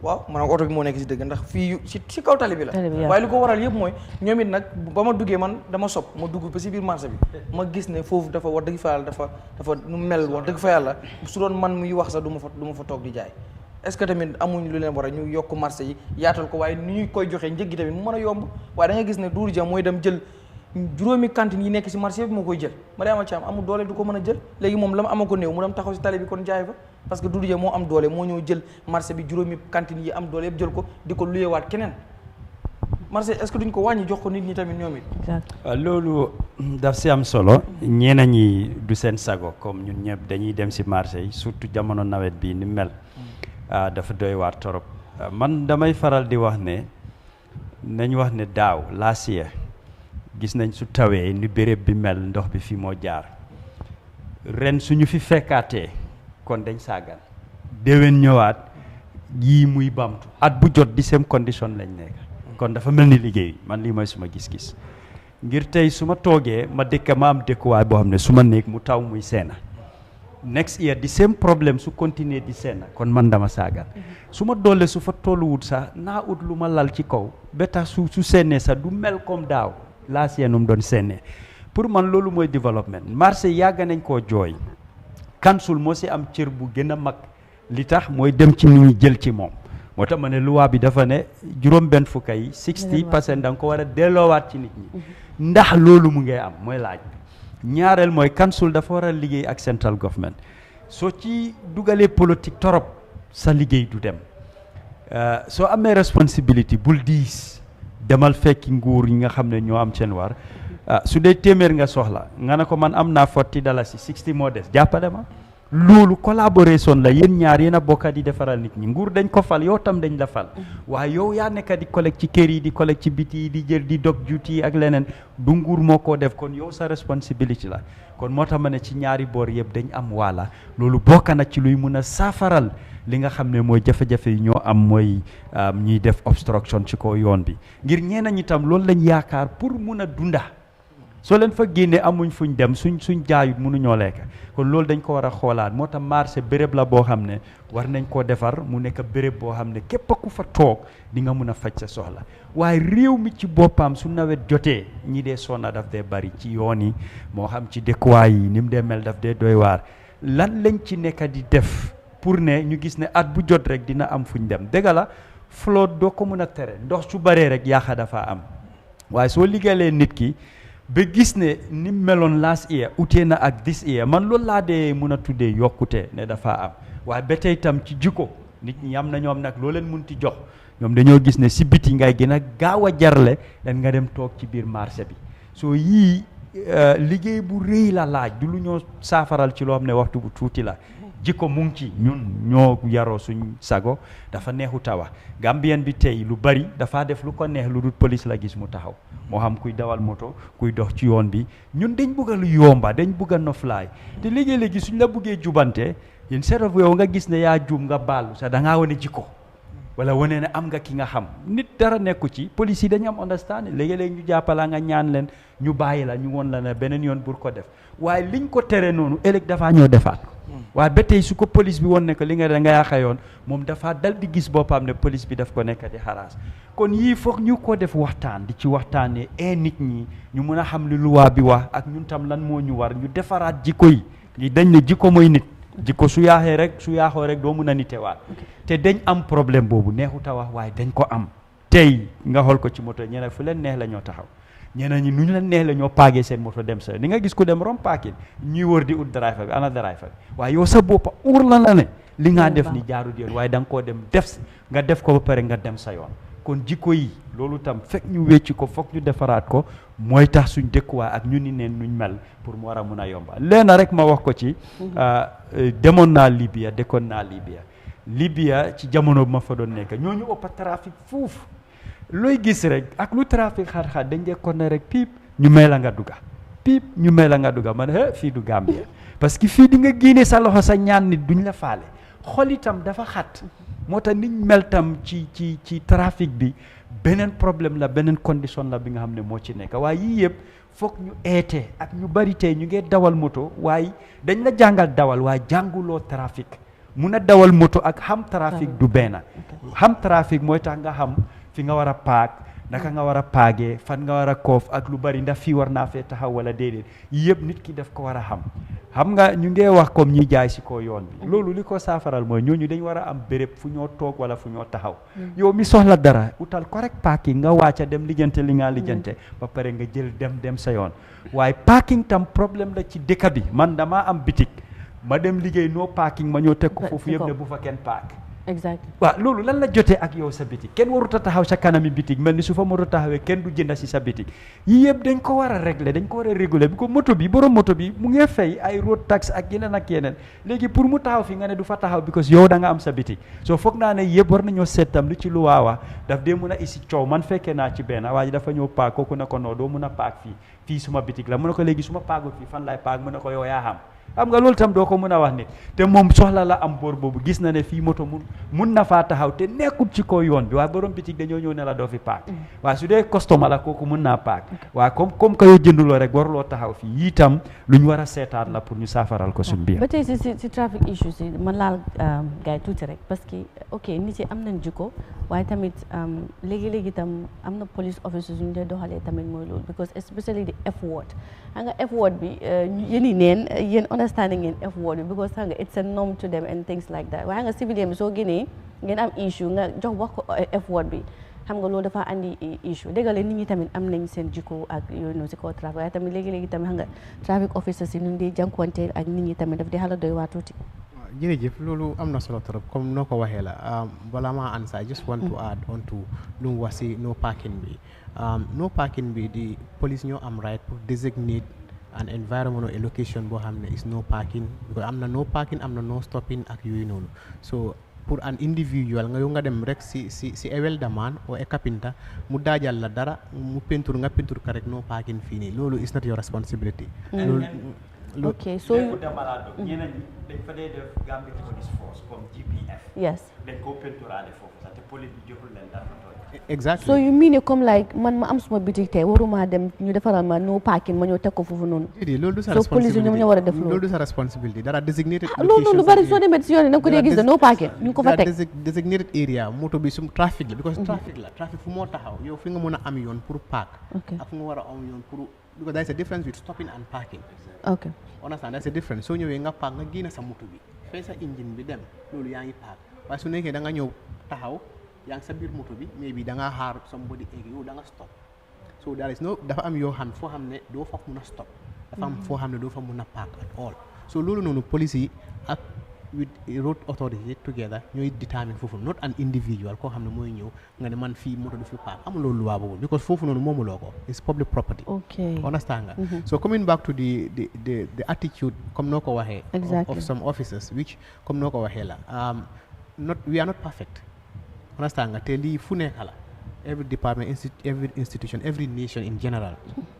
waaw maanaam oto bi moo nekk ci dëgg ndax fii ci kaw tali bi la waaye li ko waral yëpp mooy ñoom it nag ba ma duggee man dama sob ma dugg ba si biir marché bi ma gis ne foofu dafa wax dëgg fa yàlla dafa nu mel wax dëgg fa yàlla su doon man muy wax sax du ma fa toog di jaay est-ce que tamit amuñ lu leen war a ñu yokk marché yi yaatal ko waaye ni ñu koy joxee njëg gi tamit mu mën a yomb waaye da nga gis ne Doudou Dia mooy dem jël juróomi cantine yi nekk si marché bi moo koy jël Mariama Thiam amul doole du ko mën a jël léegi moom la ma ama ko néew mu dem taxaw si tali bi kon jaay fa parce que Doudou Dia moo am doole moo ñëw jël marché bi juróomi cantine yi am doole yëpp jël ko di ko luyewaat keneen marché est-ce que duñ ko wàññi jox ko nit ñi tamit ñoom it loolu daf si am solo ñeena ñi du seen sago comme ñun ñëpp dañuy dem si marché yi surtout jamono nawet bi ni mel dafa doy waar torop man damay faral di wax ne nañ wax ne daaw last year gis nañ su tawee ni béréb bi mel ndox bi fi moo jaar ren suñu fi fekkaatee kon dañ sàggan déwén ñëwaat yii muy bamtu at bu jot di same condition lañ nekk kon dafa mel ni liggéey man lii mooy suma gis-gis ngir tey su ma toogee ma dëkk ma am dëkkuwaay boo xam ne su ma néeg mu taw muy seena next year di same problème su continuer di seena kon man dama saagal su ma doole su fa tolluwut sax naa ut lu ma lal ci kaw ba tax su seenee sax du mel comme daaw laa seenum doon seenee pour man loolu mooy développement marché yàgg nañ koo jooy council moo si am cër bu gën a mag li tax mooy dem ci nit ñi jël ci moom moo tax ma ne loi bi dafa ne juróom-benn fukk yi 60% da nga ko war a delloowaat ci nit ñi ndax loolu mu ngay am mooy laaj ñaareel mooy council dafa war a liggéey ak central government soo ci dugalee politique torop sa liggéey du dem soo amee responsibility bul diis demal fekki nguur yi nga xam ne ñoo am seen war su dee téeméer nga soxla nga ne ko man am naa $40 60 moo des jàppale ma loolu collaboration la yéen ñaar yéen a bokka di defaral nit ñi nguur dañ ko fal yow tam dañ la fal waaye yow yaa nekk di collecte ci kër yi di collecte ci biti yi di jël di dog juuti yi ak leneen du nguur moo koo def kon yow sa responsibility la kon moo tax ma ne ci ñaari boor yëpp dañ am waala loolu bokk na ci luy mun a saafaral li nga xam ne mooy jafe-jafe yi ñoo am mooy ñuy def obstruction ci kaw yoon bi ngir ñeneen ñi tam loolu lañ yaakaar pour mun a dunda soo leen fa génnee amuñ fuñ dem suñ jaayut mënuñoo lekk kon loolu dañ ko war a xoolaat moo tax marché béréb la boo xam ne war nañ koo defar mu nekk béréb boo xam ne képp ku fa toog di nga mun a faj sa soxla waaye réew mi ci boppam su nawet jotee ñi dee sonna daf dee bari ci yoon yi moo xam ci dëkkuwaay yi ni mu dee mel daf dee doy waar lan lañ ci nekk di def pour ne ñu gis ne at bu jot rek dina am fuñ dem dëgg la flotte doo ko mun a tere ndox su baree rek yaaxa dafa am waaye soo liggéeyee nit ki ba gis ne ni meloon last year utee na ak this year man loolu laa dee mun a tuddee yokkute ne dafa am waaye ba tey tam ci jikko nit ñi am na ñoom nag loo leen munti jox ñoom dañoo gis ne si biti ngay gën a gaaw a jarle dan nga dem toog ci biir marché bi soo yii liggéey bu rëy la laaj du lu ñoo saafaral ci loo xam ne waxtu bu tuuti la jikko mu ngi ci ñun ñoo yaroo suñ sago dafa neexu tawa Gambien bi tey lu bari dafa def lu ko neex lu dul police la gis mu taxaw moo xam kuy dawal moto kuy dox ci yoon bi ñun dañ bëgg lu yomba dañ bëgg a noflaay te léegi-léegi suñ la bëggee jubante yéen seetof yow nga gis ne yaa juum nga baalu sax da ngaa wane jikko wala wane ne am nga ki nga xam nit dara nekku ci police yi dañu am understanding léegi-léegi ñu jàppala nga ñaan leen ñu bàyyi la ñu woon la ne beneen yoon bur ko def waaye liñ ko tere noonu ëllëg dafaa ñoo defaat waaye ba tey su ko police bi woon ne ko li nga da nga yaaxa yoon moom dafa dal di gis boppam ne police bi daf ko nekk di xaraas kon yii foog ñu ko def waxtaan di ci waxtaanee nit ñi ñu mën a xam li luwaa bi wax ak ñun tam lan moo ñu war ñu defaraat jikko yi dañ ne jikko mooy nit jikko su yaaxoo rek doo mun a nitewaat te dañ am problème boobu neexut a wax waaye dañ ko am tey nga xool ko ci moto ñeneen fu leen neex la ñoo taxaw ñeneen ñi nu ñu leen neex la ñoo paagee seen moto dem sa ni nga gis ku dem rom paakin ñuy wër di ut driver bi ana driver bi waaye yow sa boppa uur la ne li ngaa def ni jaarut yoon waaye da nga koo dem def nga def ko ba pare nga dem sa yoon kon jikko yi loolu tam fekk ñu wecci ko foog ñu defaraat ko mooy tax suñ dëkkuwaay ak ñu ni neen nuñ mel pour mu war a mun a yomba leena rek ma wax ko ci demoon naa Libya dëkkoon naa Libya ci jamono bu ma fa doon nekk ñooñu ëpp trafic foofu looy gis rek ak lu trafic xar-xar dañ jekkoon ne rek piip ñu may la nga dugga man fii du Gambia parce que fii di nga génne sa loxo sa ñaan nit duñ la faale xol itam dafa xat moo tax niñ mel tam ci trafic bi beneen problème la beneen condition la bi nga xam ne moo ci nekk waaye yii yëpp foog ñu eete ak ñu bari tey ñu ngee dawal moto waaye dañ la jàngal dawal waaye jànguloo trafic mun a dawal moto ak xam trafic du benn xam trafic mooy tax nga xam fi nga war a paak naka nga war a paagee fan nga war a koof ak lu bari ndax fii war naa fee taxaw wala déedéet yëpp nit ki daf ko war a xam nga ñu ngee wax comme ñi jaay si ko yoon bi loolu li ko saafaral mooy ñooñu dañ war a am béréb fu ñoo toog wala fu ñoo taxaw yow mi soxla dara utal correct parking nga wàcca dem lijjante li nga lijjante ba pare nga jël dem sa yoon waaye parking tam problème la ci dëkk bi man damaa am bitik ma dem liggéey no parking ma ñëw teg ko foofu yëpp ne bu fa kenn park exactly waaw loolu lan la jotee ak yow sa bitik kenn warut a taxaw sa kanami bitik mel ni su fa moto taxawee kenn du jënda si sa bitik yii yëpp dañ ko war a régler dañ ko war a réguler bi ko moto bi borom moto bi mu ngi fay ay road tax ak yeneen léegi pour mu taxaw fi nga ne du fa taxaw because yow da nga am sa bitik soo foog naa ne yëpp war nañoo seetam lu ci lu waawa daf dee mun a isi coow man fekkee naa ci benn waa ji dafa ñëw paak kooku ne ko noo doo mun a paak fii suma bitik la mu ne ko léegi suma paagul fii fan laay paak mu ne ko yow yaa xam xam nga loolu tam doo ko mën a wax nit te moom soxla la am boor boobu gis na ne fii moto mun na faa taxaw te nekkul ci kaw yoon bi waaye borom bitig dañoo ñëw ne la doo fi paak waaye su dee customer la kooku mun naa paak waaye comme que yow jënduloo rek waruloo taxaw fii yii tam lu ñu war a seetaan la pour ñu saafaral ko suñ biir. ba tey si traffic issues yi man laal gars yi tuuti rek parce que ok nit yi am nañ jikko waaye tamit léegi-léegi tam am na police officers yu ñu dee doxalee tamit mooy loolu because especially the F word xam nga F word bi yéen understanding ngeen F word bi because xam nga it's a norm to them and things like that waaye nga civilian bi soo génnee ngeen am issue nga jox wax ko F word bi xam nga loolu dafa andi issue déggale nit ñi tamit am nañ seen jikko ak yooyu noonu si kaw trafic waaye tamit léegi-léegi tamit xam nga traffic officers yi ñu dee jànkuwanteel ak nit ñi tamit daf di xala doy waa tuuti. jërëjëf loolu am na solo trop comme noo ko waxee la balaa maa answer I just want to add on to lu mu wax si no parking bi no parking bi di police ñoo am right pour designate an environment or a location boo xam ne is no parking because am na no parking am na no stopping ak yooyu noonu so pour an individual nga yow nga dem rek si a welderman or a carpenter mu daajal la dara mu peinture nga peinture ka rek no parking fii nii loolu is not your responsibility. ok so ñeneen ñi dañ fa dee def Gambia Police Force comme GPF. yes dañ ko peinturaale foofu sax te police bi joxul leen dara. exactly so you mean comme like man ma am suma bitik tey waruma dem ñu defaral ma no parking ma ñëw teg ko foofu noonu. loolu du sa so police ñoom ñoo war a def loolu du sa responsibility dara designated loolu lu bari soo demee si yoon yi nag ko dee gis de no parking ñu ko fa teg designated area moto bi sum trafic la because trafic fu moo taxaw yow fi nga mën a am yoon pour park ak fu nga war a am yoon pour because there is a difference with stopping and parking. okay understand there's a difference soo ñëwee nga park nga génn sa moto bi fay sa engine bi dem loolu yaa ngi park waaye su nekkee da nga ñëw taxaw yaa ngi sa biir moto bi mais bi da nga xaar somebody egg yow da nga stop so there is no dafa am yoo xam foo xam ne doo fa mun a stop dafa am foo xam ne doo fa mun a park at all so loolu noonu police yi ak with road authority together ñooy determine foofu not an individual koo xam ne mooy ñëw nga ne man fii moto du fi park amul loolu loi boobu because foofu noonu moomuloo ko it's public property. okay understand nga so coming back to the attitude comme noo ko waxee of some officers which comme noo ko waxee la we are not perfect understand nga te lii fu nekk la every department every institution every nation in general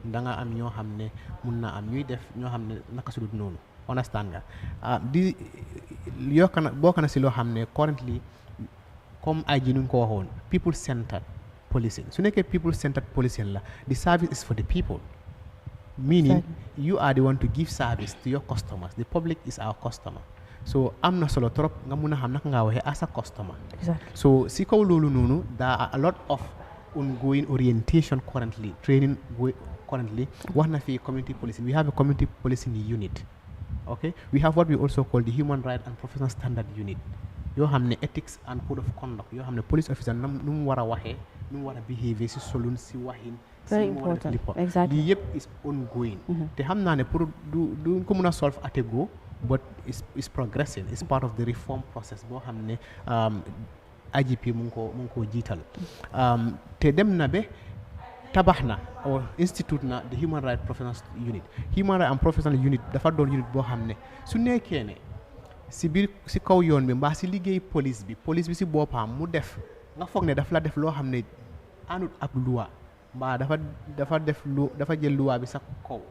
da nga am ñoo xam ne mun naa am ñuy def ñoo xam ne naka su dul noonu understand nga di bokk na si loo xam ne currently comme ay ji nu ko waxoon people centered policing su nekkee people centered policing la the service is for the people meaning you are the one to give service to your customers the public is our customer so am na solo trop nga mun a xam naka ngaa waxee as a customer so si kaw loolu noonu there are a lot of ongoing orientation currently training currently wax na fi community policing we have a community policing unit. Okay, we have what we also call the human right and professional standard unit yoo xam ne ethics and code of conduct yoo xam ne police officer nu mu war a waxee nu mu war a behave si solun si waxin very important exactly lii yëpp is ongoing te xam naa ne pour du ko mun a solve at a go but is progressing is part of the reform process boo xam ne IGP mu ngi koo jiital te dem na be tabax na or institute na the human right professional unit human right and professional unit dafa doon unit boo xam ne su nekkee ne si biir si kaw yoon bi mbaa si liggéey police bi si boppam mu def nga foog ne daf la def loo xam ne àndut ak loi mbaa dafa jël loi bi sa kaw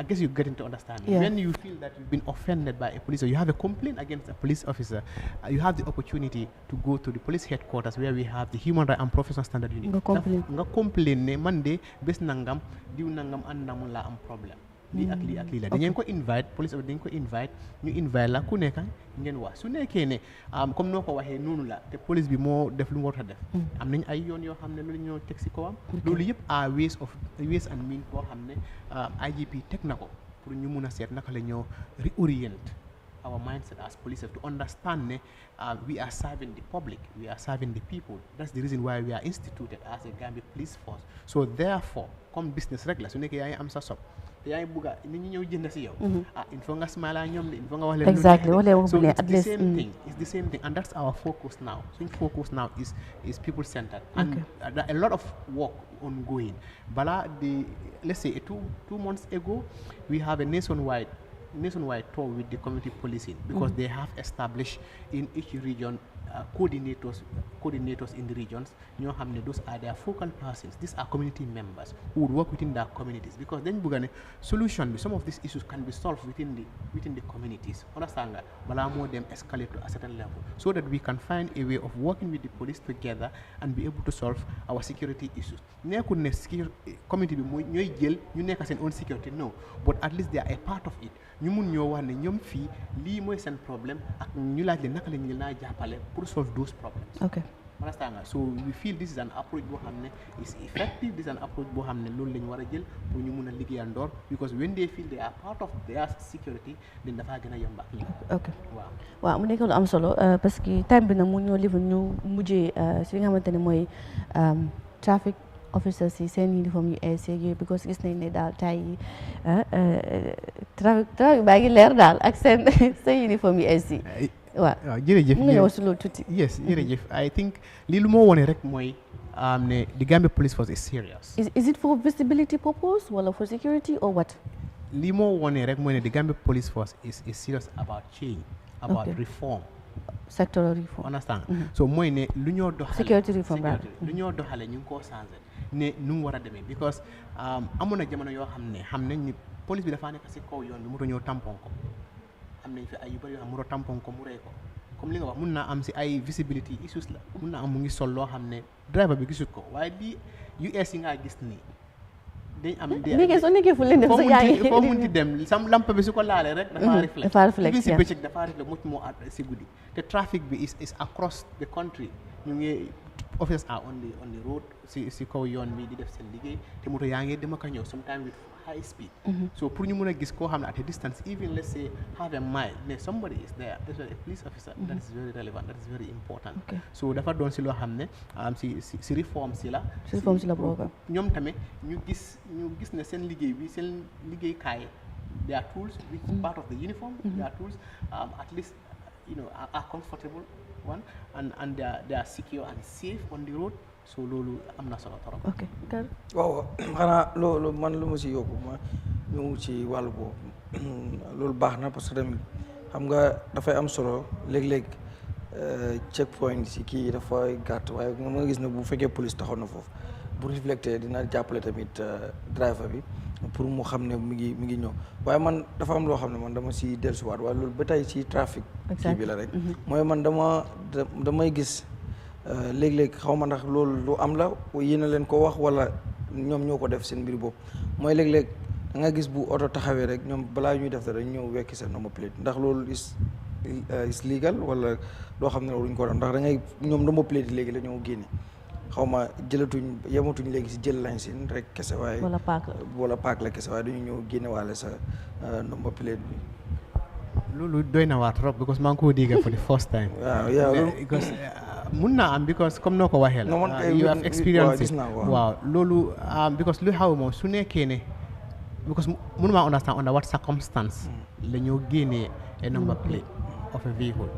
I guess you're getting to understand. Yeah. When you feel that you've been offended by a police or you have a complaint against a police officer, you have the opportunity to go to the police headquarters where we have the human right and professional standard unit. Nga complain ne man de bés nangam diw nangam and namun la am problème. Lii ak lii la dañu ko invite police officer dañu ko invite ñu invite la ku nekk ngeen wax su nekkee ne comme noo ko waxee noonu la te police bi moo def lu mu war a def am nañ ay yoon yoo xam ne loolu ñoo teg si kawam loolu yëpp à ways and means boo xam ne IGP teg na ko pour ñu mun a seet naka la ñoo reorient our mindset as police to understand ne we are serving the public we are serving the people that's the reason why we are instituted as a Gambia police force so therefore comme business rek la su nekkee yaa ngi am sa shop te yaa ngi bugg a nit ñi ñëw jënd si yow il faut nga smile ñoom de il faut nga wax leen exactly so it's the same thing and that's our focus now so focus now is people centered and a lot of work ongoing bala let's say 2 months ago we have a nationwide tour with the community policing because they have established in each region coordinators in the regions. Those are their focal persons. These are community members who would work within their communities, because then solution, some of these issues can be solved within the communities. Understand that? Allow more them escalate to a certain level, so that we can find a way of working with the police together and be able to solve our security issues. Community own security, no, but at least they are a part of it. Ñu mun ñoo wax ne ñoom fii lii mooy seen problème ak ñu laaj leen naka la ñu leen jàppale pour solve those problems. Okay. Understand nga? So we feel this is an approach boo xam ne is effective. This is an approach boo xam ne loolu la ñu war a jël pour ñu mun a liggéeyandoor, because when they feel they are part of their security then dafaa gën a yomb ak ñi. Ok waaw mu nekk lu am solo parce que time bi nag mu ñoo live ñu mujjee si li nga xamante ne mooy traffic officers yi seen uniforme yu ees yooyu, because gis nañ ne daal tay yi trafic baa ngi leer daal ak seen uniforme yu ees yi. waaw jërëjëf mu ngi ñëw si loolu tuuti. Yes, jërëjëf. I think lii lu moo wone rek mooy ne the Gambia Police Force is serious. Is it for visibility purpose wala for security or what? Lii moo wone rek mooy ne the Gambia Police Force is serious about change, about reform. Sectoral reform. Understand? So mooy ne lu ñoo doxale security reform lu ñoo doxale ñu ngi koo changé ne nu mu war a demee, because amoon na jamono yoo xam nañ ni police bi dafaa nekk si kaw yoon bi moto ñëw tampon ko. Am nañ fi ay yu bëri yoo xam mu tampon ko mu rey ko, comme li nga wax mun naa am si ay visibility issues la, mun naa am mu ngi sol loo xam ne driver bi gisut ko, waaye lii US yi nga gis nii dañ am soo nekkee fu leen dem sa yaa ngi foo munti dem sam lamp bi su ko laalee rek dafa reflect si bëccëg dafa reflect mucc moo si guddi. te traffic bi is across the country. ñu ngi officers are on the road si kaw yoon bi di def seen liggéey, te moto yaa ngi dem ak a ñëw sometimes with high speed. So pour ñu mun a gis koo xam ne at a distance, even let's say half a mile, somebody is there, that's a police officer. That is very relevant, that is very important. So dafa doon si loo xam ne si reform si la bokk. ñoom tamit ñu gis ne seen liggéey bi seen liggéeykaay, their tools, which is part of the uniform, their tools at least are comfortable one, and they are secure and safe on the road. So loolu am na solo trop. ok waaw xanaa loolu man lu ma si yokku ma ñëw ci wàllu boobu loolu baax na, parce que tamit xam nga dafay am solo léeg-léeg checkpoint si kii dafay gàtt, waaye nga gis ne bu fekkee police taxaw na foofu bu reflecté dina jàppale tamit driver bi pour mu xam ne mi ngi ñëw. waaye man dafa am loo xam ne man dama si dellusiwaat, waaye loolu ba tey ci trafic kii bi la rek. mooy man damay gis léeg-léeg xaw ma ndax loolu lu am la yéen a leen ko wax wala ñoom ñoo ko def seen mbir bopp. mooy léeg-léeg da nga gis bu oto taxawee rek ñoom balaa ñuy def dara ñëw wekki seen number plate. ndax loolu is legal wala loo xam ne waruñ ko def, ndax da ngay ñoom number plate léegi la ñoo génne. xaw ma yematuñ léegi si jël lañ sin rek kese, waaye wala paak la kese, waaye dañu ñëw génne waale sa number plate bi. loolu doy na waar trop, because maa ngi koo dégg for the first time. because mun naa am, because comme noo ko waxee la you have experience it. waaw loolu because lu xaw moom su nekkee ne, because mënuma understand under what circumstance la ñoo génnee a number plate of a vehicle,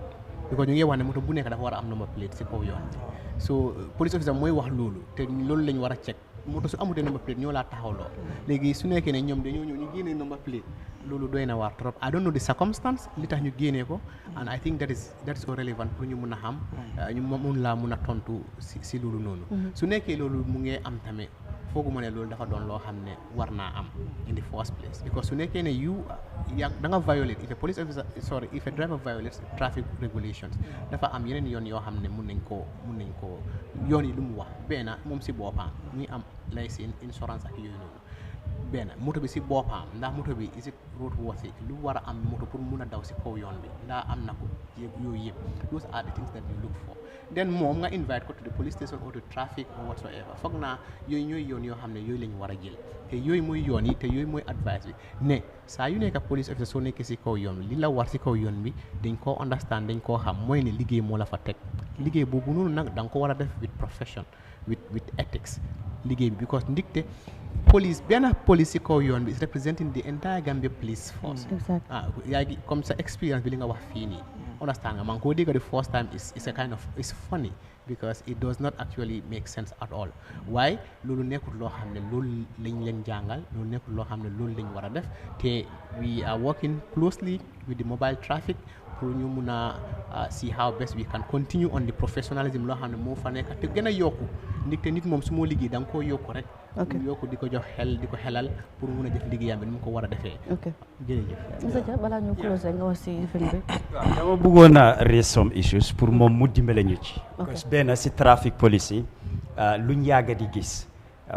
because ñu ngi wax ne moto bu nekk dafa war a am number plate si kaw yoon. So police officer mooy wax loolu, te loolu lañ war a check. moto su amutee number plate ñoo laa taxawloo. léegi su nekkee ne ñoom dañoo ñëw ñu génnee number plate, loolu doy na waar trop. I don't know the circumstance li tax ñu génnee ko, and I think that is so relevant pour ñu mun a xam ñu mun laa mun a tontu si loolu noonu. su nekkee loolu mu ngi am tamit fooguma ne loolu dafa doon loo xam ne war naa am in the first place, because su nekkee ne da nga violate, if a driver violates traffic regulations, dafa am yeneen yoon yoo xam ne mun nañ koo yoon yi lu mu wax. benn moom si boppam ñu am licence insurance ak yooyu noonu. benn moto bi si boppam ndax moto bi is it roadworthy, lu war a am moto pour mun a daw si kaw yoon bi ndax am na ko yooyu yëpp. Those are the things that you look for. Then moom nga invite ko to the police station or to traffic or whatsoever. Foog naa yooyu ñooy yoon yoo xam ne yooyu lañu war a jël, te yooyu mooy yoon yi, te yooyu mooy advice bi ne saa yu nekk police officer soo nekkee si kaw yoon bi li la war si kaw yoon bi dañ koo understand, dañ koo xam, mooy ne liggéey moo la fa teg. liggéey boobu noonu nag da nga ko war a def with profession, with ethics liggéey bi, because ndikte benn police si kaw yoon bi is representing the entire Gambia police force. yaa ngi comme sa experience bi li nga wax fii nii. Understand nga, man koo dégg the first time is a kind of is funny, because it does not actually make sense at all. Why? Loolu nekkul loo xam ne loolu lañ leen jàngal, loolu nekkul loo xam ne loolu lañ war a def. te we are working closely with the mobile traffic pour ñu mun a see how best we can continue on the professionalism loo xam ne moo fa nekk te gën a yokku nit te nit moom su moo liggéey da nga koo yokku rek yokku di ko jox xel di ko xelal pour mun a def liggéeyam bi ni mu ko war a defee jërëjëf Mr. Jah balaa ñu close nga wax si film bi dama bëggoon a raise some issues pour moom mu dimbale ñu ci parce que benn si traffic police yi luñ yàgga di gis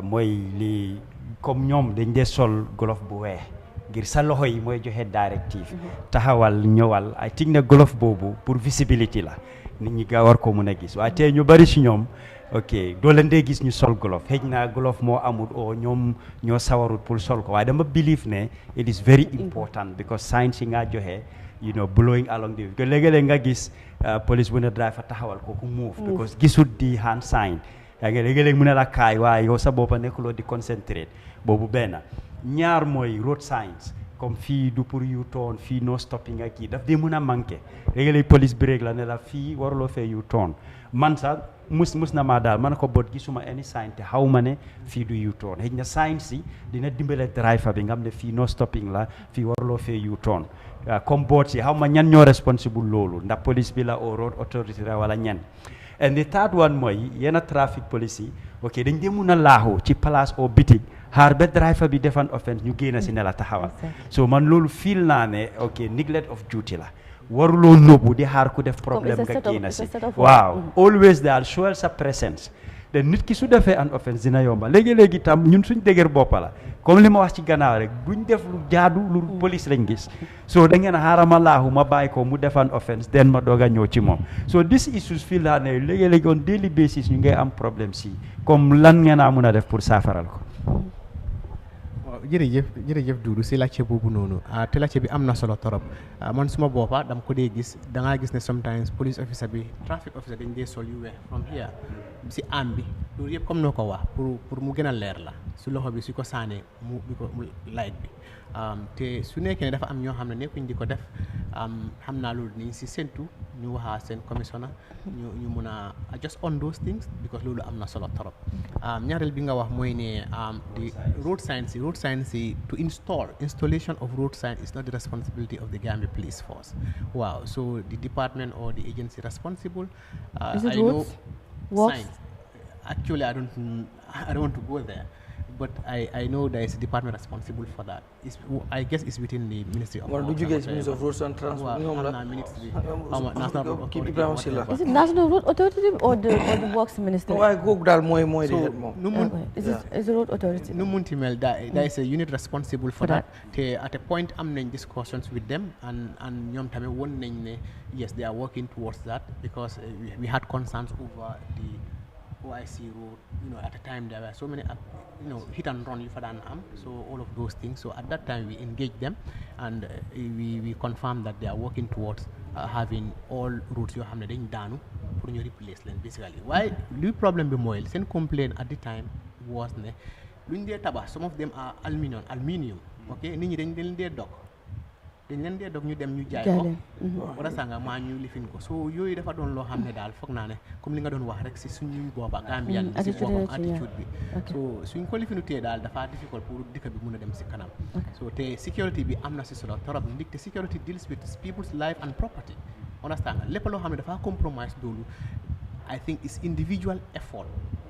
mooy li comme ñoom dañ dee sol glove bu weex ngir sa loxo yi mooy joxe directive taxawal ñëwal I think ne glove boobu pour visibility la nit ñi ga war ko mun a gis waaye tey ñu bari si ñoom ok doo leen dee gis ñu sol glove xëy na glove moo amul o ñoom ñoo sawarut pour sol ko waaye dama believe ne it is very important because signs yi nga joxe you know blowing along the way léegi-léeg nga gis police bu ne driver taxawal kooku move because gisut di hand sign yaa ngi léegi-léeg mu ne la kaay waaye yow sa boppa nekkuloo di concentrate boobu benn ñaar mooy road signs comme fii du pour U-turn fii no stopping ak kii daf dee mën a manqué léegi-léeg police break la ne la fii waruloo fee U-turn man sax mus na maa daal man ko bot gisuma any sign te xaw ma ne fii du U-turn xëy na sign si dina dimbale driver bi nga xam ne fii no stopping la fii waruloo fee U-turn comme boot si xaw ma ñan ñoo responsible loolu ndax police bi la o road authority la wala ñan and the third one mooy yenn traffic police yi ok dañ dee mun a laaxu ci place au bitig xaar ba driver bi defan offense ñu génn si ne la taxawal so man loolu feel naa ne ok neglect of duty la waruloo nóbbu di xaar ku def problème nga génn si waaw always daal show sa presence te nit ki su defee an offense dina yomba léegi-léegi tam ñun suñ dëgër boppa la comme li ma wax ci gannaaw rek duñ def lu jaadu lu police lañ gis so da ngeen xaaral ma laaxu ma bàyyi ko mu defan offense den ma doog a ñëw ci moom so this issues feel naa ne léegi-léegi on daily basis ñu ngay am problème si comme lan ngeen a mun a def pour saafaral ko jërëjëf Doudou si laajte boobu noonu te laajte bi am na solo torop man suma boppa dama ko dee gis da ngaa gis ne sometimes police officer bi traffic officer dañ dee sol yu weex from here si am bi loolu yëpp comme noo ko wax pour mu gën a leer la su loxo bi su ko saanee mu light bi te su nekkee ne dafa am ñoo xam ne nekkuñ di ko def xam naa loolu nañ si séntu ñu waxaa seen commissioner ñu mun a just on those things because loolu am na solo torop ñaareel bi nga wax mooy ne di road signs to installation of road sign is not the responsibility of the Gambia Police Force. Wow, so the department or the agency responsible. Is it I roads? know signs. Actually, I don't want to go there. But I know there is a department responsible for that. I guess it's within the Ministry of Roads. Did you get Ministry of Roads and Transport? National Road Authority. Is it National Road Authority or the Works Ministry? I go dal moy Is it Road Authority? No muntimel there is a unit responsible for that. At a point I'm in discussions with them and ñom tamé won nañ ne yes they are working towards that because we had concerns over the OIC road, at the time there were so many, hit and run for an arm, so all of those things. So at that time we engaged them and we confirmed that they are working towards having all routes you have done for you replace them basically. Why the problem be more? Same complaint at the time was some of them are aluminium. Okay, they dock. dañ leen dee dog ñu dem ñu jaay ko wala sanga maa ñu lifin ko so yooyu dafa doon loo xam ne daal foog naa ne comme li nga doon wax rek si suñu boppa Gambian si boppam attitude bi so suñ ko lifinu tee daal dafa difficult pour dëkk bi mun a dem si kanam so te security bi am na si solo torop ndig te security deals with people's life and property understand nga lépp loo xam ne dafa compromise loolu I think is individual effort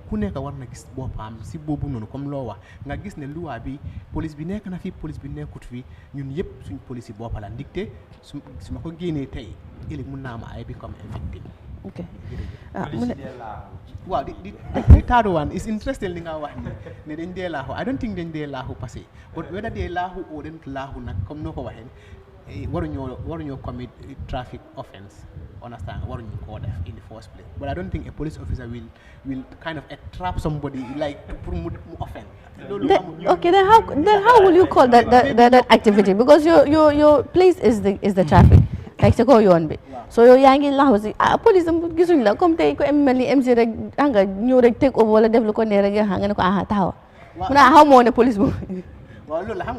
ku nekk war na gis boppam si boobu noonu comme loo wax nga gis ne loi bi police bi nekk na fi police bi nekkut fi ñun yëpp suñ police yi boppa la ndigte su ma ko génnee tey ëllëg mun naa ma ay become a victim. ok waaw di third one is interesting li nga wax ne dañ dee laaxu I don't think dañ dee laaxu parce que but whether dee laaxu oo dañ laaxu nag comme noo ko waxee waruñoo commit traffic offense understand waruñu koo def in the first place but I don't think a police officer will kind of trap somebody like pour mu offend. Okay, then how will you call that activity because your place is the traffic like sa ko yoon bi so yow yaa ngi laxu si police gisuñ la comme tey ko mel ni MC rek nga ñëw rek take over wala def lu ko ne rek nga ne ko taxaw mu naa xaw moo ne police boobu Well, look, I'm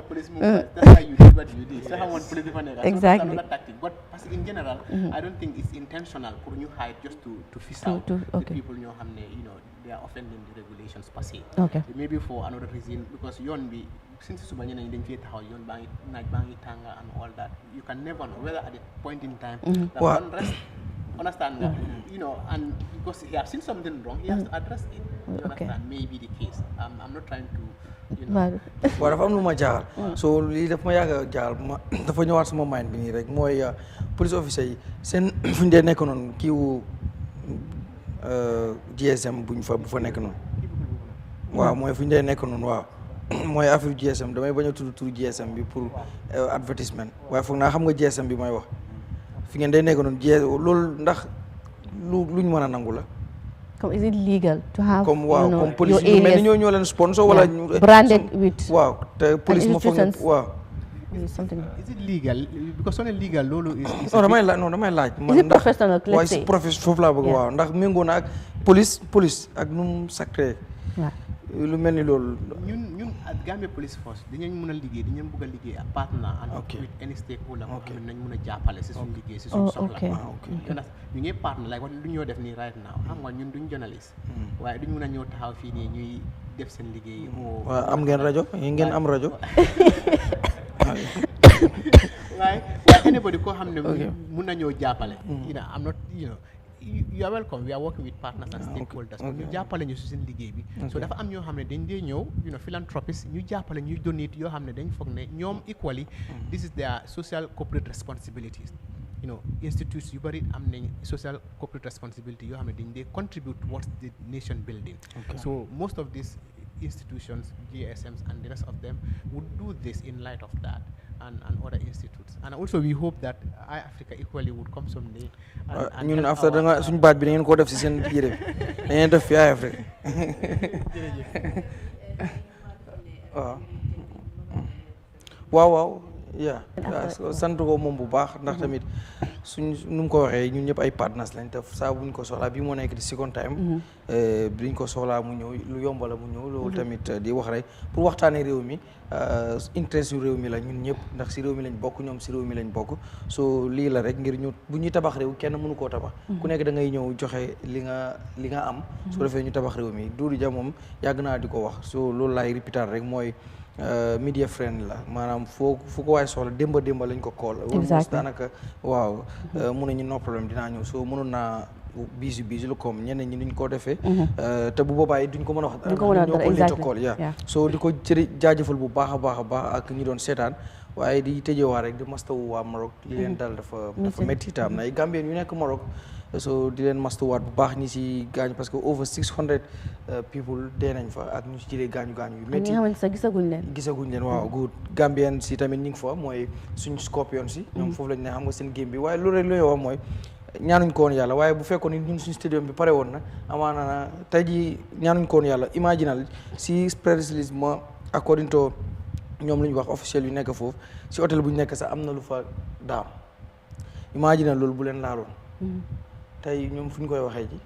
police movement. That's why you did what you did. So police exactly. So that's another tactic. But in general, I don't think it's intentional for you hide just to fish out the people they are offending the regulations per se. Okay. Maybe for another reason, because since Subanyana identified how bangi tanga and all that, you can never know whether at the point in time that unrest, understand that, and because he has seen something wrong, he has to address it. You understand? Maybe the case. I'm not trying to. Waaw dafa am lu ma jaaxal so lii daf ma yàgg a jaaxal dafa ñëwaat sama mind bi nii rek mooy police officer yi seen fu ñu dee nekk noonu kiiwu GSM bu fa nekk noonu waaw mooy fu ñu dee nekk noonu waaw mooy affaire GSM damay bañ a tudd turu GSM bi pour advertisement waaye foog naa xam nga GSM bi may wax fi ngeen dee nekk noonu loolu ndax luñ mën a nangu la. Is it legal to have comme police yu mel ni ñoo leen sponsor wala branded with waaw te police mo foog waaw something is it legal because on legal loolu is damay laaj man ndax waaye profession foofu laa bëgg waaw ndax méngoo na ak police ak nu mu sacré lu mel ni loolu ñun at Gambia Police Force dañu mën a liggéey dañu bëgg a liggéey ak partner and with any stakeholder moo xam ne nañ mën a jàppale si suñu liggéey si suñu soxla ñu ngi partner like lu ñoo def nii right now xam nga ñun duñ journaliste waaye duñ mën a ñëw taxaw fii nii ñuy def seen liggéey waaw am ngeen rajo ngeen am rajo waaye anybody koo xam ne mën na ñëw jàppale I'm not you are welcome. We are working with partners and stakeholders. ñu jàppale ñu si seen liggéey bi so dafa am ñoo xam ne dañ dee ñëw philanthropists ñu jàppale ñu donate yoo xam ne dañ foog ne ñoom equally this is their social corporate responsibilities institutes yu bari am nañ social corporate responsibility yoo xam ne dañ dee contribute towards the nation building so most of these institutions GSMs and the rest of them would do this in light of that and other institutes and also we hope that Eyeafrica equally would come someday ñun after da nga suñu baat bi da ngeen ko def si seen yére da ngeen def fi Eyeafrica waaw sant ko moom bu baax ndax tamit suñ nu mu ko waxee ñun ñëpp ay partners lañ te saa buñ ko soxlaa bi moo nekk di second time biñ ko soxlaa mu ñëw lu yomba la mu ñëw loolu tamit di wax rek pour waxtaanee réew mi interest yu réew mi la ñun ñëpp ndax si réew mi lañ bokk ñoom si réew mi lañ bokk so lii la rek ngir ñu bu ñuy tabax réew kenn mënu koo tabax ku nekk da ngay ñëw joxe li nga am su ko defee ñu tabax réew mi Doudou Dia moom yàgg naa di ko wax so loolu laay répéter rek mooy media friend la maanaam fu ko waaye soxla démba lañ ko call almost daanaka waaw mun nañu no problème dinaa ñëw soo mënoon naa biisi lu comme ñeneen ñi duñ ko defee te bu boobaa yi duñ ko mën a wax dara ñoo ko lita call soo di ko jaajëfal bu baax a baax ak ñi doon seetaan waaye di tëjewaat rek di mastawu waa Maroc li leen dal dafa métti te am na ay Gambien yu nekk Maroc so di leen mastuwaat bu baax ñi si gaañu parce que over 600 people dee nañ fa ak ñu si jëlee gaañu yu métti ñi nga xamante ne gisaguñ leen waaw good Gambien si tamit ñu ngi fa mooy suñ Scorpion si ñoom foofu lañ ne xam nga seen game bi waaye loolu rek lu wax mooy ñaanuñ ko woon yàlla waaye bu fekkoon ni ñun suñu stadium bi pare woon na amaana na tey jii ñaanuñ ko woon yàlla imaginal si press release ma according to ñoom lu ñu wax officiel yu nekk foofu si hôtel bu ñu nekk sax am na lu fa daam imaginal loolu bu leen laaloon tey ñoom fu ñu koy waxee ji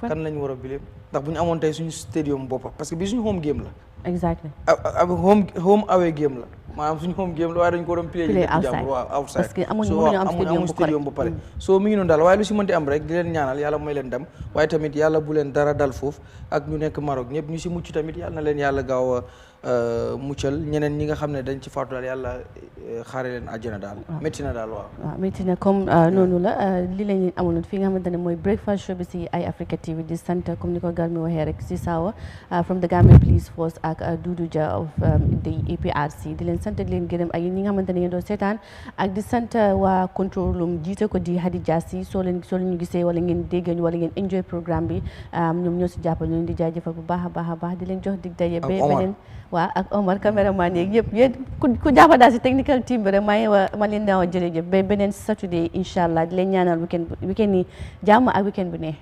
kan lañ war a bileem ndax bu ñu amoon tey suñu stadium boppa parce que bi suñu home game la exactly home away game la maanaam suñu home game la waaye dañ ko doon play jàmm waaw outside parce que amuñu stadium ba pare soo mi ngi noonu daal waaye lu si mënti am rek di leen ñaanal yàlla mooy leen dem waaye tamit yàlla bu leen dara dal foofu ak ñu nekk Maroc ñëpp ñu si mucc tamit yàlla na leen yàlla gaaw a muccal ñeneen ñi nga xam ne dañ ci faatu daal yàlla xaare leen àjjana daal métti na daal waaw métti na comme noonu la li lañu amoon fi nga xamante ne mooy breakfast show bi si Eyeafrica TV di sant comme ni ko gar mi waxee rek SISAWO from the Gambia Police Force ak Doudou Dia of the APRC di leen sant di leen gërëm ak ñi nga xamante ne yéen doon seetaan ak di sant waa control room jiite ko di Hadi Jassi soo leen ñu gisee wala ngeen dégg ñu wala ngeen enjoy programme bi ñoom ñoo si jàppal ñu leen di jaajëfal bu baax a baax di leen jox dig daje ba beneen waaw ak Omar caméraman yeeg yëpp yéen ku jàppa daal si technical team bi rek ma leen daaw jërëjëf ba beneen Saturday incha allah di leen ñaanal weekend ni jàmm ak weekend bu ne